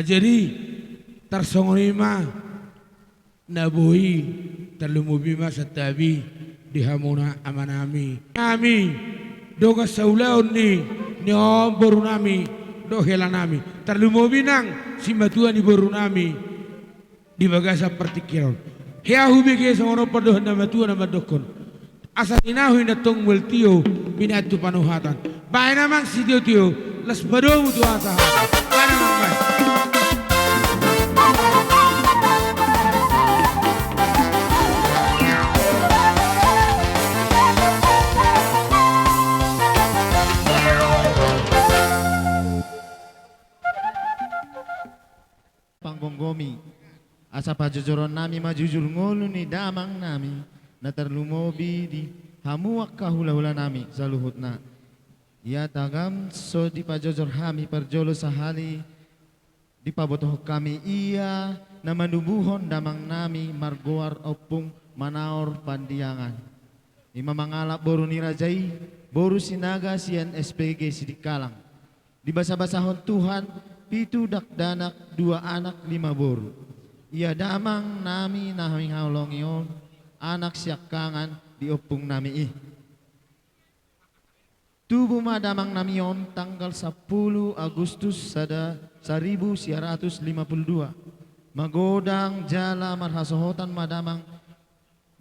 Speaker 14: jadi tarsongolima nabui talumubima satabi dihamuna amanami kami doga saulaon ni boru nami do helanami talumubinang simatua ni boru nami di bagasa pertikiron heahu bege songono padoh nama tua nama dokon asatinahu inatong multio binatu panuhatan bae namang sidio tio las badomu tu asahatan bae namang bae
Speaker 3: panggonggomi asa pajojoron nami majujur ngolu ni damang nami na terlumobi di hamuak kahula-hula nami saluhutna ya tagam so di pajojor hami perjolo sahali di pabotoh kami iya na manubuhon damang nami margoar opung manaor pandiangan ima mangalap boru ni rajai boru sinaga sian SPG sidikalang di basa-basahon Tuhan pitu dakdanak 2 anak 5 boru ia damang nami nahing haulongion anak siakangan diopung nami tubuh madamang namion tanggal 10 Agustus sada 1952 magodang jala marhasohotan madamang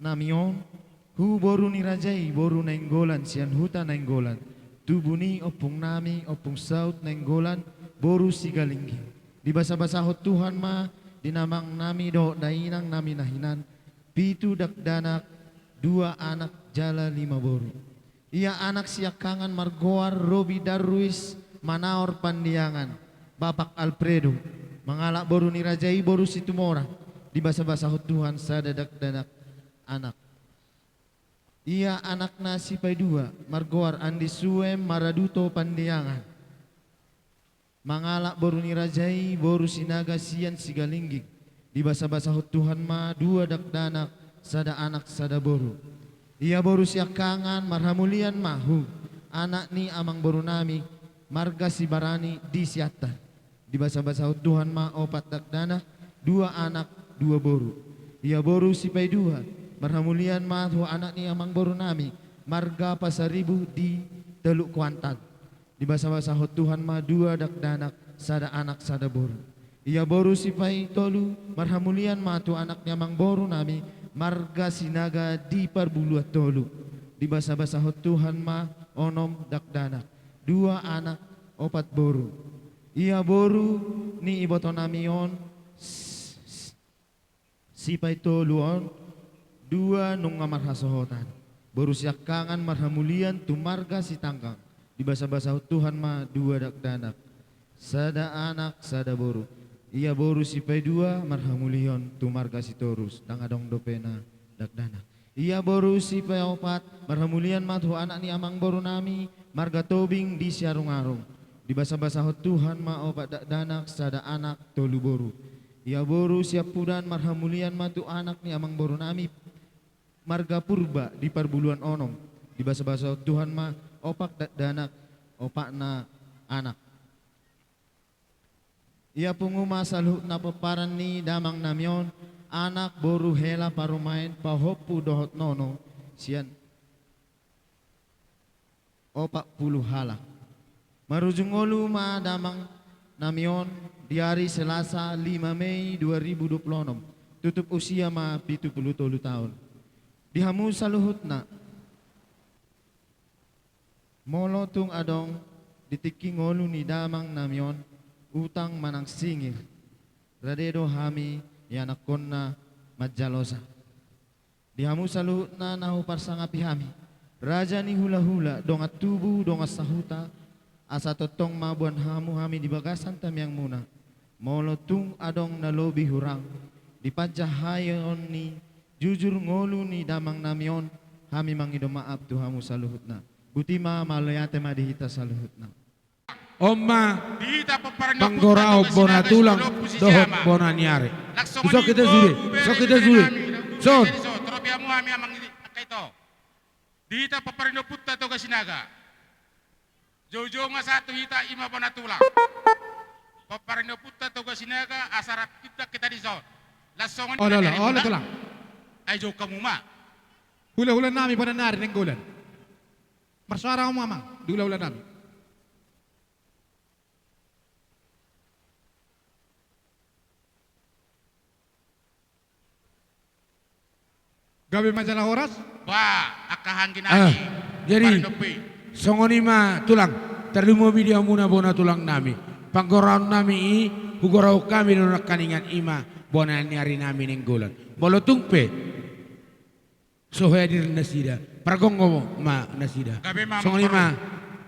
Speaker 3: namion hu boru ni rajai boru nenggolan sian huta nenggolan tubuh ni opung nami opung saut nenggolan boru sigalinggi di basa-basahot Tuhan ma dinamang nami do dainang nami nahinan pitu dakdanak 2 anak jala 5 boru ia anak siakangan margoar Robi Darwis manaor pandiangan Bapak Alfredo mangalak boru ni rajai boru situmora di basa-basahot Tuhan sadadakdanak anak ia anak nasi pai 2 margoar Andi Suem Maraduto pandiangan mangalak boru ni rajai boru sinaga sian sigalinggig di basa-basahot Tuhan ma 2 dakdanak sada anak sada boru ia boru siakangan marhamulian mahu anak ni amang boru nami marga si barani di siata di basa-basahot Tuhan ma 4 dakdanak 2 anak 2 boru ia boru sipai 2 marhamulian mahu anak ni amang boru nami marga pasaribu di Teluk Kuantan di basa-basahot Tuhan ma 2 dakdanak sada anak sada boru ia boru sipai 3 marhamulian ma tu anak nyamang boru nami marga sinaga di Parbuluat tolu di basa-basahot Tuhan ma 6 dakdanak 2 anak 4 boru ia boru ni iboto namion sipai 3 2 nung marhasohotan boru siakangan marhamulian tu marga si tangkang di basa-basahot Tuhan ma 2 dakdanak sada anak sada boru. Ia boru si dua marhamulion tu marga si torus dangadong dopena dakdana. Ia boru si opat marhamulian matu anak ni amang boru nami marga tobing di siarung-arung. Di basa-basahot Tuhan ma opat dakdanak sada anak tolu boru. Ia boru siap pudan marhamulian matu anak ni amang boru nami marga purba di parbuluan onong. Di basa-basahot Tuhan ma opak dakdanak opak na anak. Ia punguma saluhut na paparan ni damang namyon anak boru hela parumain pahopu dohot nono sian 40 hala. Marujung olu ma damang namyon di hari Selasa 5 Mei 2026 tutup usia ma 70 tahun. Dihamu saluhut na molotung adong ditiki ngolu ni damang namyon utang manang singir radedo hami yanakon na madjalosa. Dihamu saluhut na nahu parsangapi hami raja ni hula-hula donga tubu donga sahuta asa totong mabuan hamu hami di bagasan tamyang muna molotung adong nalobi hurang di pajahayon ni jujur ngolu ni damang namyon hami mangido maaf tu hamu saluhut na butima malayate madihita saluhut na.
Speaker 14: Oma panggorao bona tulang dohot bona niare. So kita sudah. Son.
Speaker 1: Trobiamu ami amang kaito. Dita paparindo putta to kasinaga. Jojo nga satu hita ima bona tulang. Paparindo putta to kasinaga asarap kita di zon. Lasongan.
Speaker 14: Ola tulang.
Speaker 1: Ay jo kamu ma.
Speaker 14: Hula-hula nami pada nari nenggolan. Marsuara mo mamang, hula-hula nami. Gabi majalah horas?
Speaker 1: Ba, akahangin lagi.
Speaker 14: Jadi, songoni ma tulang, terlimo bidia muna bona tulang nami. Panggorau nami hugorau kami nonak kaningan ima bona nyari nami nenggolan. Bolo tungpe. Sohadir nasida. Pragongo ma nasida. Songoni ma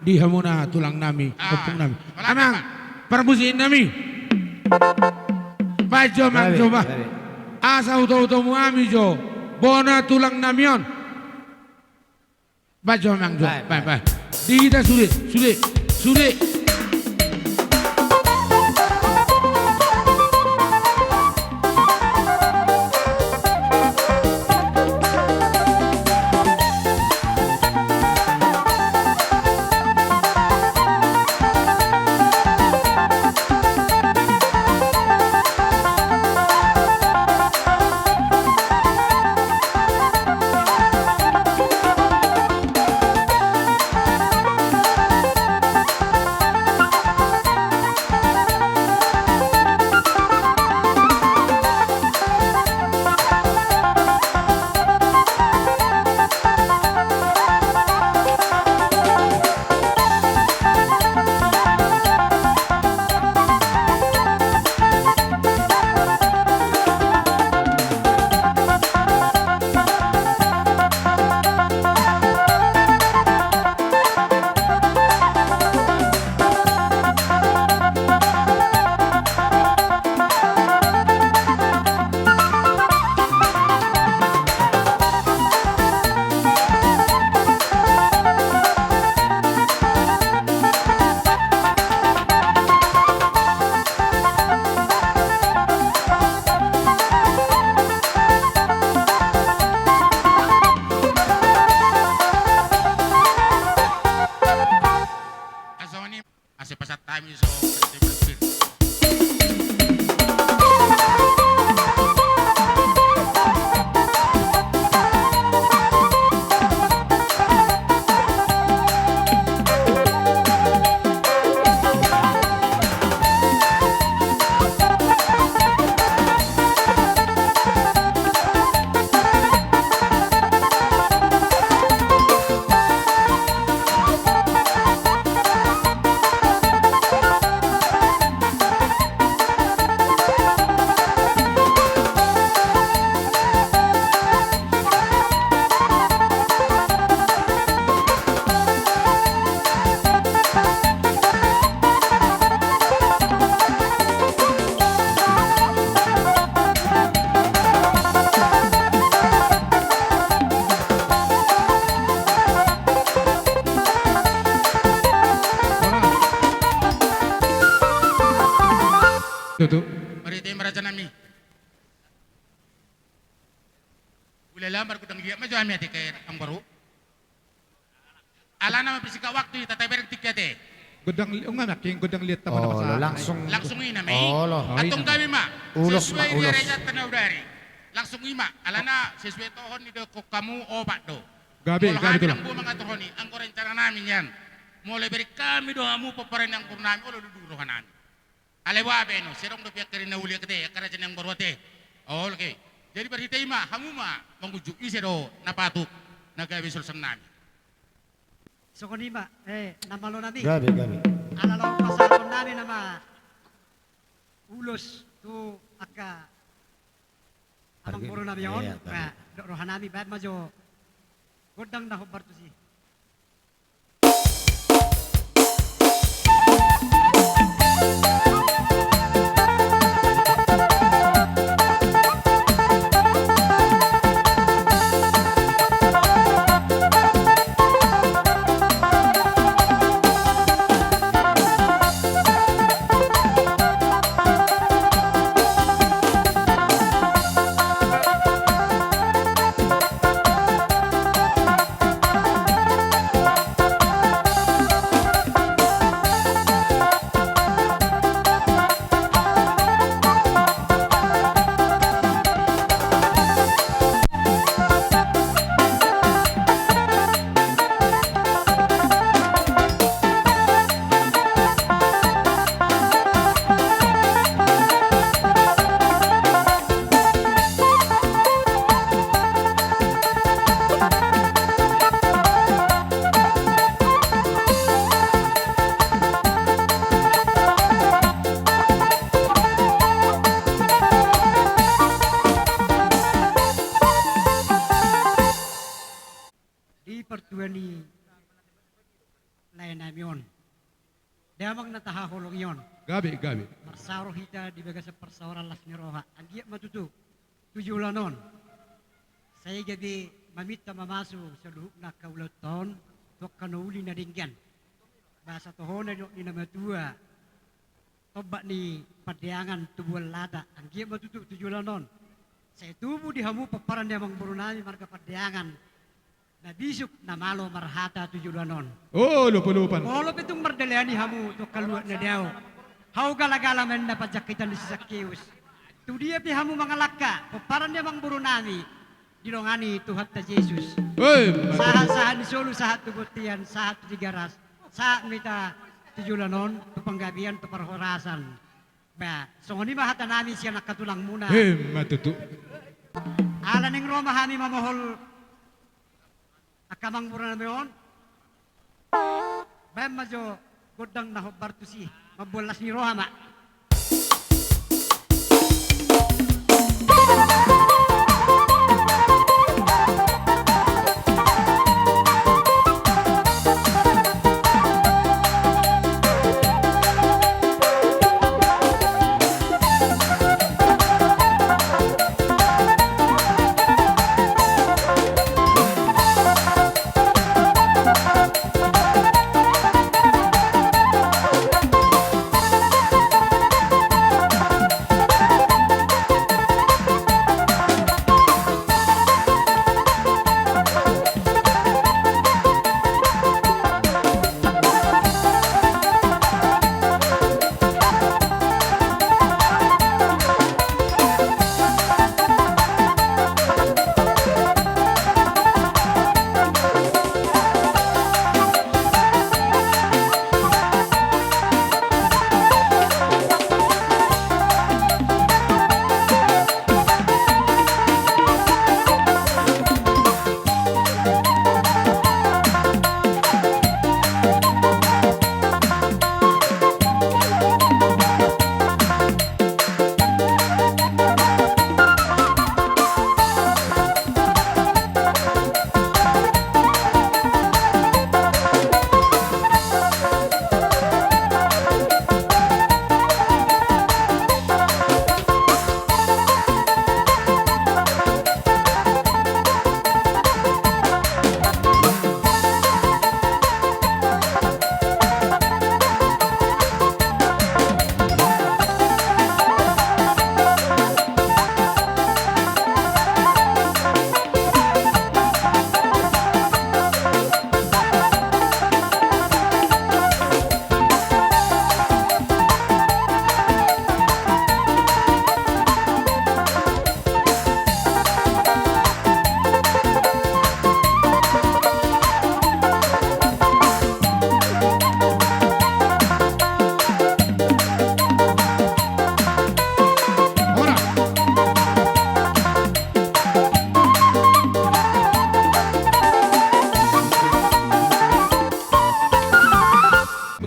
Speaker 14: dihamuna tulang nami, kopung nami. Amang, permusiin nami. Bajo mang coba. Asa uto-uto mu ami jo. Bona tulang namyon. Bajo mang jo. Bye. Dihita sulit.
Speaker 1: Tutu.
Speaker 2: Marita yung maraja nami. Ulalamar ko dang liya majo ami ati kay ang baru. Ala na maprisika waktu tatay bereng tikete.
Speaker 1: Godang unga making godang liat tama
Speaker 3: Oh,
Speaker 1: na
Speaker 2: Langsung ina mi.
Speaker 3: Oh, lo.
Speaker 2: Atong gabi ma.
Speaker 3: Ulos,
Speaker 2: Sesuai
Speaker 3: ma, ulos.
Speaker 2: dia reja tanaw dari. Langsung ima. Ala na sesuai tohon ni do ko kamu obat do.
Speaker 1: Gabi,
Speaker 2: Kalau
Speaker 1: gabi
Speaker 2: kami
Speaker 1: tulang.
Speaker 2: ng buong mga tohoni, ang rencana namin yan. Mulai dari kami do hamu paparin ng kurnami o luluduro ka namin. Alewabe no, sirong do piyak kari na uli kate, kara dyan ng barwate. Oh, okay. Jadi berhita ima, hamu ma, mangujuk isi do napatuk, nagabisul sang namin.
Speaker 11: So kunima, namalo nami.
Speaker 3: Gabi, gabi.
Speaker 11: Alalaw pasakon namin nama ulos tu aka amang
Speaker 3: Harga-
Speaker 11: puro nami yon.
Speaker 3: iya, gabi.
Speaker 11: Rohan nami bad majo godang na hubar tu si. Di pertuan ni layan namin yon. Damang natahahulong yon.
Speaker 1: Gabi, gabi.
Speaker 11: Marsaro hita di baga sa persauran las ni Roha. Ang giyak matutu. Tujulan non. Saya gabi mamita mamasu sa luhuk na kaulat taon. Tok kanauli na dinggan. Basa tohon na ni namatua. Tobak ni padiangan tubuan lata. Ang giyak matutu tujulan non. Saya tubuh di hamu paparan dia mang burunami marga padiangan. Na bisuk na malo marhata tujulan non.
Speaker 1: Oh, lupa-lupan.
Speaker 11: Kalau pitong mardalian ni hamu to kaluat na daw. Hau galagala men na pajakitan di Sakeus. Tu dia pi hamu mga laka, paparan dia mang burunami. Dilongani Tuhan ta Jesus.
Speaker 1: Hey,
Speaker 11: Sahat-sahat di Solo, sahat tubutian, sahat di garas. Saat mita tujulanon, tu panggabian, tu perhorasan. Ba, songoni mahata nami siya nakatulang muna.
Speaker 1: Hey, matutu.
Speaker 11: Ala ning Roma hami mamohol akamang burunami yon. Ba majo godang nahobar tu si mabolas ni Rohama.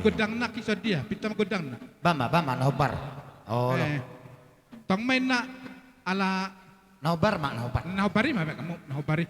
Speaker 1: godang nak kisah dia, pita godang nak.
Speaker 3: Bama nobar. Oh.
Speaker 1: Tong main nak ala
Speaker 3: nobar mak nobar.
Speaker 1: Nobari mah kamu nobari.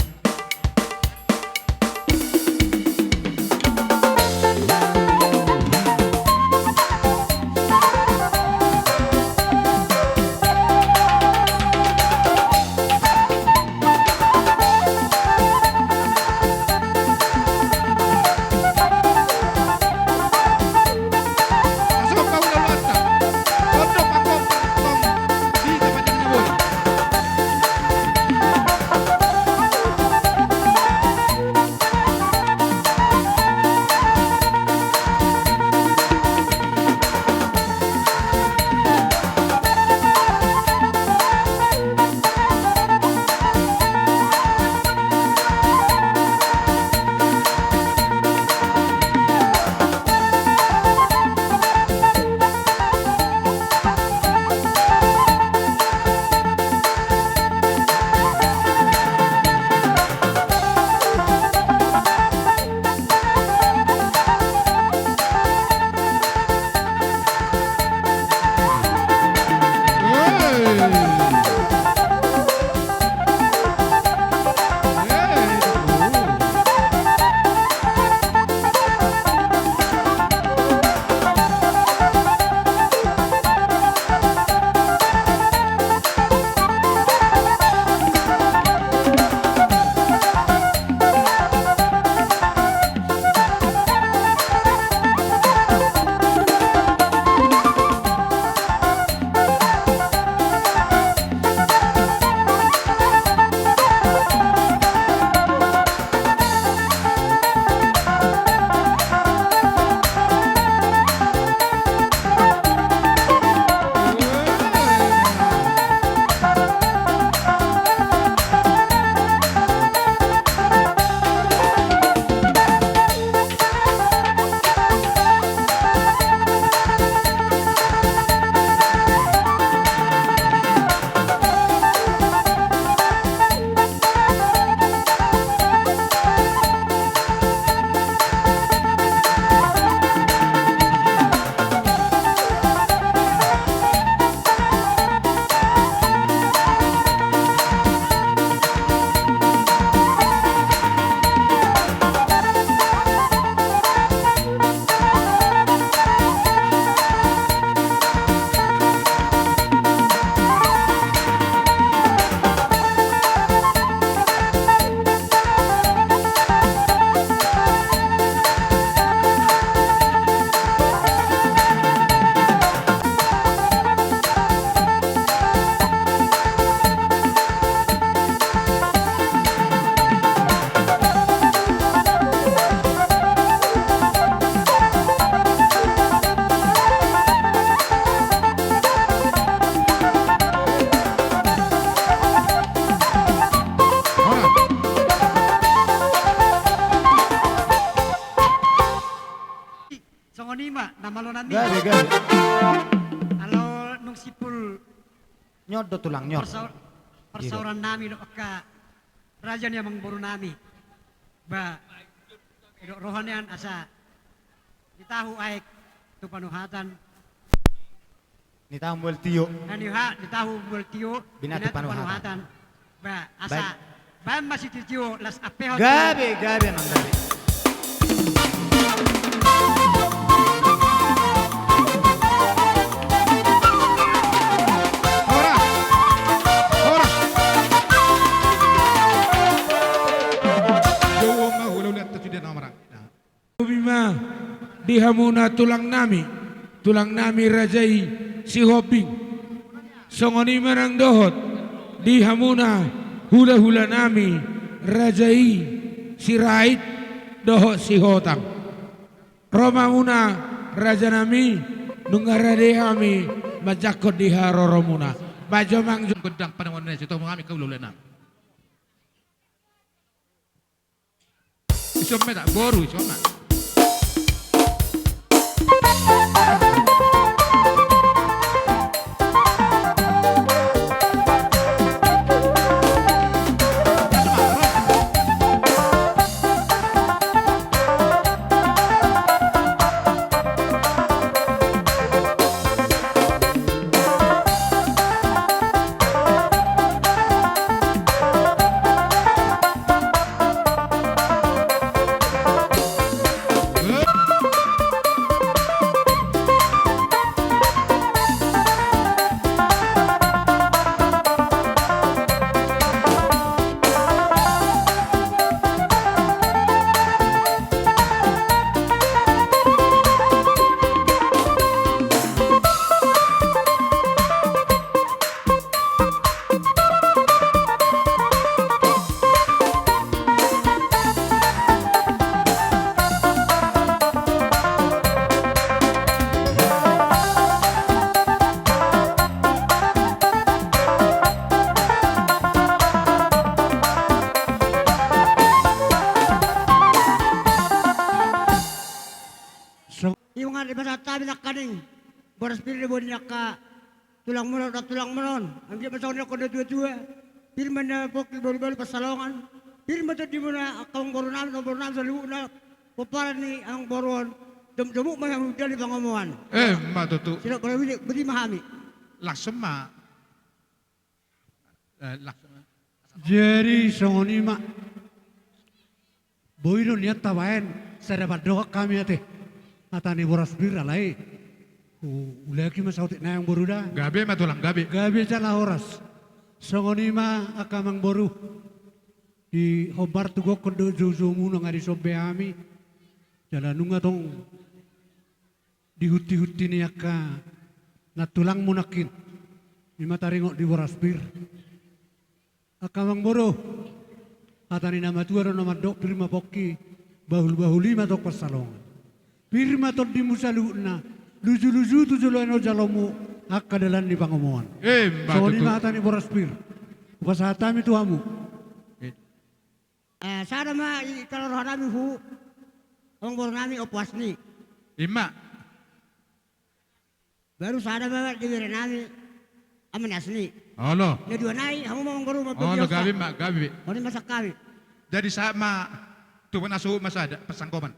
Speaker 3: Nyodot tulang nyod.
Speaker 11: Persauran nami dok ka raja ni amang boru nami. Ba dok rohanian asa ditahu aik tu panuhatan.
Speaker 3: Nitahu buel tio.
Speaker 11: Ditahu buel tio.
Speaker 3: Binatu panuhatan.
Speaker 11: Ba asa ba masih tio las apeho.
Speaker 3: Gabe nang gabe.
Speaker 14: Bima dihamuna tulang nami rajai si hoping songoni manang dohot dihamuna hula nami rajai si rait dohot si hotang Roma muna raja nami nungarade kami majakot diharoromuna bajo mangjung
Speaker 1: gedang pada mana itu kami kau lulena isom tak boru isom nak
Speaker 11: songan di basa tabi nak kaning. Boras pilih bon ka tulang menon da tulang menon. Anggi masong ko da tua-tua. Firman na pokil baru-baru pasalongan. Firman to di muna akong boronam sa luuna. Paparan ni ang boron. Dum-dumuk man ang hujan di pangamuan.
Speaker 1: Ma tutu.
Speaker 11: Sila ko budi mahami.
Speaker 1: Laksem ma.
Speaker 9: Jadi songoni mak boiro niat tawain sarabat doa kami ate atani boras bir alai ulaki masautik na yang boruda
Speaker 1: gabe matulang gabe
Speaker 9: jala horas songoni ma akamang boru di hobar tugo kondo zuzumu nang ari sobe ami jala nunga tong dihuti-huti ni aka natulang munakin di mataringok di boras bir akamang boru atani nama tua nama dok pirma pokki bahul-bahuli matok pasalongan pirma tot di musaluna luju-luju tujulono jalomu akadalan di pangomongan soni ma atani boras pir upasatami tuamu
Speaker 11: Sada ma kalau roh nami hu ang bor nami opwasni
Speaker 1: ima
Speaker 11: baru sada ma di nami aman asni.
Speaker 1: Halo.
Speaker 11: Ya dua nai, kamu mau ngoro mau
Speaker 1: Halo gabi mak gabi.
Speaker 11: Ini masak kami.
Speaker 1: Jadi sama tuh asuh masa ada pesangkoman.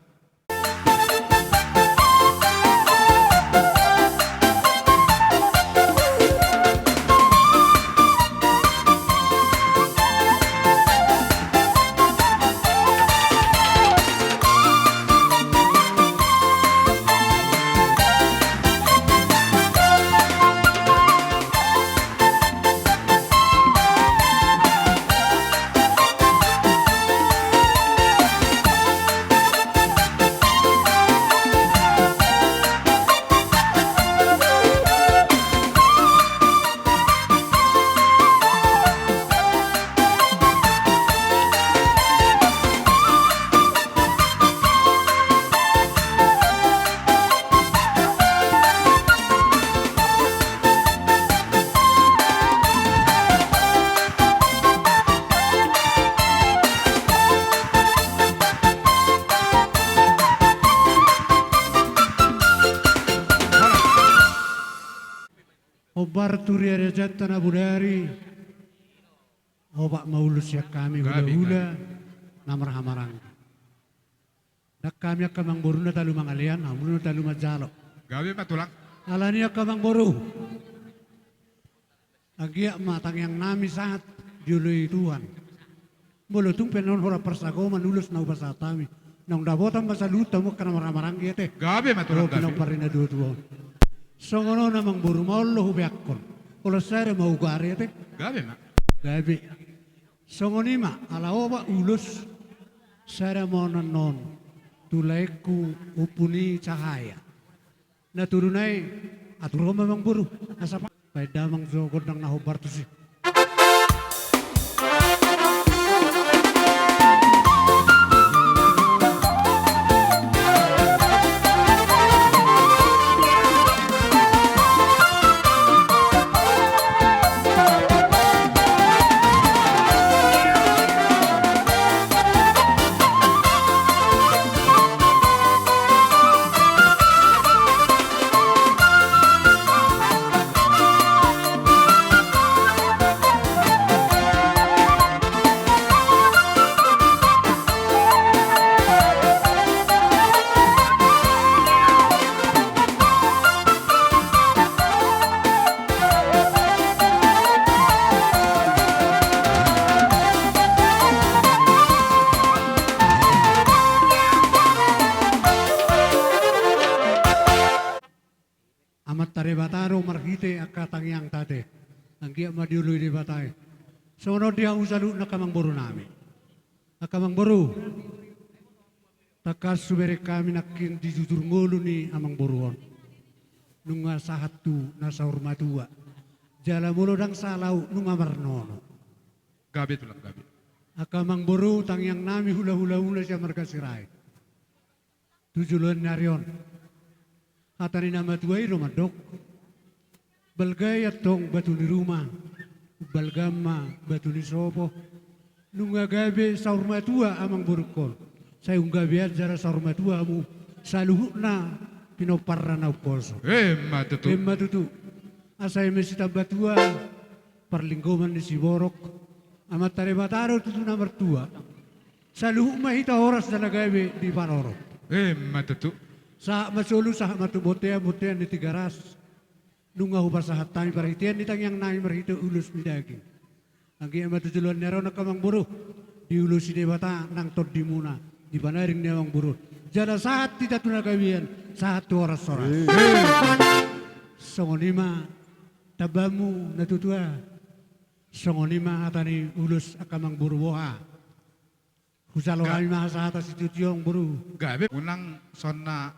Speaker 9: Obar turi rejat tanah budari obak maulus ya kami hula-hula namar hamarang dak kami akamang boru na talu mangalian amul na talu majalo
Speaker 1: gabi matulang
Speaker 9: alani akamang boru agia matang yang nami saat diului tuan bolo tung penon hora persago manulus na upasatami nang dabotan masaluta mo kana maramarang teh
Speaker 1: gabi matulang gabi
Speaker 9: pinang parina dua songono namang buru maullo hubeakkon kalau saya mau gari teh
Speaker 1: gabi mak
Speaker 9: gabi songoni ma ala oba ulus saya mau non tulaiku upuni cahaya na turunai atur memang buru asapa pai damang so godang na hobar tu sih Bataro marhite akatang yang tate angkia madiului di batai sono dia usalu nakamang boru nami akamang boru takas subere kami nakin dijujur ngolu ni amang boruon nunga sahatu nasa hormatua jala mulo dang salau nunga marnono
Speaker 1: gabi tulang gabi
Speaker 9: akamang boru tang yang nami hula siya markasirai tujulan narion atani nama tuai romadok balgaya tong batu di rumah balgama batu di sopo nunga gabe saurma tua amang burukol saya unggah biar jara saurma tua mu saluhna
Speaker 6: pinoparra na uposo.
Speaker 1: Matutu.
Speaker 6: Matutu. Asay mesita batua perlingkuman ni Siborok. Amat tare bataro tutu na mertua. Sa luhu mahita oras na nagaybe di Paroro.
Speaker 1: Matutu.
Speaker 6: Sa masulu sa matubotea ni Tigaras. Nunga hubar sa hatami paritian ni tangyang nai marhito ulus ni daging. Ang kaya matutuluan niya raw na kamang buro. Di ulus si Debata nang tod di muna. Di panaring niya ang buro. Jada saat tidak tunagawian, saat oras-oras. Songonima, tabamu natutua. Songonima atani ulus akamang buruwoha. Husalo kami maha atas itu tiong buru.
Speaker 1: Gabe unang sonna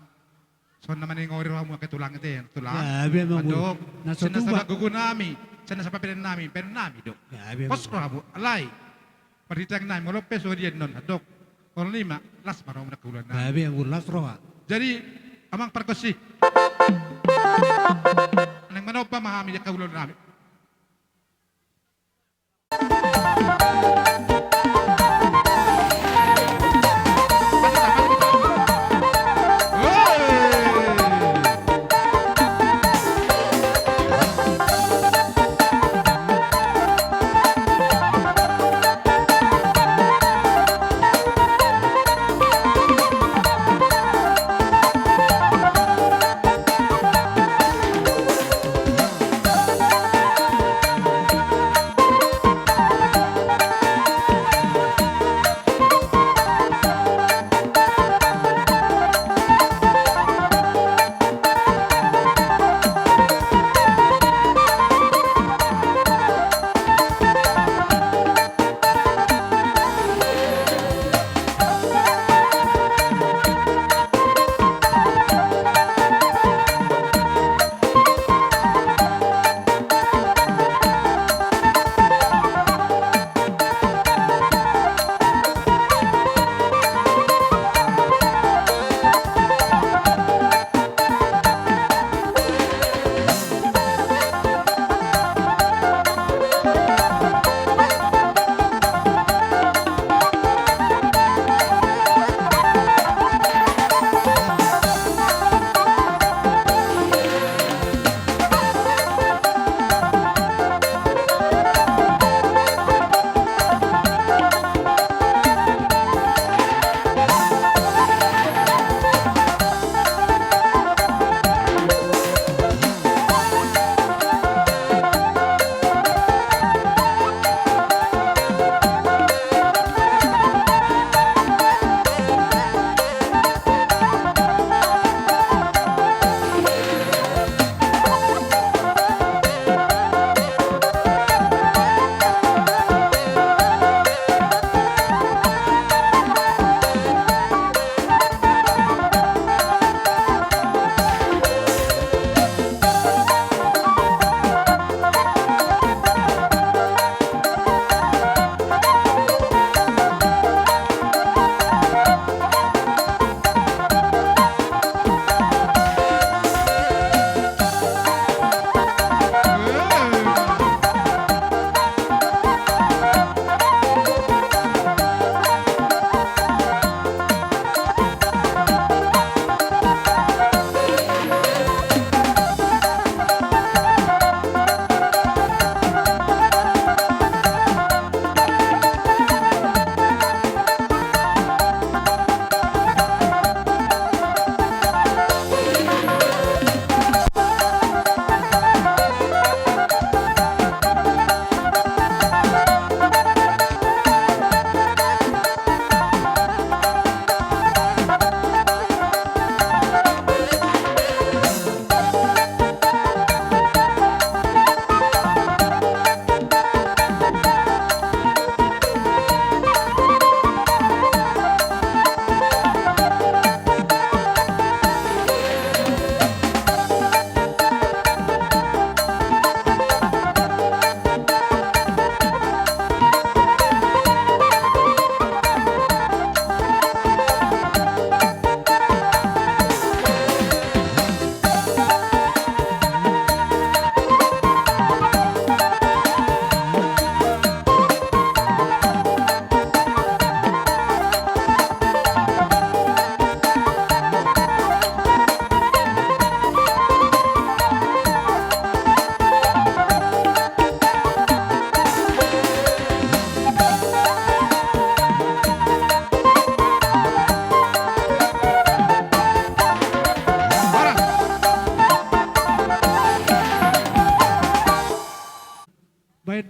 Speaker 1: maningori ramu ke tulang itu, tulang.
Speaker 6: Gabe emang buru.
Speaker 1: Adok, sana sa gugunami, sana sa papilan nami, dok.
Speaker 6: Gabe.
Speaker 1: Pos ramu, alay. Perditang nami, molopes o diyan non, adok. Orang lima, las marau na kulan na.
Speaker 6: Gabe ang ulas roha.
Speaker 1: Jadi, amang perkosi. Nang manaw pa mahami ya kaulan nami.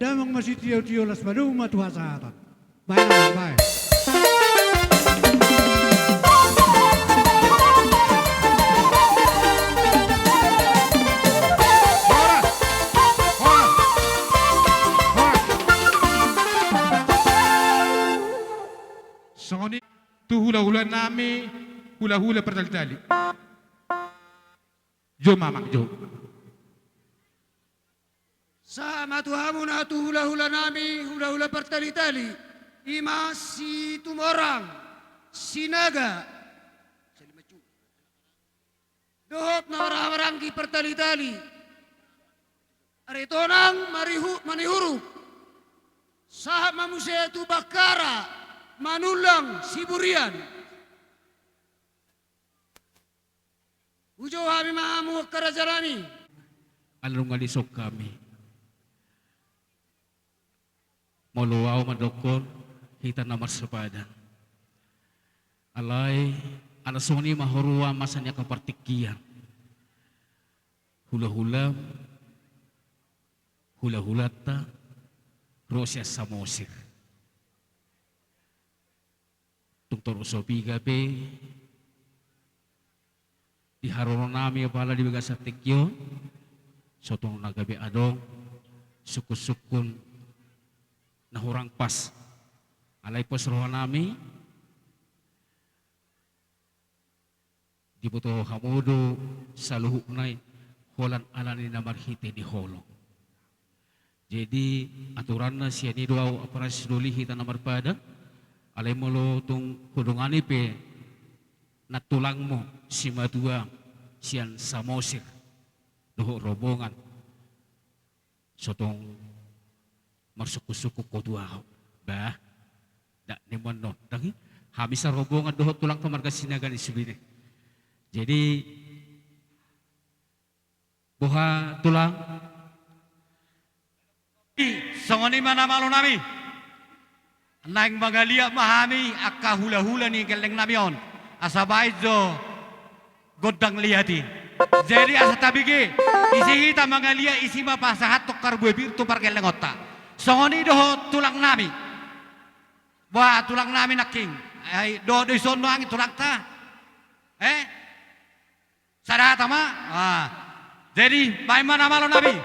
Speaker 6: damang masih tiyo-tiyo las badung matuhasatan. Baik naman, baik.
Speaker 1: Songoni tu hula-hula nami hula-hula pertali-tali. Jo mamak jo.
Speaker 7: Sama Tuhamu na tu hula-hula nami, hula-hula bertali-tali. Ima si tumorang, sinaga. Dohot na marang-marangki pertali-tali. Aritonang manihuru. Sahab manusia itu bakara, manulang siburian. Ujo kami maamu karajarani.
Speaker 9: Alung alisok kami. Moluaw madokon kita namar sepadan. Alay anasoni mahorua masanya kapartikian. Hula-hula hula-hulata Rosia samosir. Tuktor usopi gape di harono nami pala di bagasa tikyo sotong nagabe adong suku-sukun nahurang pas alay pos roh nami dibuto hamudo saluhu nai holan alani namarhite di holo. Jadi aturan na siya ni doaw aparas duli hita namar pada alay mo lo tung hudungani pe natulang mo si madua siyan samosir doho robongan sotong marsuku-suku ko duaw ba da ni mono dagi habis robongan doho tulang kamarga sinagan isubine. Jadi buha tulang songoni mana malu nami naing magalia mahami akka hula-hula ni keleng namion asabay jo godang liati jadi asa tabigi isi hita magalia isi mapasahat to karbue birtu par keleng otta songoni doho tulang nami wah tulang nami naking ay do sono ang tulang ta sadata ma jadi bay mana malu nami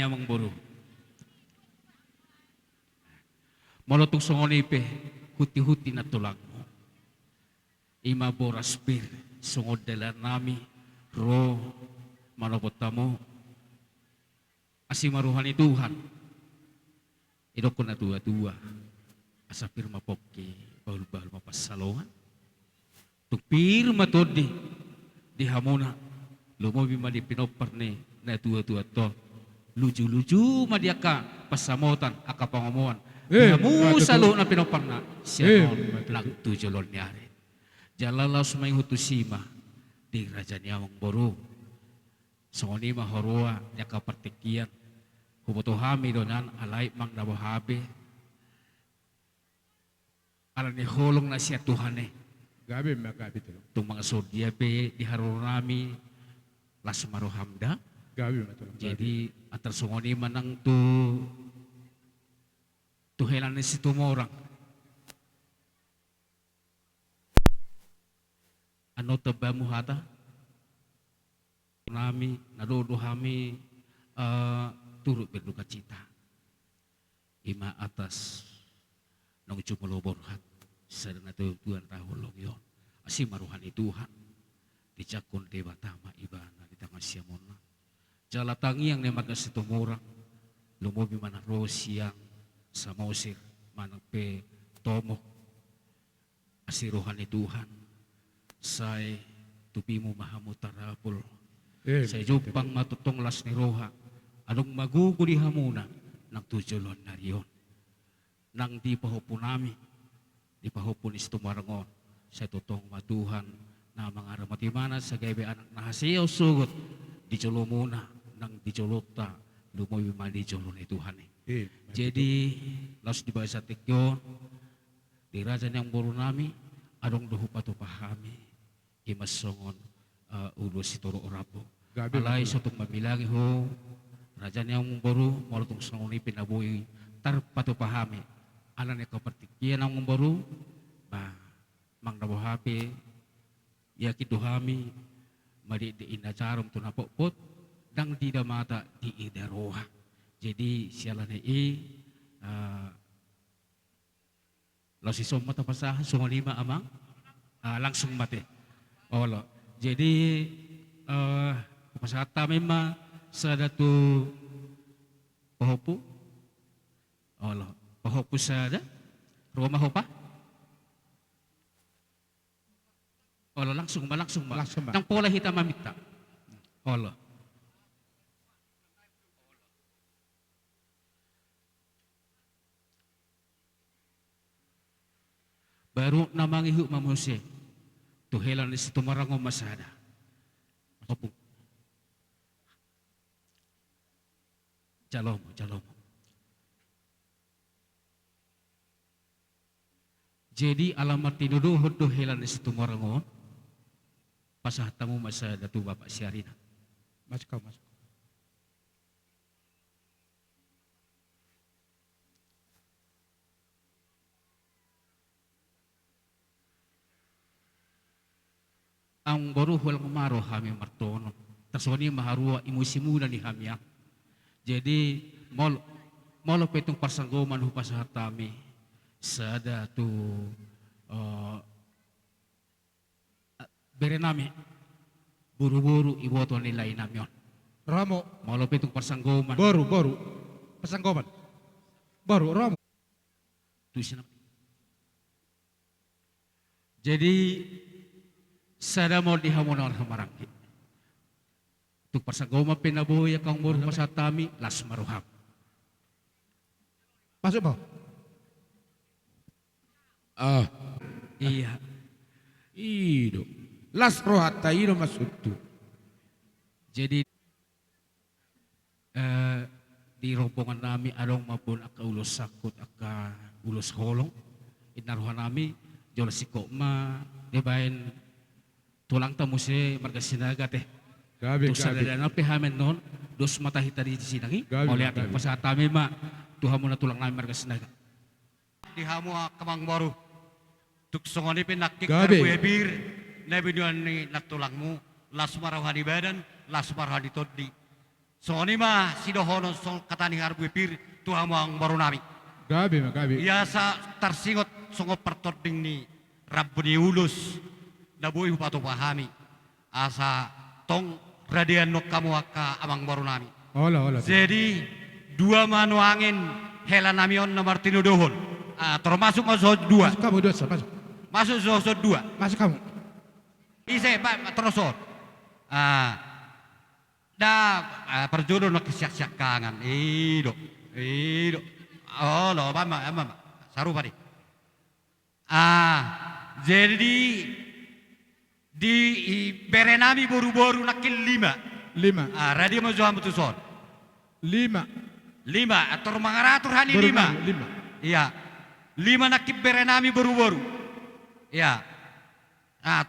Speaker 9: ni amang buru. Molotong songonipe, huti-huti na tulang mo. Ima boraspir, sungod dala nami, ro, manopot mo. Asimaruhan ni Tuhan. Idok ko na tua-tua. Asa pirma pokki, bahul-bahul mapasalongan. Tung pirma to di hamona. Lumobi ma di pinopar ni na tua-tua to. Luju-luju ma di aka pasamotan, aka pangamuan. Hamu salo na pinopar na. Siya non nagtujulon niyari. Jalalaw sumay hutusima di raja niyawang boro. Songoni mahorua niya kapartikian. Hubutuhami donan alay mang nabahabi. Alam ni holong na siya Tuhan eh.
Speaker 14: Gabi magabi to.
Speaker 9: Tung mga sodya pe di harurami lasmaro hamda.
Speaker 14: Gabi matulong.
Speaker 9: Jadi antar songoni manang tu tuhelan ni si tumorang. Ano taba mo hata? Nami nadodo kami turut berduka cita. Ima atas nang cumoloborhat sadang Tuhan rahulong yon. Asi maruhan Tuhan. Dicakon dewa tama ibana di tangan siamona. Jala tangi yang nemat na situmurang. Lumobi mana rosiang samosir manang pe tomok. Asi rohan Tuhan. Say tupimu mahamu tarapul. Sa jupang matutong las ni Roha, anong maguguli hamuna ng tujulon na riyon. Nang di pahupo nami, di pahupo ni Stumarangon, sa tutong matuhan na mga ramatimana sa gaybe anak nahasiyaw sugot, di julo muna, nang di julota, lumoy man di julo ni Tuhan. Jadi, las di ba sa tikyon, di raja niyang buro nami, anong duho patupahami, imasongon, ulo si Toro Orapo. Alay sa itong mabilangi ho, raja niyang boro, mula itong sangunay pinabuhi, tarpato pahami. Alam niya kapartikyan ang boro, mang nabuhapi, yakituhami, mali di inajarom to napopot, dang di damata di idaroha. Jadi siya na lo si somma tapasahan, sungalima amang, langsung mati. Olo. Jadi pasata memang sada tu pahopu. Olo. Pahopu sada. Roma hopa. Olo langsung ba. Nang pola hitam mamita. Olo. Baru namang ihu mamuse. Tuhelan is tumarango masada. Opo. Jalomo. Jadi alamat tinuduhod tuhelan is tumarango. Pasahatamu masada tu Bapak Syarina.
Speaker 14: Masuk.
Speaker 9: Ang baruhul kumaro kami martono. Tasoni maharua imusimuna ni hamya. Jadi molo petong parsanggoman hupas hatami. Sada tu berenami. Buru-buru iboto nila inamyon.
Speaker 14: Ramo.
Speaker 9: Molo petong parsanggoman.
Speaker 14: Baru. Pasanggoman. Baru Ramo.
Speaker 9: Jadi sada mo di hamonan hamarangki. Tuk parsagoma pinabuhay kang muro pasatami las maruhap.
Speaker 14: Masuk mo?
Speaker 9: Iya.
Speaker 14: Ido. Las rohata ido masuk tu.
Speaker 9: Jadi di rombongan nami adong mapun aka ulos sakut aka ulos holong. Inaruhan nami jola sikoma debain tulang tamu se marga sinaga teh.
Speaker 14: Gabi.
Speaker 9: Sadadana pe hamen non dos mata hita di sinagi. Oleh ati pasatami ma Tuhan mo na tulang namin marga sinaga. Di hamu kamang baru. Tuk songoni pe nakik
Speaker 14: Gabi.
Speaker 9: karbuebir nabiduan ni natulangmu las marahan di badan las marahan di todi. Songoni ma sidohonon song katani harbu pir tuhamu ang baru nami.
Speaker 14: Gabi mah gabi.
Speaker 9: Biasa tersingot songo pertoding ni Rabbuni ulus nabui hupato pahami asa tong radian nok kamu akka amang baru nami.
Speaker 14: Olah.
Speaker 9: Jadi dua manu angin hela namion nomor tinudohon. Termasuk masuk dua.
Speaker 14: Masuk kamu dua, masuk.
Speaker 9: Masuk zosot dua.
Speaker 14: Masuk kamu.
Speaker 9: Ise pak terusot. Perjodoh nak siak-siak kangen. Ido. Oh lo mama saru padi. Jadi di berenami boru-boru nakil 5. Radio mo Johan Butuson.
Speaker 14: 5.
Speaker 9: Atau mangaratur hani 5. Iya. 5 nakib berenami boru-boru. Iya.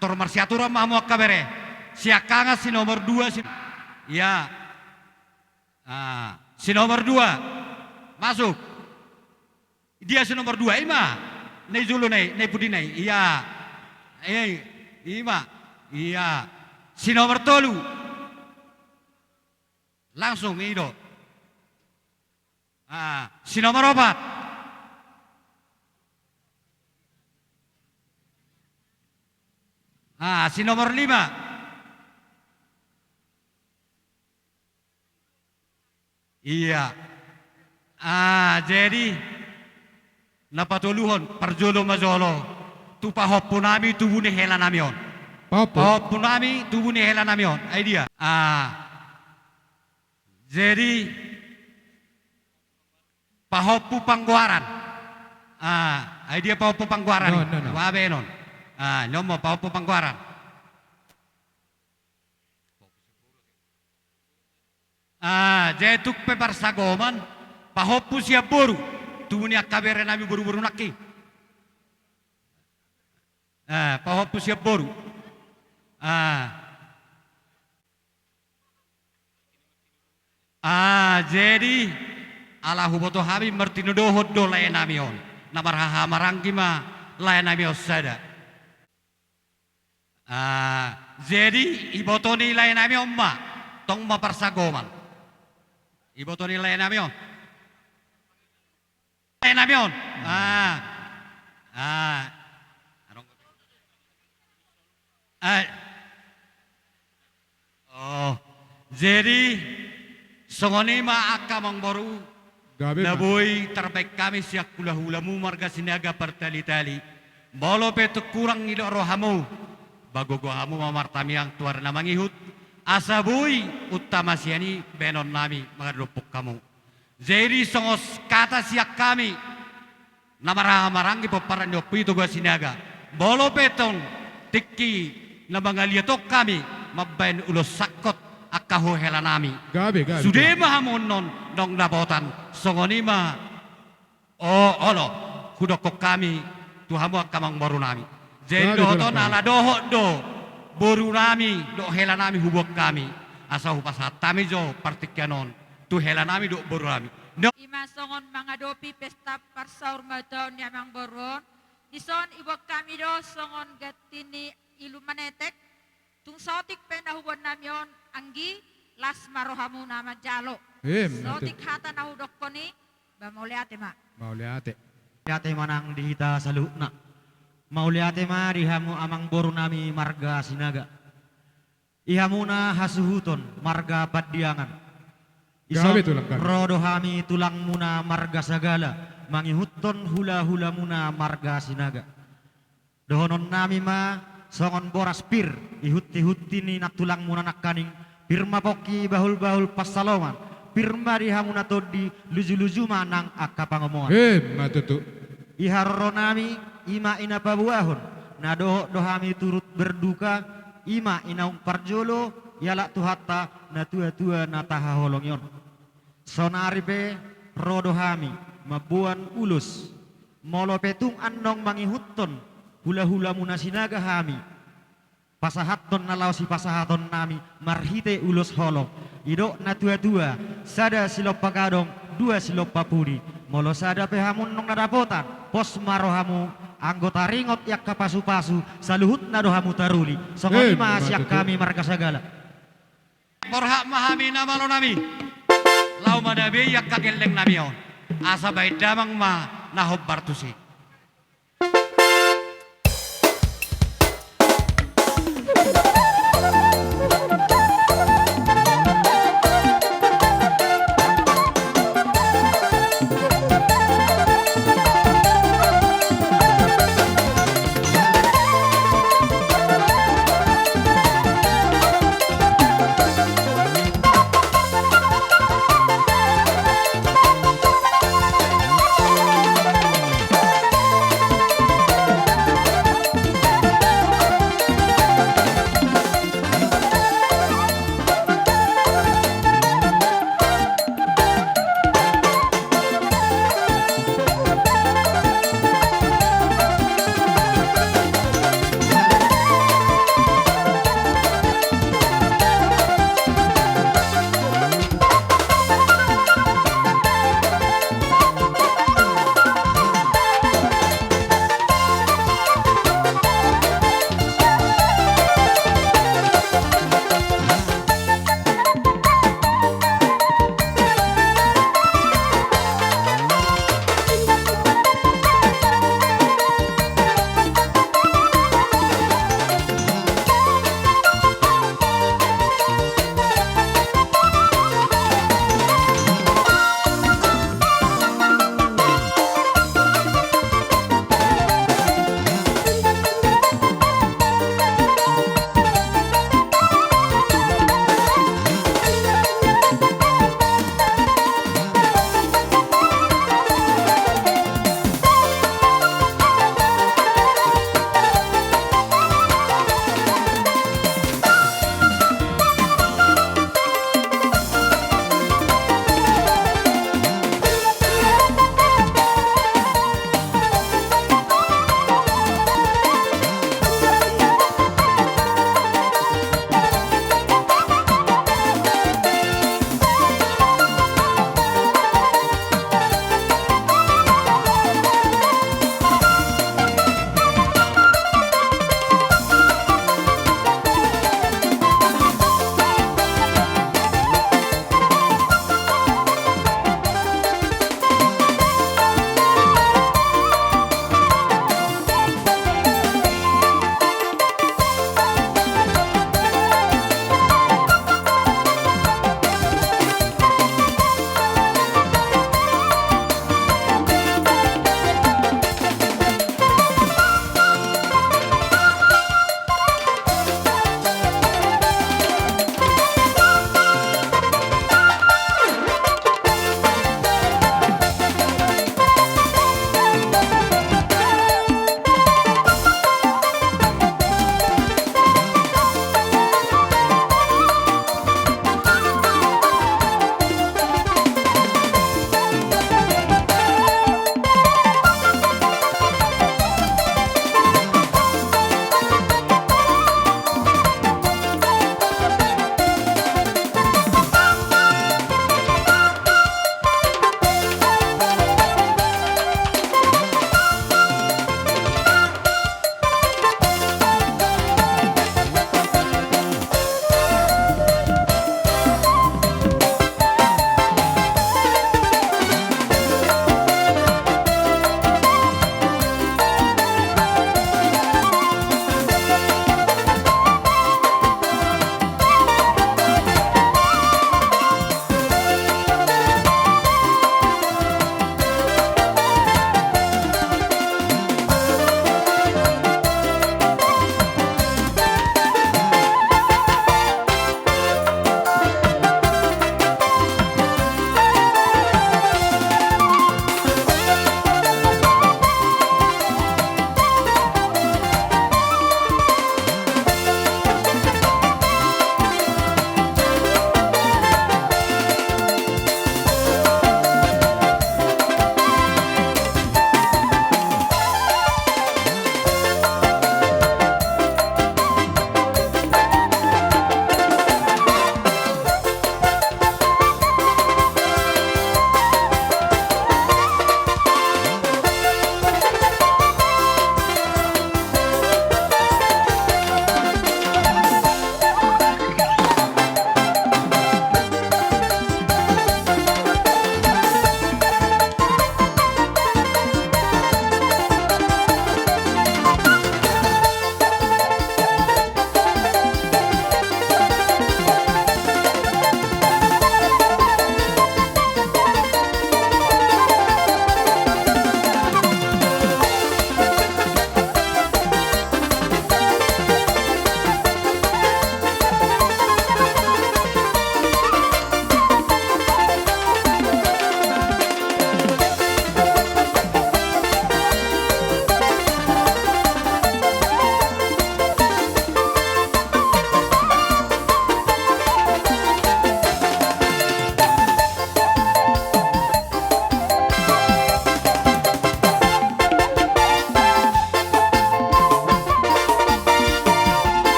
Speaker 9: Tor marsiatura mamu akabere. Siakanga si nomor 2 Iya. Si nomor 2 masuk. Dia si nomor 2 ima. Nei Zulu nei pudi nei. Iya. Ima. Iya. Si nomor 3 langsung ido. Si nomor 4. Si nomor 5. Iya. Jadi napatuluhon parjolo mazolo tu pahoppo nami tubune hela namion. Pahoppo nami tubune hela namion. Ai dia. Jadi pahoppo pangguaran. Ai dia pahoppo pangguaran.
Speaker 14: No.
Speaker 9: Wabenon. Nyomo pahoppo pangguaran. Jetuk pepar sagoman pahoppu siap boru tuni akabere nami boru-boru nakki. Pahoppu siap boru. Jadi ala huboto hami mertino dohod do layan namion namar haha maranggi ma layan namion sada. Jadi ibotoni layan namion ma tong ma parsagoman. Ibu Tony layan namion. Jadi songoni ma akamang baru naboy terbaik kami siak hulamu marga sinaga pertali-tali. Bolo petu kurang nido rohamu. Bagogo hamu mamartami ang tuar na mangihut. Asaboy utama siani benon nami mengadopuk kamu. Jadi songos kata siak kami namaramarangi peparan yopi itu gua sinaga. Bolo petong tiki na mangaliatok kami mabain ulos sakot akaho hela nami.
Speaker 14: Gabi.
Speaker 9: Sudah mahamon non dong nabotan songonima. Olo kudokok kami tuhamu akamang baru nami. Jadi dohoton ala dohot do. Boru nami do hela nami hubok kami asa hupasat tami jo partikyanon tu hela nami do boru nami
Speaker 4: ima songon mangadopi pesta parsaur madaon yamang boron ison ibok kami do songon gatini ilumanetek tung sotik pendahubon namion anggi las marohamu nama jalo sotik hata nahudok koni bamauliate ma
Speaker 14: Mauliate
Speaker 22: manang dihita salukna. Mauliate ma rihamu amang boru nami marga sinaga. Ihamuna hasuhuton marga paddiangan.
Speaker 14: Gabi tulang kami.
Speaker 22: Rodohami tulang muna marga sagala. Mangihutton hula-hula muna marga sinaga. Dohonon nami ma songon boras pir. Ihutti-hutti ni tulang muna nakaning. Pirma poki bahul-bahul pasaloman. Pirma rihamuna todi luju-luju manang akka pangomongan.
Speaker 14: Matutu.
Speaker 22: Iharro nami ima ina pabuahon na dohami turut berduka ima ina parjolo yala tuhatta na tua-tua na taha holongyon sonari pe rodohami mabuan ulus molo petung andong mangihutton hula-hula muna sinaga hami pasahaton na lausi pasahaton nami marhite ulus holong ido na tua-tua sada silop pagadong 2 silop papudi molo sada pe hamun nong nadapotan pos marohamu anggota ringot yak kapasu-pasu saluhut na dohamu taruli songoni ma siak kami marga sagala
Speaker 9: porha mahami namalo nami. Lau madabe yak kageleng nami on. Asa bay damang ma nahob bartusi.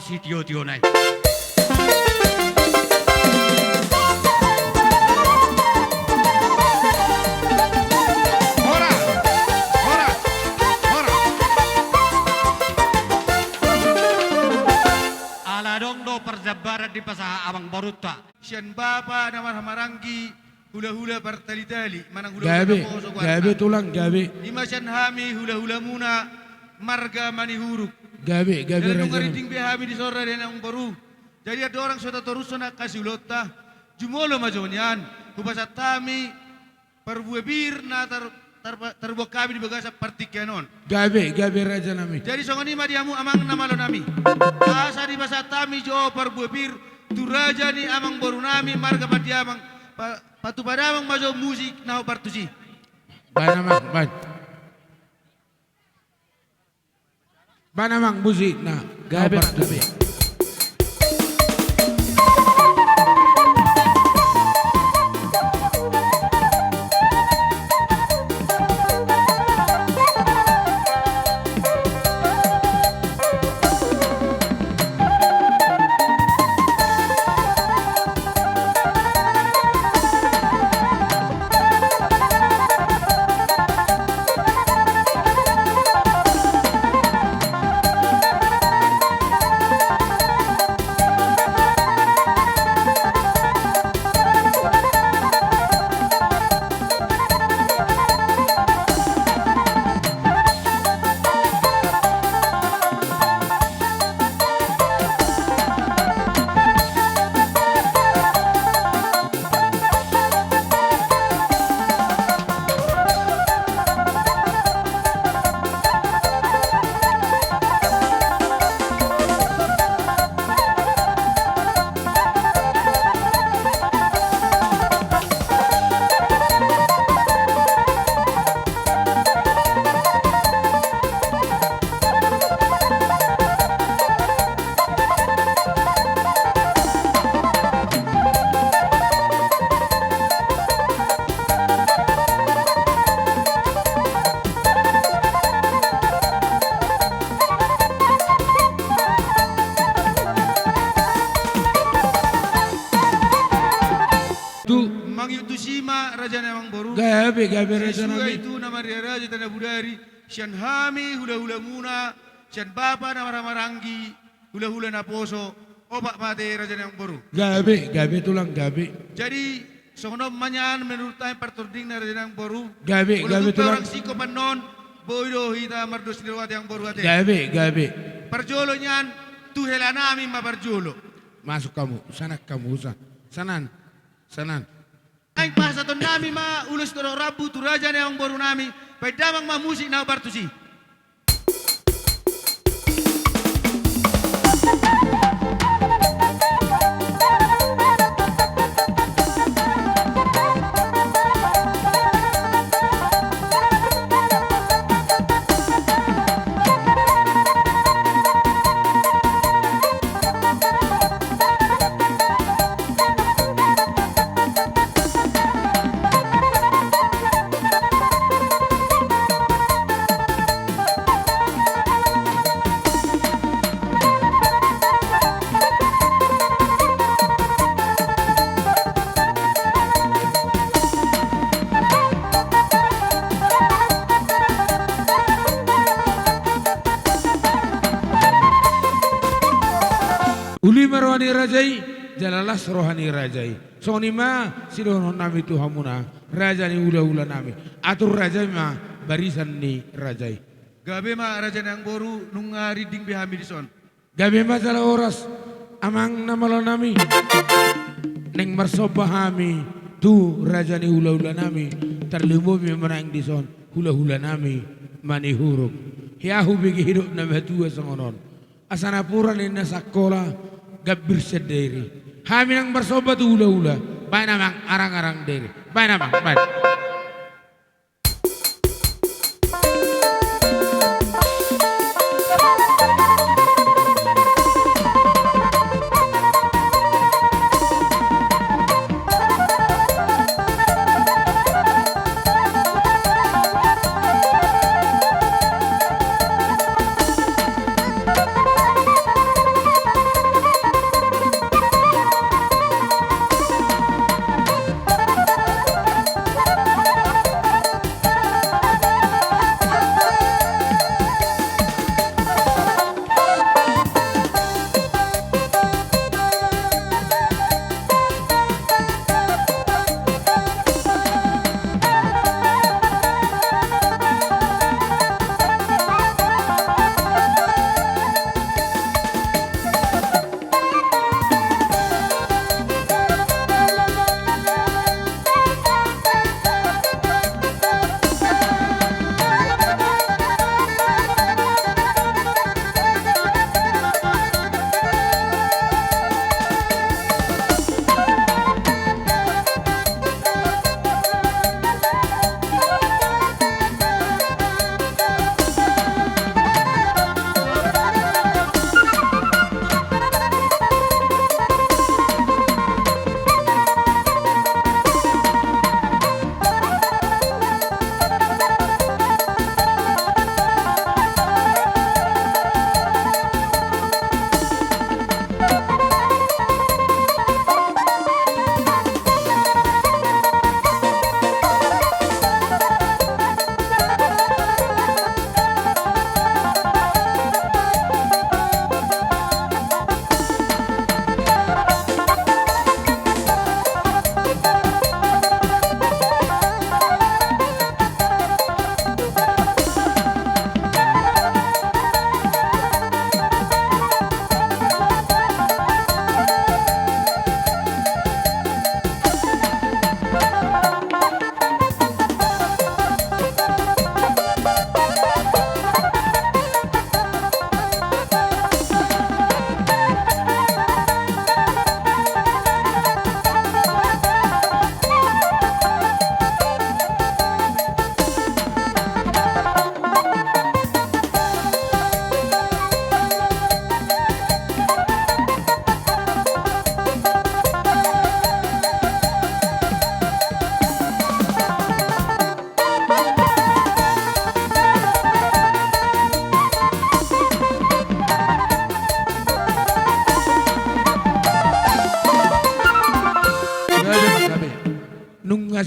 Speaker 9: si tio-tio nai. Ala dong do perjabaran di pasaha abang baruta.
Speaker 1: Sian bapa nama Hamaranggi hula-hula bertali-tali manang
Speaker 14: Gabe tulang gabe.
Speaker 1: Ima sian hami hula-hula muna marga mani huruk.
Speaker 14: Gabe
Speaker 1: Dalam
Speaker 14: raja.
Speaker 1: ngariting behami di sore dan yang baru. Jadi ada orang sudah terus na kasih ulota. Jumolo majonian. Kubasa tami perbuebir na terbuat kami di bagasa partikenon.
Speaker 14: Gabe raja nami.
Speaker 1: Jadi songoni madiamu amang nama lo nami. Asa di basa tami jo perbuebir tu raja ni amang baru nami marga padiamang patu padamang majo musik nau partusi.
Speaker 14: Banamang ban. Banamang musik na gabe. Gabe raja nami.
Speaker 1: Itu nama dia raja tanah budari. Sian hami hula-hula muna. Sian bapa nama Hamaranggi hula-hula naposo. Opak mate raja yang baru.
Speaker 14: Gabe tulang gabe.
Speaker 1: Jadi sono manyan menurut saya perturding na raja yang baru.
Speaker 14: Gabe tulang.
Speaker 1: Orang siko panon. Boydo hita mardos dirwat yang baru ate.
Speaker 14: Gabe.
Speaker 1: Perjolo nyan tuhela nami ma perjolo.
Speaker 14: Masuk kamu, sana kamu usah. Sanan.
Speaker 1: Ang bahasa ton nami ma ulus toro rabu tu raja yang baru nami. Pedamang ma musik na bartusi.
Speaker 14: Uli marwani rajai, jalalas rohani rajai. Soni ma sidono nami tu hamuna, raja ni ula nami. Atur rajai ma barisan ni rajai.
Speaker 1: Gabe ma raja yang baru nunga reading behami di son.
Speaker 14: Gabe ma jala oras, amang namalo nami. Neng marsoba hami, tu raja ni ula nami. Terlumbo mi menang di son, hula nami mani huruf. Hiahu bigi hidup na betua songonon. Asana pura ni nasakola. Gabir sederi. Hami nang bersobat hula. Baik namang arang-arang deri. Baik namang.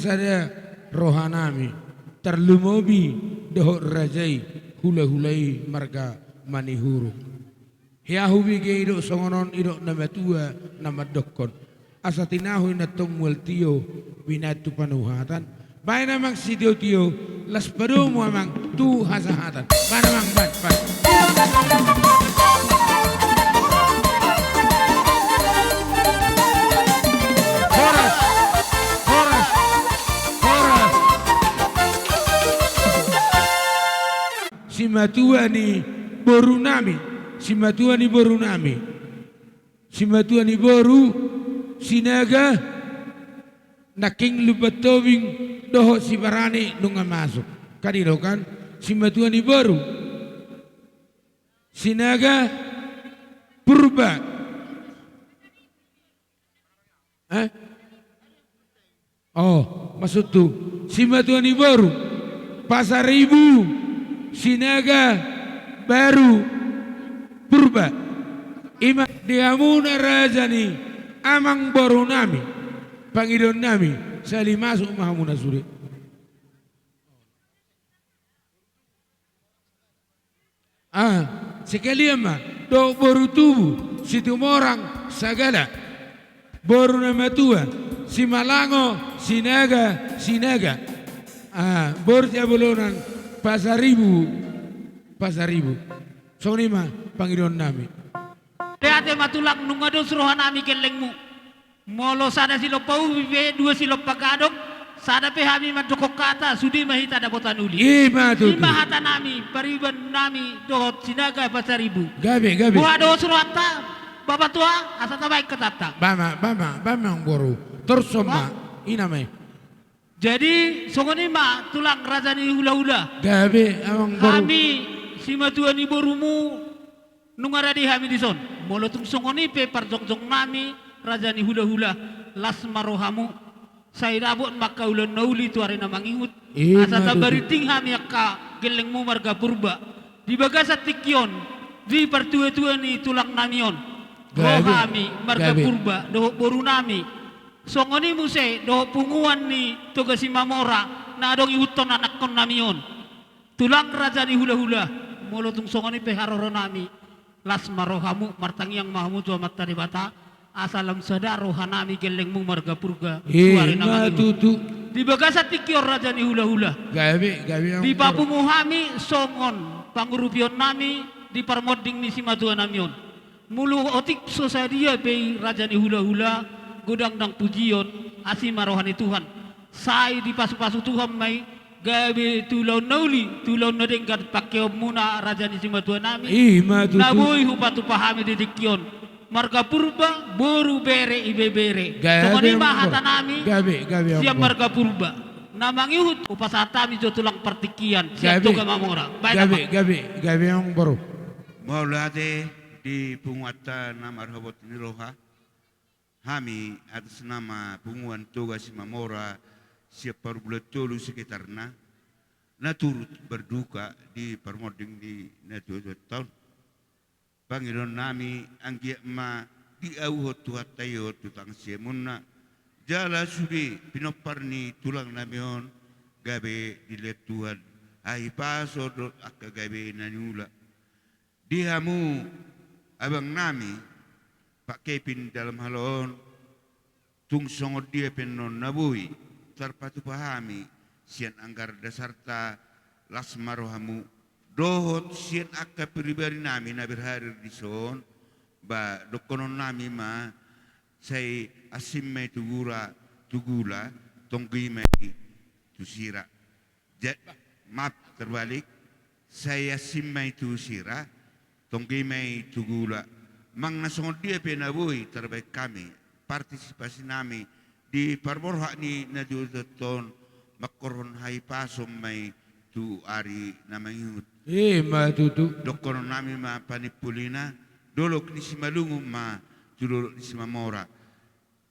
Speaker 14: sada rohanami terlumobi dohok rajai hula-hulai marga manihuru. Hiahubi ke idok songonon idok nama tua nama dokon. Asatinahu ina tongwal tio binatu panuhatan. Baik namang si tio las padomu amang tu hasahatan. Baik namang baik. Si matua ni boru nami, si matua ni boru nami, si matua ni boru sinaga naking lubatowing doho si barani nunga masuk. Kadiro kan si matua ni boru sinaga purba. Oh, maksud tu si matua ni boru pasar ibu. Sinaga baru purba ima diamuna rajani amang baru nami pangidon nami sali masuk mahamuna suri sekalian mah do baru tubuh situ morang sagala baru nama tua si malango sinaga baru jabolonan pasaribu soni mah pangidon nami
Speaker 8: teate matulang nungado suruhan nami kelengmu molo sada silo pau bibe dua silo pagadok sada pe hami madokok kata sudi mahita dapotan uli
Speaker 14: ima
Speaker 8: hata nami pariban nami dohot sinaga pasaribu
Speaker 14: gabe
Speaker 8: buah dohot suruhata bapak tua asata baik ketata
Speaker 14: bama ang boru tersoma iname.
Speaker 8: Jadi songoni ma tulang rajani hula-hula.
Speaker 14: Gabe amang boru.
Speaker 8: Kami si matuani borumu nungaradi hami dison. Molotung songoni pe parjong-jong nami rajani hula-hula las marohamu. Saya rabot maka ulan nauli tu arena mangihut. Asa tabariting hami akka gelengmu marga purba. Di bagasa tikyon di pertua-tua ni tulang namion. Rohami marga purba doh boru nami. Songoni muse do punguan ni tugasi mamora na adong iuton anak kon namion tulang raja ni hula-hula molotung songoni pe haroro nami las marohamu martangiang mahamu tua matari bata asalam sada rohanami gelengmu marga purga
Speaker 14: tutu
Speaker 8: di bagasa tikior raja ni hula-hula
Speaker 14: gabe
Speaker 8: di papungu hami songon pangurupion nami di parmoding ni simatua namion mulu otik sosadia pe raja ni hula-hula gudang dang pujion asima rohani Tuhan sai di pasu-pasu Tuhan mai gabe tulau nauli tulau nadengkat pakai muna raja ni simatua nami nabui hupatu pahami didikion marga purba boru bere ibe bere songoni mahata nami siap marga purba namang ihut upasatami jo tulang pertikian siap tuga mamora
Speaker 14: gabe yang baru
Speaker 10: maulade di punguata nama arhabot ni roha Hami atas nama punguan toga si Mamora siap parbulatolu sekitarnya na turut berduka di permoding di na 2 tahun. Panginoon nami ang ma di auhot tuhat tayo tutang siemunna jala sudi pinoparni tulang namion gabe dilihat Tuhan ay paso do akka gabe nanyula dihamu abang nami Pak Kevin dalam halon tung songod dia penon nabui terpatu pahami sian anggar dasarta las marohamu dohot sian akka pribadi nami na berhadir di son ba dokonon nami ma say asimme tugula tonggi mai tusira maaf terbalik saya asimme tusira tonggi mai tugula mang nasongod dia penabuhi terbaik kami partisipasi nami di parborha ni na 2 tahun makoron hai pasom mai tu ari namang
Speaker 14: matutu
Speaker 10: dokoron nami ma panipulina dolok ni simalungum ma tulok ni simamora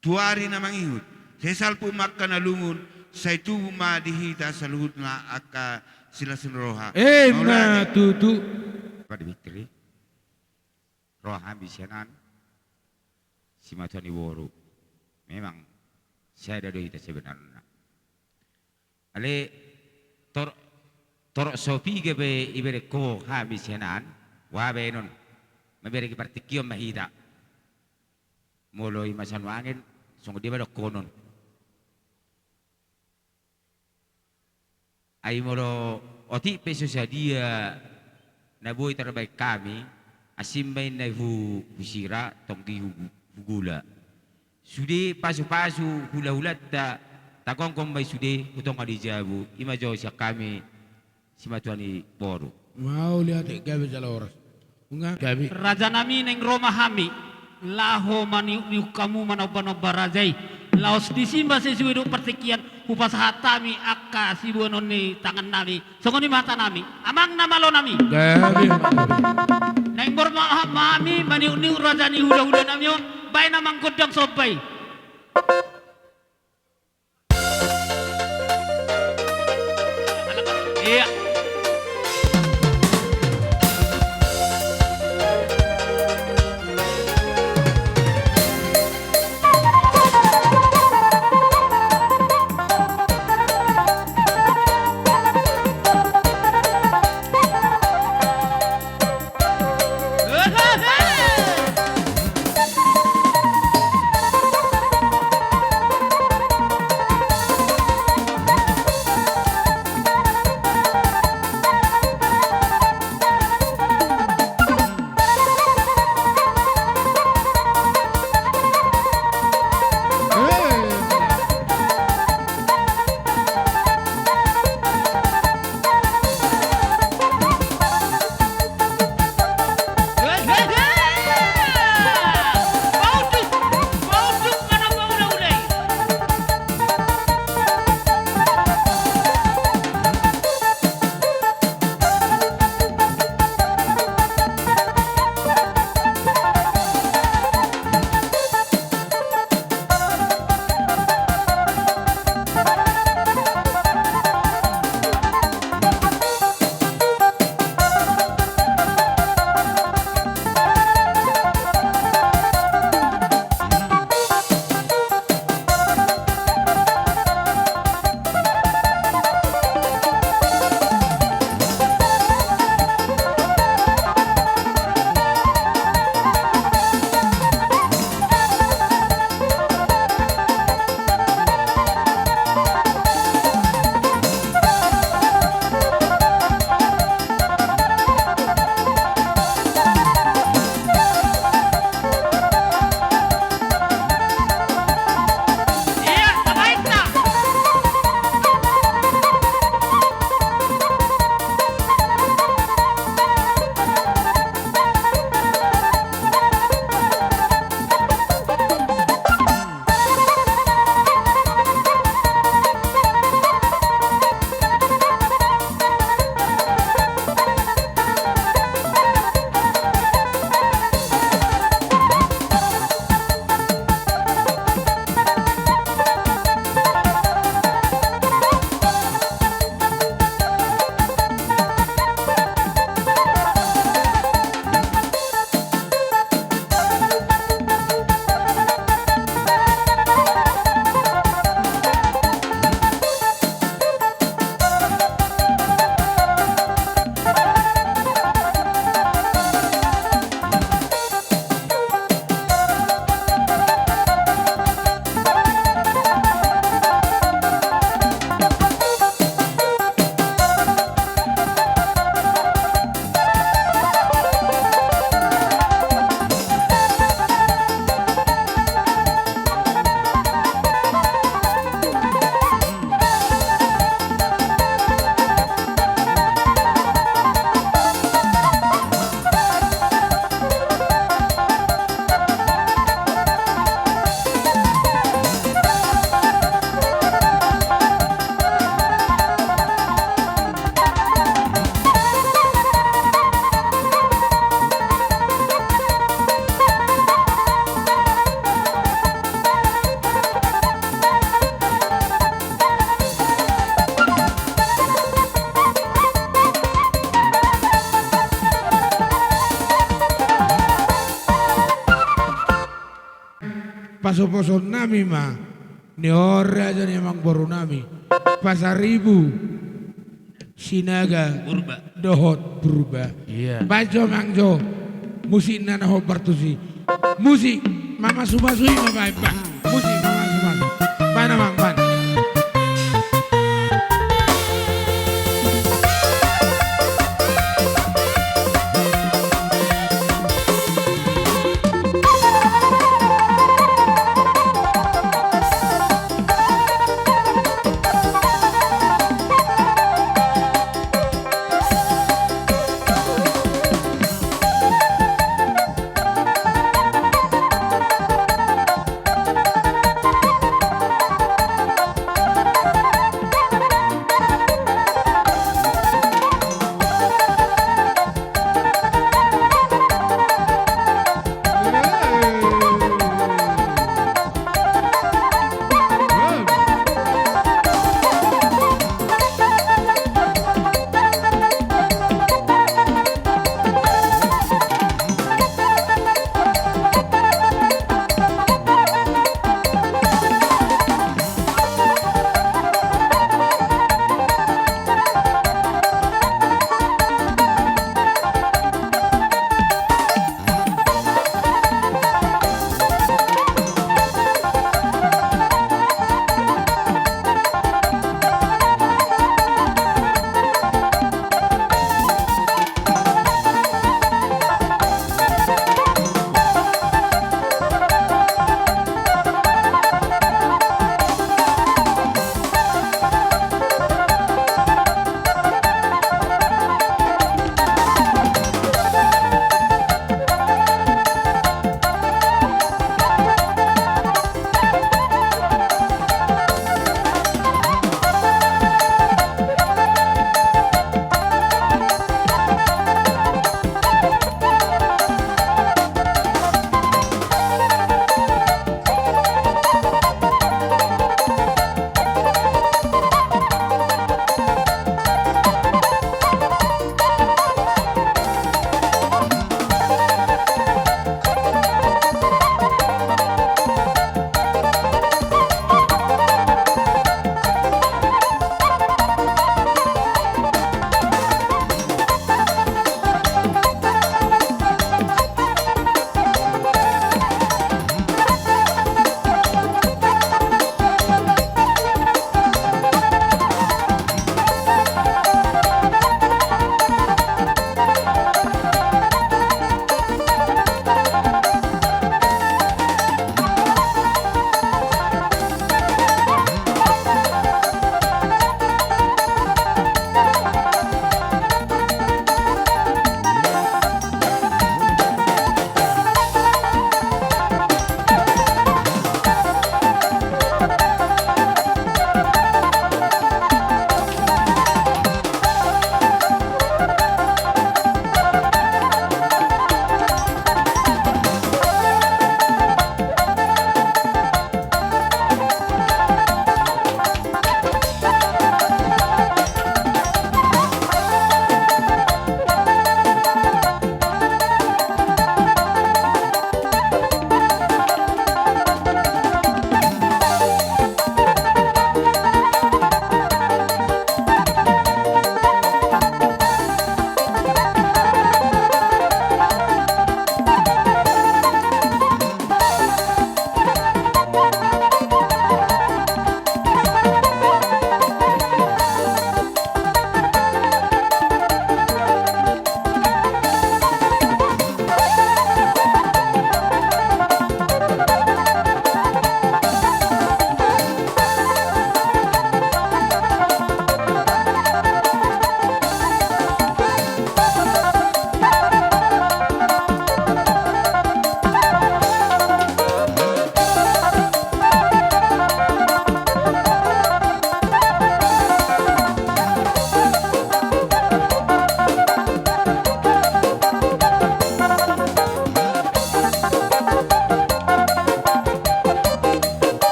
Speaker 10: tu ari namang ihut sesal pu makka nalungun say tu ma dihita saluhut na aka sila sunroha
Speaker 14: matutu
Speaker 7: pada bitri roh ambisianan si matani woru memang saya ada dohita sebenarnya
Speaker 12: Ale tor sopi ke be ibere ko habis yanan wa be non mabere ki partikio mahida molo imasan wangin songo dia pada konon ai molo oti peso dia naboy terbaik kami asimbay na husira tongki hugula sude pasu-pasu hula-hulat ta takongkong bay sude utong adijabu imajo siya kami si matuani boru
Speaker 14: mau lihat gabi jala oras unga gabi
Speaker 8: Raja nami neng Roma hami laho mani kamu manoba-noba rajai laos disimba sesuai pertikian hupas hatami akka si buonon ni tangan nami songoni mata nami amang namalo nami
Speaker 14: gabi
Speaker 8: neng Roma mami mani raja ni hula-hula nami on bay namang kodang sobay iya
Speaker 14: paso-paso nami ma ni ora aja ni emang boru nami Pasar Ribu, Sinaga,
Speaker 18: Purba.
Speaker 14: Dohot Purba.
Speaker 18: Iya.
Speaker 14: Bajo Mangjo, musik Nana Hobartusi. Musik Mama Sumasui Mama Ipa. Musik Mama Sumasui. Pana Mang Pan.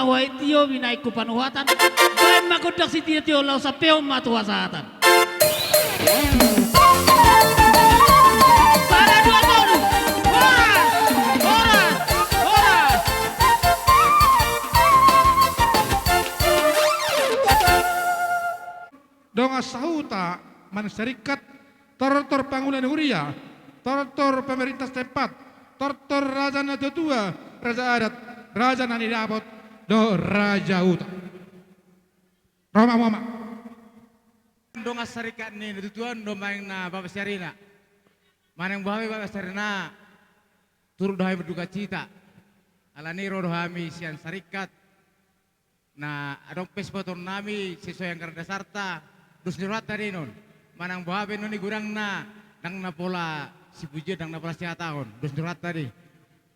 Speaker 8: huai tio binaiku panuhatan. Bayan magodak si tio lau sa peo matuasatan. Para dua tahun. Horas! Horas! Horas!
Speaker 1: Donga sahuta manserikat tortor Pangulan Huria, tortor pemerintah setempat, tortor Raja Natua, Raja Adat, Raja Nani Dapot, do Raja Huta. Roma Mama.
Speaker 5: Donga serikat ni tujuan do main na Bapak Syarina. Manang bahawi Bapak Syarina turut dohai berduka cita. Alani rodohami sian serikat. Na adong pespotor nami sesuai yang karena sarta. Dus nyurat tadi non, manang bahabe noni gurang na, nang napola si puji nang napola si tahun. Dus nyurat tadi.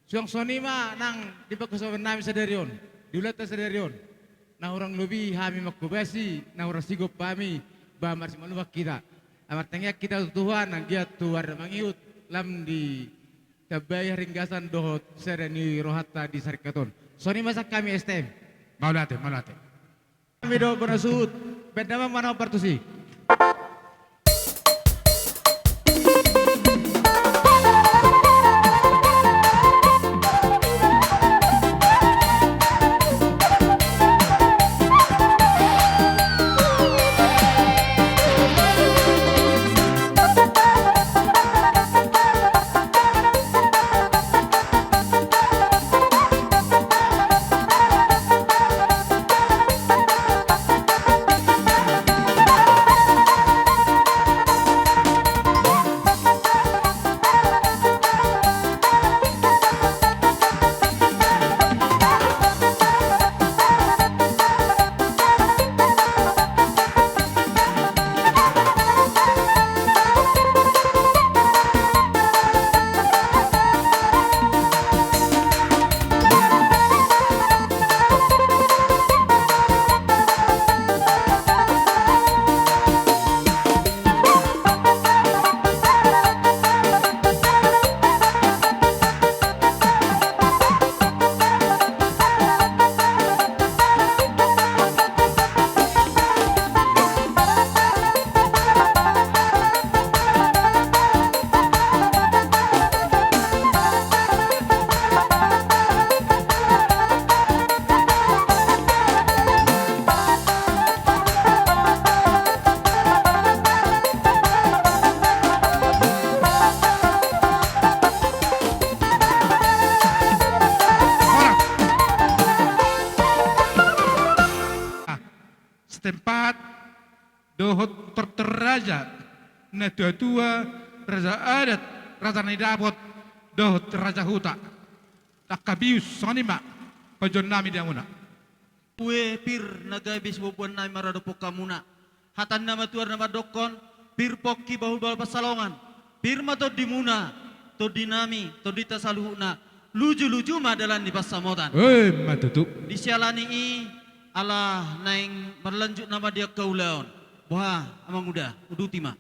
Speaker 5: Suang sonima nang di pagkasawan namin sa derion, diulat sa derion. Na orang lebih kami makubasi, na orang sigop kami, bamar si manuwak kita. Amar tengyak kita Tuhan, nang dia tuar mangiut, lam di tabay ringgasan dohot sereni rohata di sarikaton. Sonima sa kami STM.
Speaker 1: Maulate.
Speaker 5: Kami do berasut. Benda mana partusi?
Speaker 1: Setempat dohot terteraja na tua Raja Adat, Raja Nani Dapot, dohot Raja Huta. Takabius sonima pajon nami dia muna.
Speaker 16: Kue pir nagabis bubuan na marado po kamuna. Hatan nama tuar nama dokon, pir poki bahul bahul pasalongan. Pir mato di muna, to dinami, to dita saluhuna. Luju-luju madalan di pasamotan.
Speaker 1: Matutu.
Speaker 16: Di sialani i Allah naing berlanjut nama dia kaulaon. Wah, amang udah, uduti mah.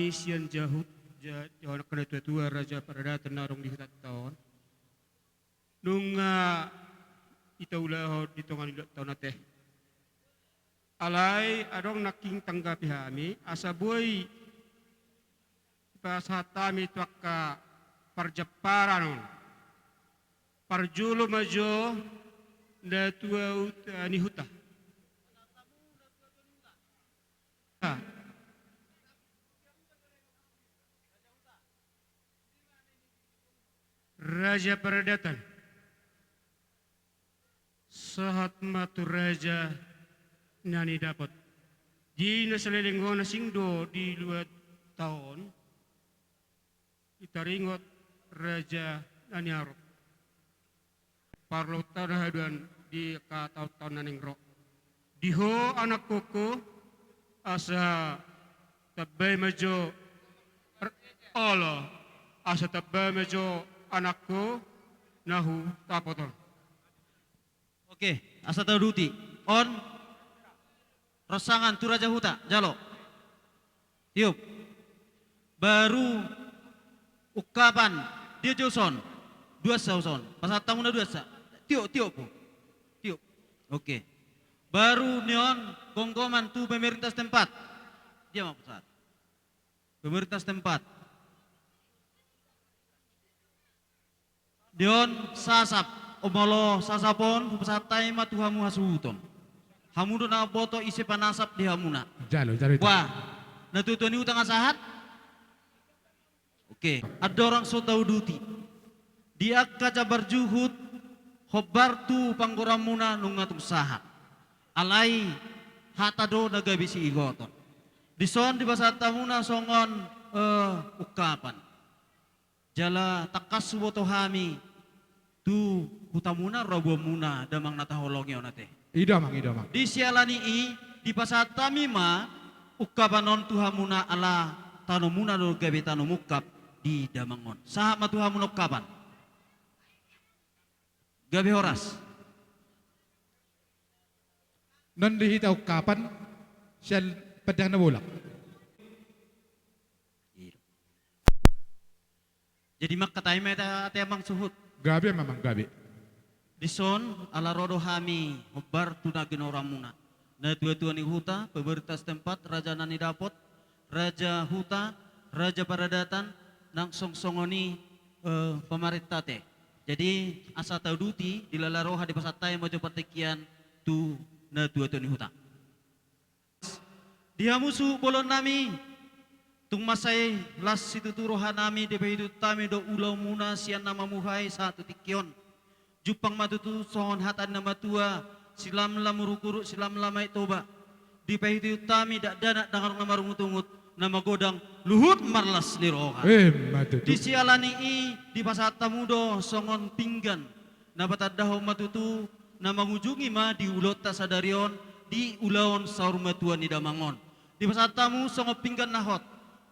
Speaker 6: Isian jahut, jahut kena tua Raja Parada tenarong di hutan tahun. Nunga ita ulah di tongan tahun teh. Alai adong naking tanggapi hami asaboy pasatami tuaka parjaparan. Parjulo majo na tua ni huta. Raja Paradatan sahat matu raja nani dapat di nasalilinggo na singdo di 2 tahun itaringot raja nani arop parlo tanahaduan di katau-tau naning ro diho anak koko asa tabay majo Allah asa tabay majo anakku nahu tapotol.
Speaker 16: Oke, asa tahu duti. On rosangan tu Raja Huta, jalo. Tiup. Baru ukapan dia Joson. 2 sauson. Pasal tamu na 2 sa. Tiup po. Tiup. Oke. Baru nion gonggoman tu pemerintah setempat. Dia mau pesat. Pemerintah setempat. Dion sasap omolo sasapon pesatai matuhamu hasuton. Hamudo na boto isi panasap di hamuna.
Speaker 1: Jalo.
Speaker 16: Wah, natutuni utang asahat. Oke, ada orang so tahu duti. Dia kaca berjuhud hobar tu panggoramuna nungatung sahat. Alai hatado nagabisi igoton. Dison di basa tamuna songon ukapan. Jala takas suboto hami tu hutamuna robo muna damang nataholongyo nate.
Speaker 1: Idamang.
Speaker 16: Di sialani di pasat tamima ukapanon tuhamuna ala tanomuna do gabe tanomukap di damangon. Sahab matuhamun ukapan. Gabe horas.
Speaker 1: Non dihita ukapan siya pedang na bolak.
Speaker 16: Jadi mak katay may ate amang suhut.
Speaker 1: Gabi memang gabi.
Speaker 16: Dison ala rodo hami hobar tunagin orang muna. Na tua-tua ni huta, pemerintah setempat, raja nani dapot, raja huta, raja paradatan, nang songsongoni pemerintah teh. Jadi asa tahu duti di lalaroha di pasatay mojo patikian tu na tua-tua ni huta. Dia musuh bolon nami tung masai las situ turoha nami de behidu tami do ulau muna sian nama muhai satu tikion. Jupang matutu sohon hatan nama tua silam lamurukuru silam lamai toba. Di behidu tami dak danak dangar nama rungut-ungut nama godang luhut marlas liroha. Di sialani di pasata mudo songon pinggan. Nabatadaho matutu nama ngunjungi ma di ulot tasadarion di ulaon saur matuan di damangon. Di pasatamu songon pinggan nahot.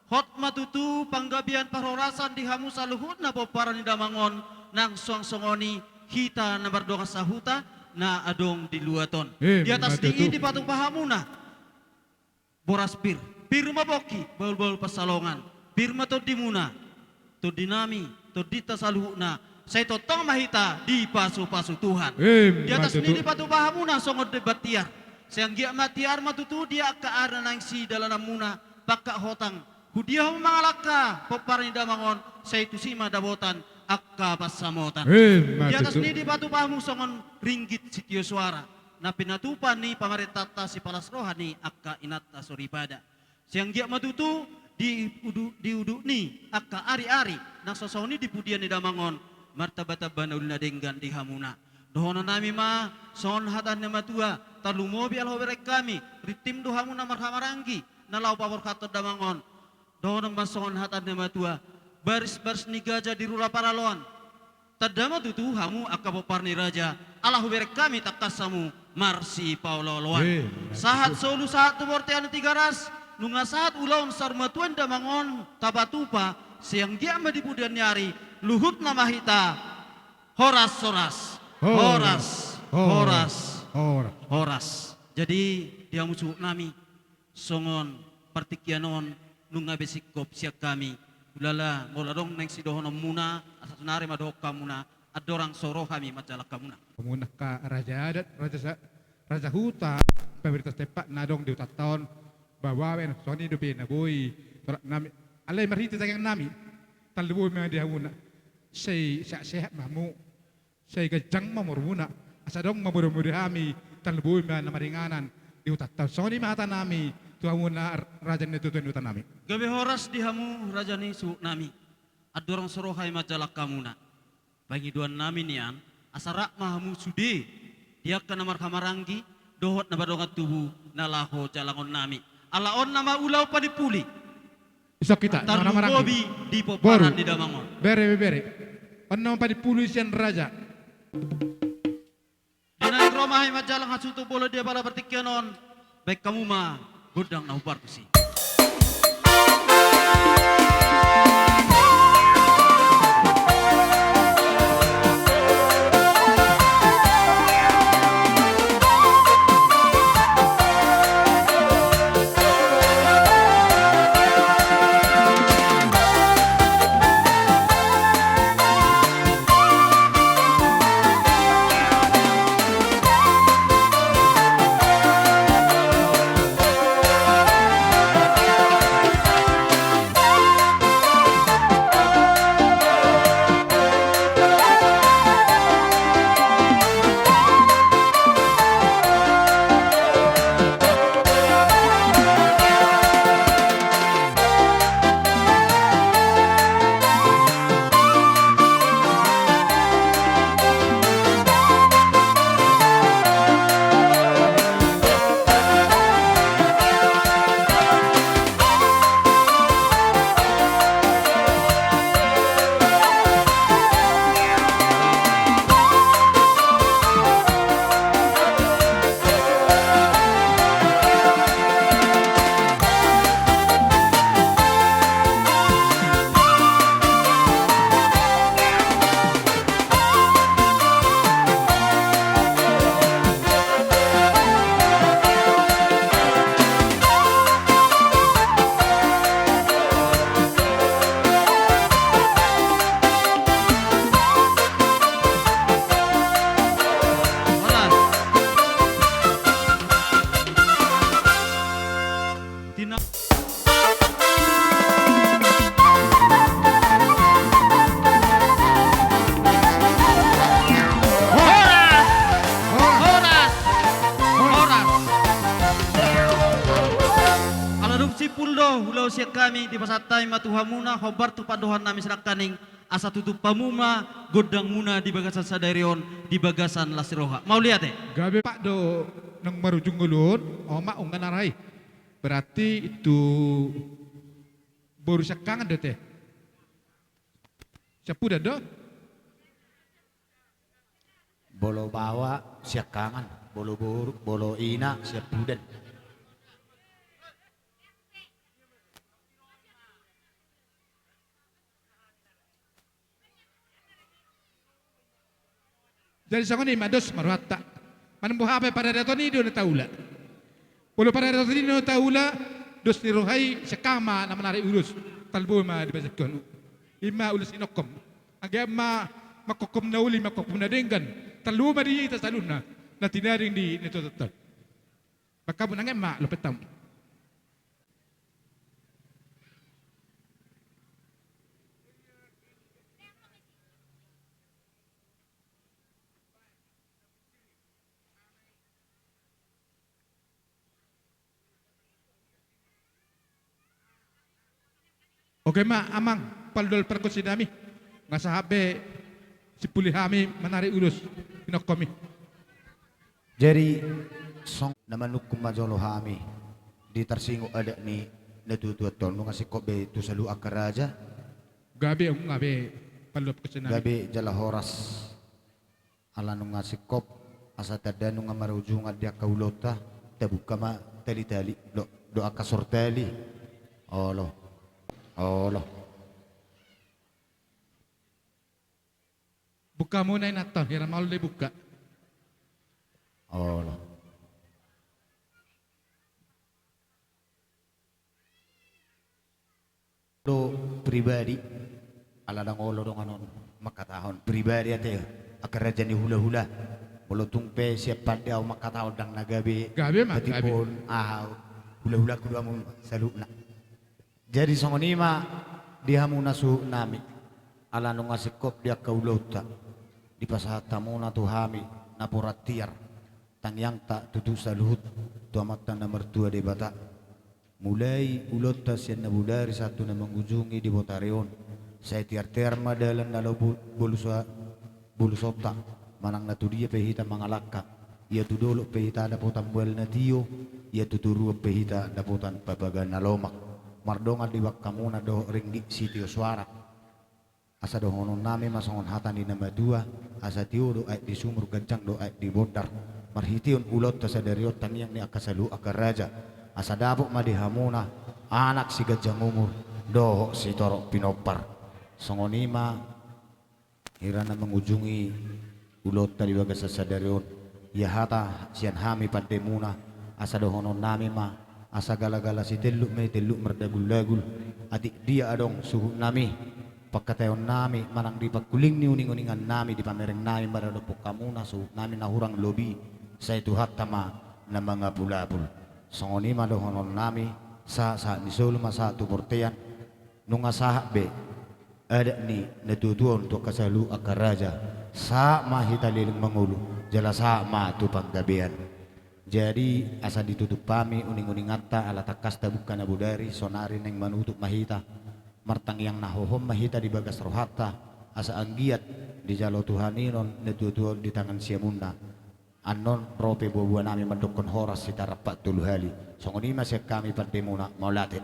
Speaker 16: Hot matutu panggabian parorasan di hamu saluhut na poparan di damangon nang song-songoni hita na bardonga sahuta na adong di luaton. Di atas di patung pahamuna. Boras pir. Pir maboki baul-baul pasalongan. Pir mato dimuna. To dinami. To dita saluhuna. Saya totong mahita di pasu-pasu Tuhan. Di atas di patung pahamuna songon debatiar. Sayang gia matiar matutu dia ke arah nang si dalam muna. Pakak hotang. Hudia mangalaka peparni damangon saya itu sima dabotan akka pasamotan. Di atas ini di batu pahamu songon ringgit sitio suara. Na pinatupan ni pamarentata si palas rohani akka inata soripada. Siang dia matutu di uduk ni akka ari-ari. Nang sosoni di pudian ni damangon martabata banaulina denggan di hamuna. Dohona nami ma son hatan ni matua talu mobi alhoberek kami ritim dohamuna marhamaranggi nalau pawar kato damangon. Dohon masongon hatan nama tua baris-baris ni gajah di rura paraloan. Tadama tutu hamu akapopar ni raja. Allahu berek kami tak kasamu marsi pauloloan. Sahat solu sahat tu bortean 300. Nunga sahat ulaun sarmatuan damangon tabatupa siang dia madipudian nyari luhut nama hita horas. Jadi dia musuh nami songon partikianon nunga besikop siak kami ulala moladong neng sidohono muna asasunare madok kamuna adorang soro kami majalak kamuna
Speaker 1: Kemudian ka raja adat raja huta pemerintah setempat nadong di utat tahun bahwa ben soni dope na boy nami alai marhita tayang nami talboy mga dia muna say sehat mahmu say gajang mamurmuna asadong mamurmuri kami talboy mga namaringanan di utat tahun soni mata nami tuamun na raja ni tutun utan nami.
Speaker 16: Gabi horas di hamu raja ni su nami. Adorang sorohay majalak kamuna. Bagi duan nami nian asarak mahamu sude. Dia kana marhamaranggi dohot na badongat tubuh nalaho jalangon nami. Alaon nama ulau padipuli.
Speaker 1: Isok kita
Speaker 16: Tarlu
Speaker 1: marhamaranggi.
Speaker 16: bobi di poparan di damangon.
Speaker 1: Bere. Ono padipuli sian raja.
Speaker 16: Dinang romahay majalang hasutu bolo dia bala bertikianon. Baik kamu mah godang na ubar kusi. Tina Puldo hulau siak kami di pasatai matuhamuna hobar tu padohan nami selakaning asa tutup pamuma godang muna di bagasan sadarion di bagasan lasiroha. Mau lihat
Speaker 1: Gabe Pak do nang marujung ulun, oma unggan arai. Berarti itu baru sekangan deh teh. Siapa dah do?
Speaker 13: Bolo bawa siak kangen, bolo buruk, bolo ina siap budan.
Speaker 1: Jadi sangat ni mados marwata. Manambuh apa pada dato ni dia taula. Bolo pada dato ni dia taula dos ni rohai sekama na menarik urus talbo ma di basakon. Ima ulus inokom. Agama makokom na uli makokom na denggan. Talbo ma di tasaluna na tinaring di nito tatal. Baka mo nang ema lopetam. Oke ma amang paldol perkusi nami nga sahabe si puli kami menarik ulus pinok kami.
Speaker 13: Jadi song naman nukum majolo hami di tersingo ada ni natutuat ton nung ngasih kobe tu salu akaraja.
Speaker 1: Gabi ang gabi paldol perkusi nami.
Speaker 13: Gabi jala horas ala nung ngasih kop asa tada nung marujung dia kaulota tabuka ma tali-tali do akasortali. Olo. Allah.
Speaker 1: Buka muna yung nato, hirang malu na buka.
Speaker 13: Allah. Lo pribadi, ala dang olo dong anon makatahon pribadi ate akaraja ni hula-hula. Bolo tungpe siapa dia makatahon dang nagabe.
Speaker 1: Gabe mah gabe.
Speaker 13: Patipon hula-hula kudu amun saluna. Jadi songonima dia munasu nami ala nung asikop dia kaulota di pasahata muna tuhami napuratiar tangyang tak tutu saluhut tu amatan na mertua de bata mulai ulota sian nabudari satu na mengunjungi di Botareon saya tiar-tiar madalan nalo bulusota manang natu dia pehita mangalaka ia tu dolo pehita dapotan buel na tio ia tuturu pehita dapotan pabagan nalomak mardonga di wakamuna do ringgi sitio suara asa do honon nami masongon hatan di nama dua asa tiu do di sumur gancang do di bodar marhition ulot ta sadariot taniyang ni akasalu akaraja asa dabok madihamuna anak si gajang umur do si torok pinopar songonima hirana mengunjungi ulot ta di bagas sadariot ya hata sian hami pandemuna asa do honon nami ma asa gala-gala si teluk merdagul-dagul adik dia adong suhu nami pagkatayon nami manang di pagkuling ni uning-uningan nami di pamereng nami maradopok kamuna suhu nami nahurang lobi sa itu hatama na mga pulapul songoni madohonon nami sa ni solo masa tu portean nung asahabe ada ni natutuon to kasalu akaraja sa mahitaliling mangulu jala sa ma tu paggabian. Jadi asa ditutup pami uning-uning atta ala takasta bukan abudari sonari neng manutup mahita martang yang nahohom mahita di bagas rohata asa anggiat di jalo Tuhaninon netutuon di tangan siamunda anon rope bobua nami mendokon horas sitarapat tuluhali songoni masih kami pandemuna maulatit.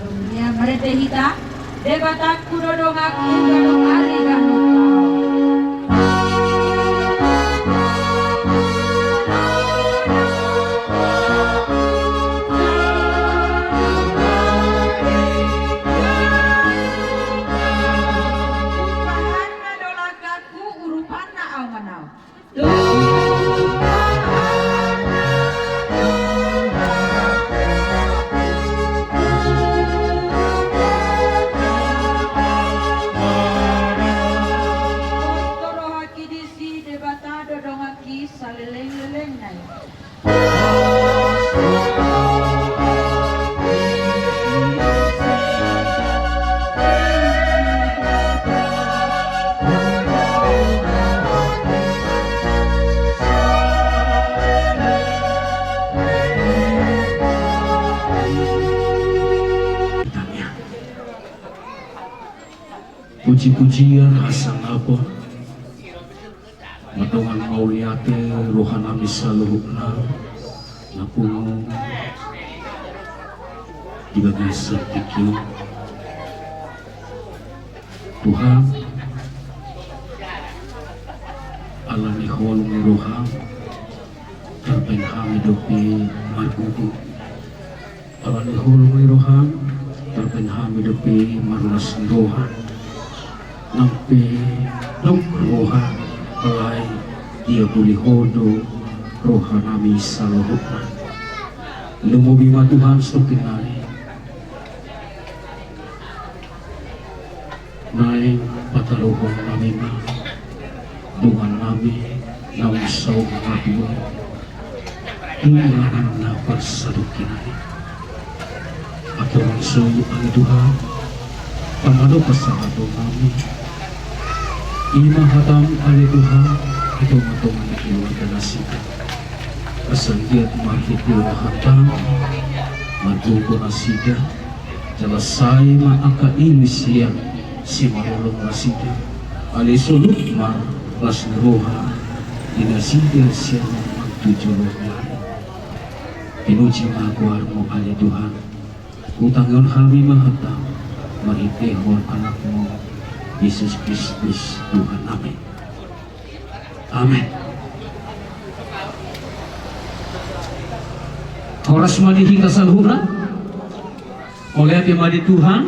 Speaker 4: Dunia merete hita, debataku dodongaku gadong hari gadong
Speaker 15: puji-pujian asal apa matongan mauliate rohanami saluhukna napungu di bagian setikyu Tuhan Allah ni holungi roham terpenhami dopi margugu Allah ni holungi roham terpenhami dopi marulas rohan nampi dong roha alai dia boleh hodo roha nami salohukna lumubi ma Tuhan sokinari naing patalohong nami ma dengan nami naung saung ngabua tungangan na persadukinari atau mangsoy ang Tuhan pamado pasahado nami Ima hatam ali Tuhan itu matungan keluarga nasida asal-giat mahityo hatam magbubo nasida jalasay maakainis siya si marulong nasida ali suluk ma las niroha inasida siya magtujulong lari pinuji maguar mo ali Tuhan utangon kami mahatam mahitihon anak mo Yesus Kristus Tuhan. Amin. Amin. Horas malihi kasalhura oleh hati madi Tuhan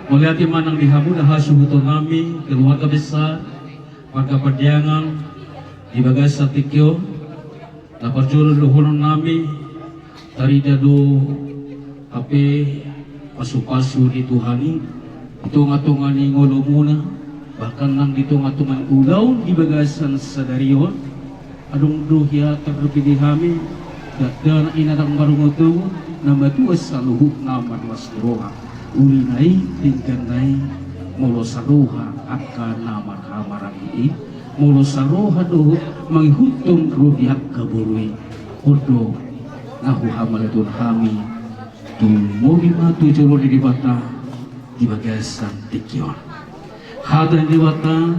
Speaker 15: oleh hati manang dihamu dah hasuhuto nami keluarga besar warga perdiangan di bagai satikyo dapat juru luhurun nami dari dadu ape pasu-pasu di Tuhani hitung-hitungan ngolo muna bahkan nang hitung-hitungan ulaw di bagasan sadarion adong duhya terlebih dihami dan inadang marungutu nama tu asaluhuk nama duas roha ulinai tingkanai molo saroha akka nama kamarang ini molo saroha do manghutung ruhiak kaburui odo nahu hamalatun hami tu mobil tu jolo di bata di bagasan tikyon hada di bata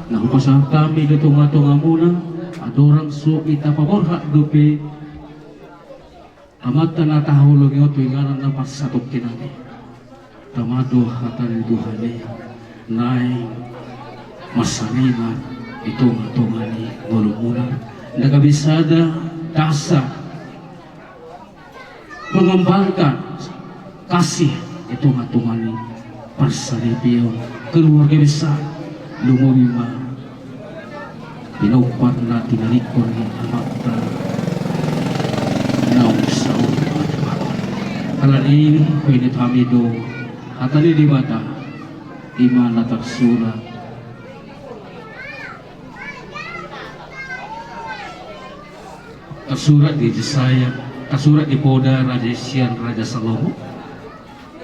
Speaker 15: na upasang kami tunga-tunga muna adorang so ita paborha dupi amat na tahulog yung tuwingaran na pasatok kinami tamado hata ni Tuhani nay masariman tunga-tunga ni ngulumunan nagabisada dasa mengembangkan kasih tunga-tunga ni parsalipiyo keluarga besar lumulima pinaupat na tinalikon ni amakta naung saun kalani pinit hamido hatali di bata iman natak surat kasurat di Jesaya kasurat di Poda Raja Sian Raja Salomo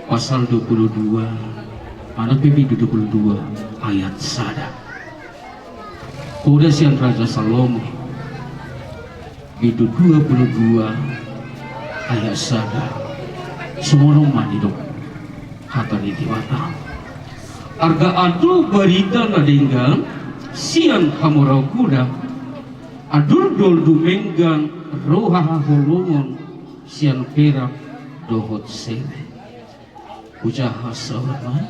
Speaker 15: pasal 22 Anak Bibi 22 ayat sada Poda Sian Raja Salomo itu 22 ayat sada semono manidok kata di mata arga adu berita nadinggang sian hamurau kuda adur dol dumenggang roha holongon sian perak dohot sere ucaha sahabat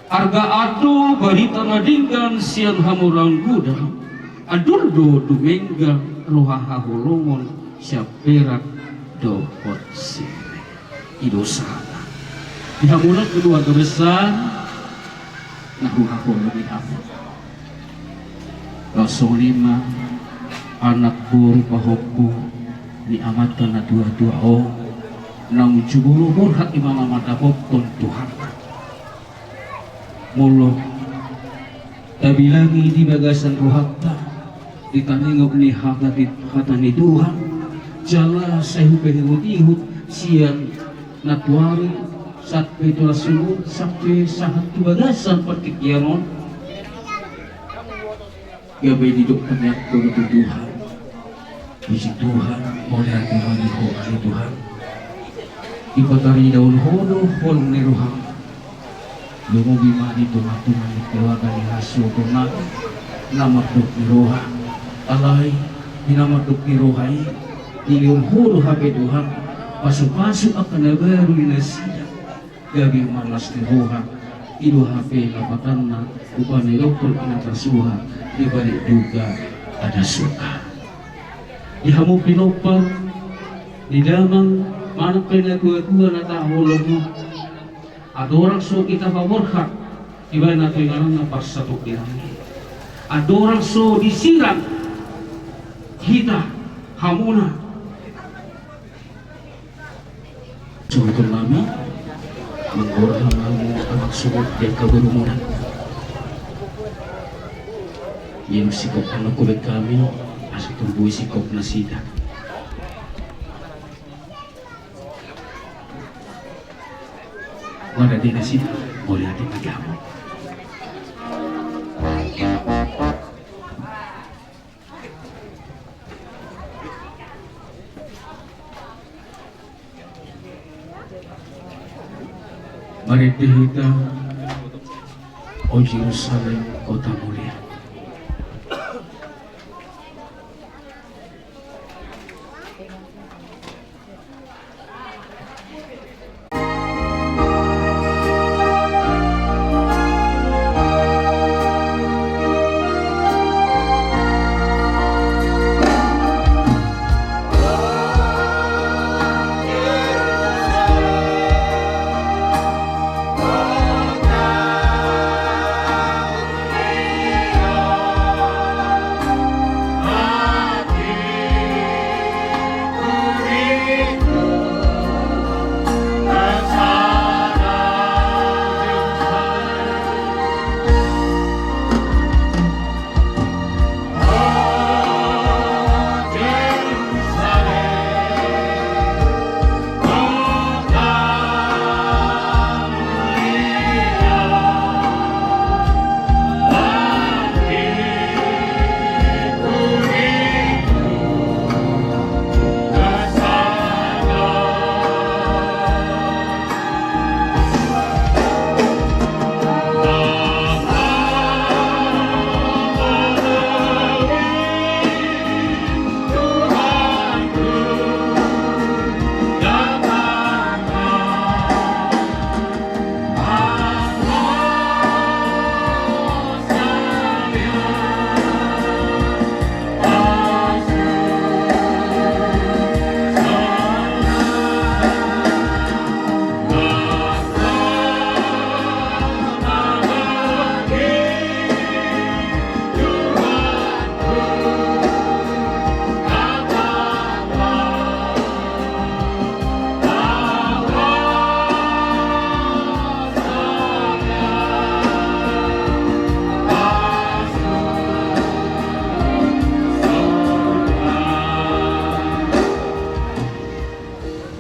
Speaker 15: arga ado barita nadinggan sian hamurang gudang aduldo dumengga rohaha holongon siaperak dohot sire idosana dihamuran kedua kebesan nahuha holongi hafal Rasulima anak buru pahoko diamatkan na dua-dua nang juburu murhat imam madapok ton Tuhan mulo tabilangi di bagasan ruhatta ditaningok ni hatani Tuhan jala sehu pehut sian natuari sampai tu rasul sampai sahat tu bagasan pertikianon gabe hidup banyak untuk Tuhan isi Tuhan oleh hati ho Tuhan ipatari daun hodo holong ni rohang lumo bima di tumatuma ni keluarga ni hasu tuna namaduk ni roha alay dinamaduk ni rohai iliun hodo hape Tuhan pasu-pasu akan nabaru ni nasida gabi malas ni roha idu hape lapatanna upani doktor inatasuha di balik duga ada suka dihamu pinopal di damang mana penagua-gua na taholong ada orang so kita favorhat iba na ito yung na parsatu kirang ada orang so disirang kita hamuna contoh nami menggorang anak surat dan keberumuran yang sikap anak kubek kami asik tumbuh sikap nasida wala din na sila boleh natin magamo Maritihita o Jerusalem kota mulia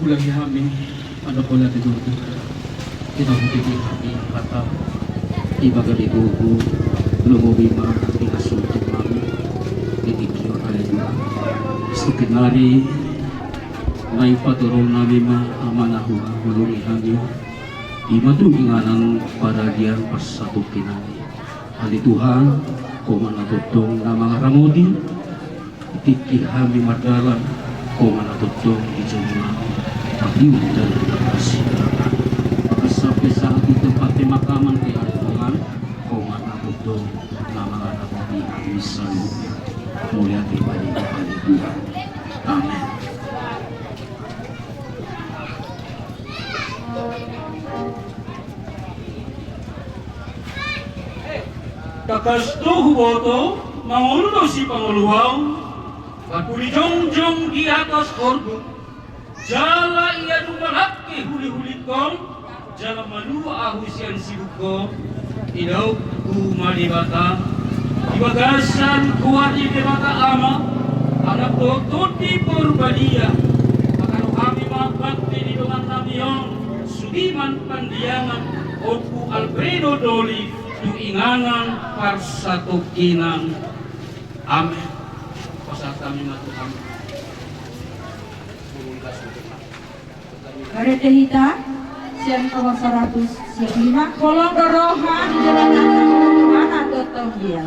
Speaker 15: Bulan kami ada pola tidur kita mungkin kami kata ibaga digugu belum bima diasuh kami ditikir oleh Tuhan sedikit nari nai paturun nabi ma amanahu hulungi hagi ima tu inganan para dia pas satu kinani ali Tuhan komana tutong nama ramodi tikih kami mardalan komana tutong ijumna Pagdiw dan kasih sampai Tasalu. Mulia pribadi kepada Tuhan. Amin. Kakastuh boto manguluno si panguluang Bakuli jongjong di atas korbu jala ia dumalaki huli-huli kong jala malua ahusian sibuko idau ku malibata ibagasan kuat di debata ama anak toto di porbadia akan kami mabakti di dongan namion Sudiman Pandiangan Oku Alfredo Doli tu ingangan parsato kinang amin pasal kami matu amin
Speaker 4: Karete hita siang nomor 100 siang 5 kolong dorohan di jalan mana totong dia.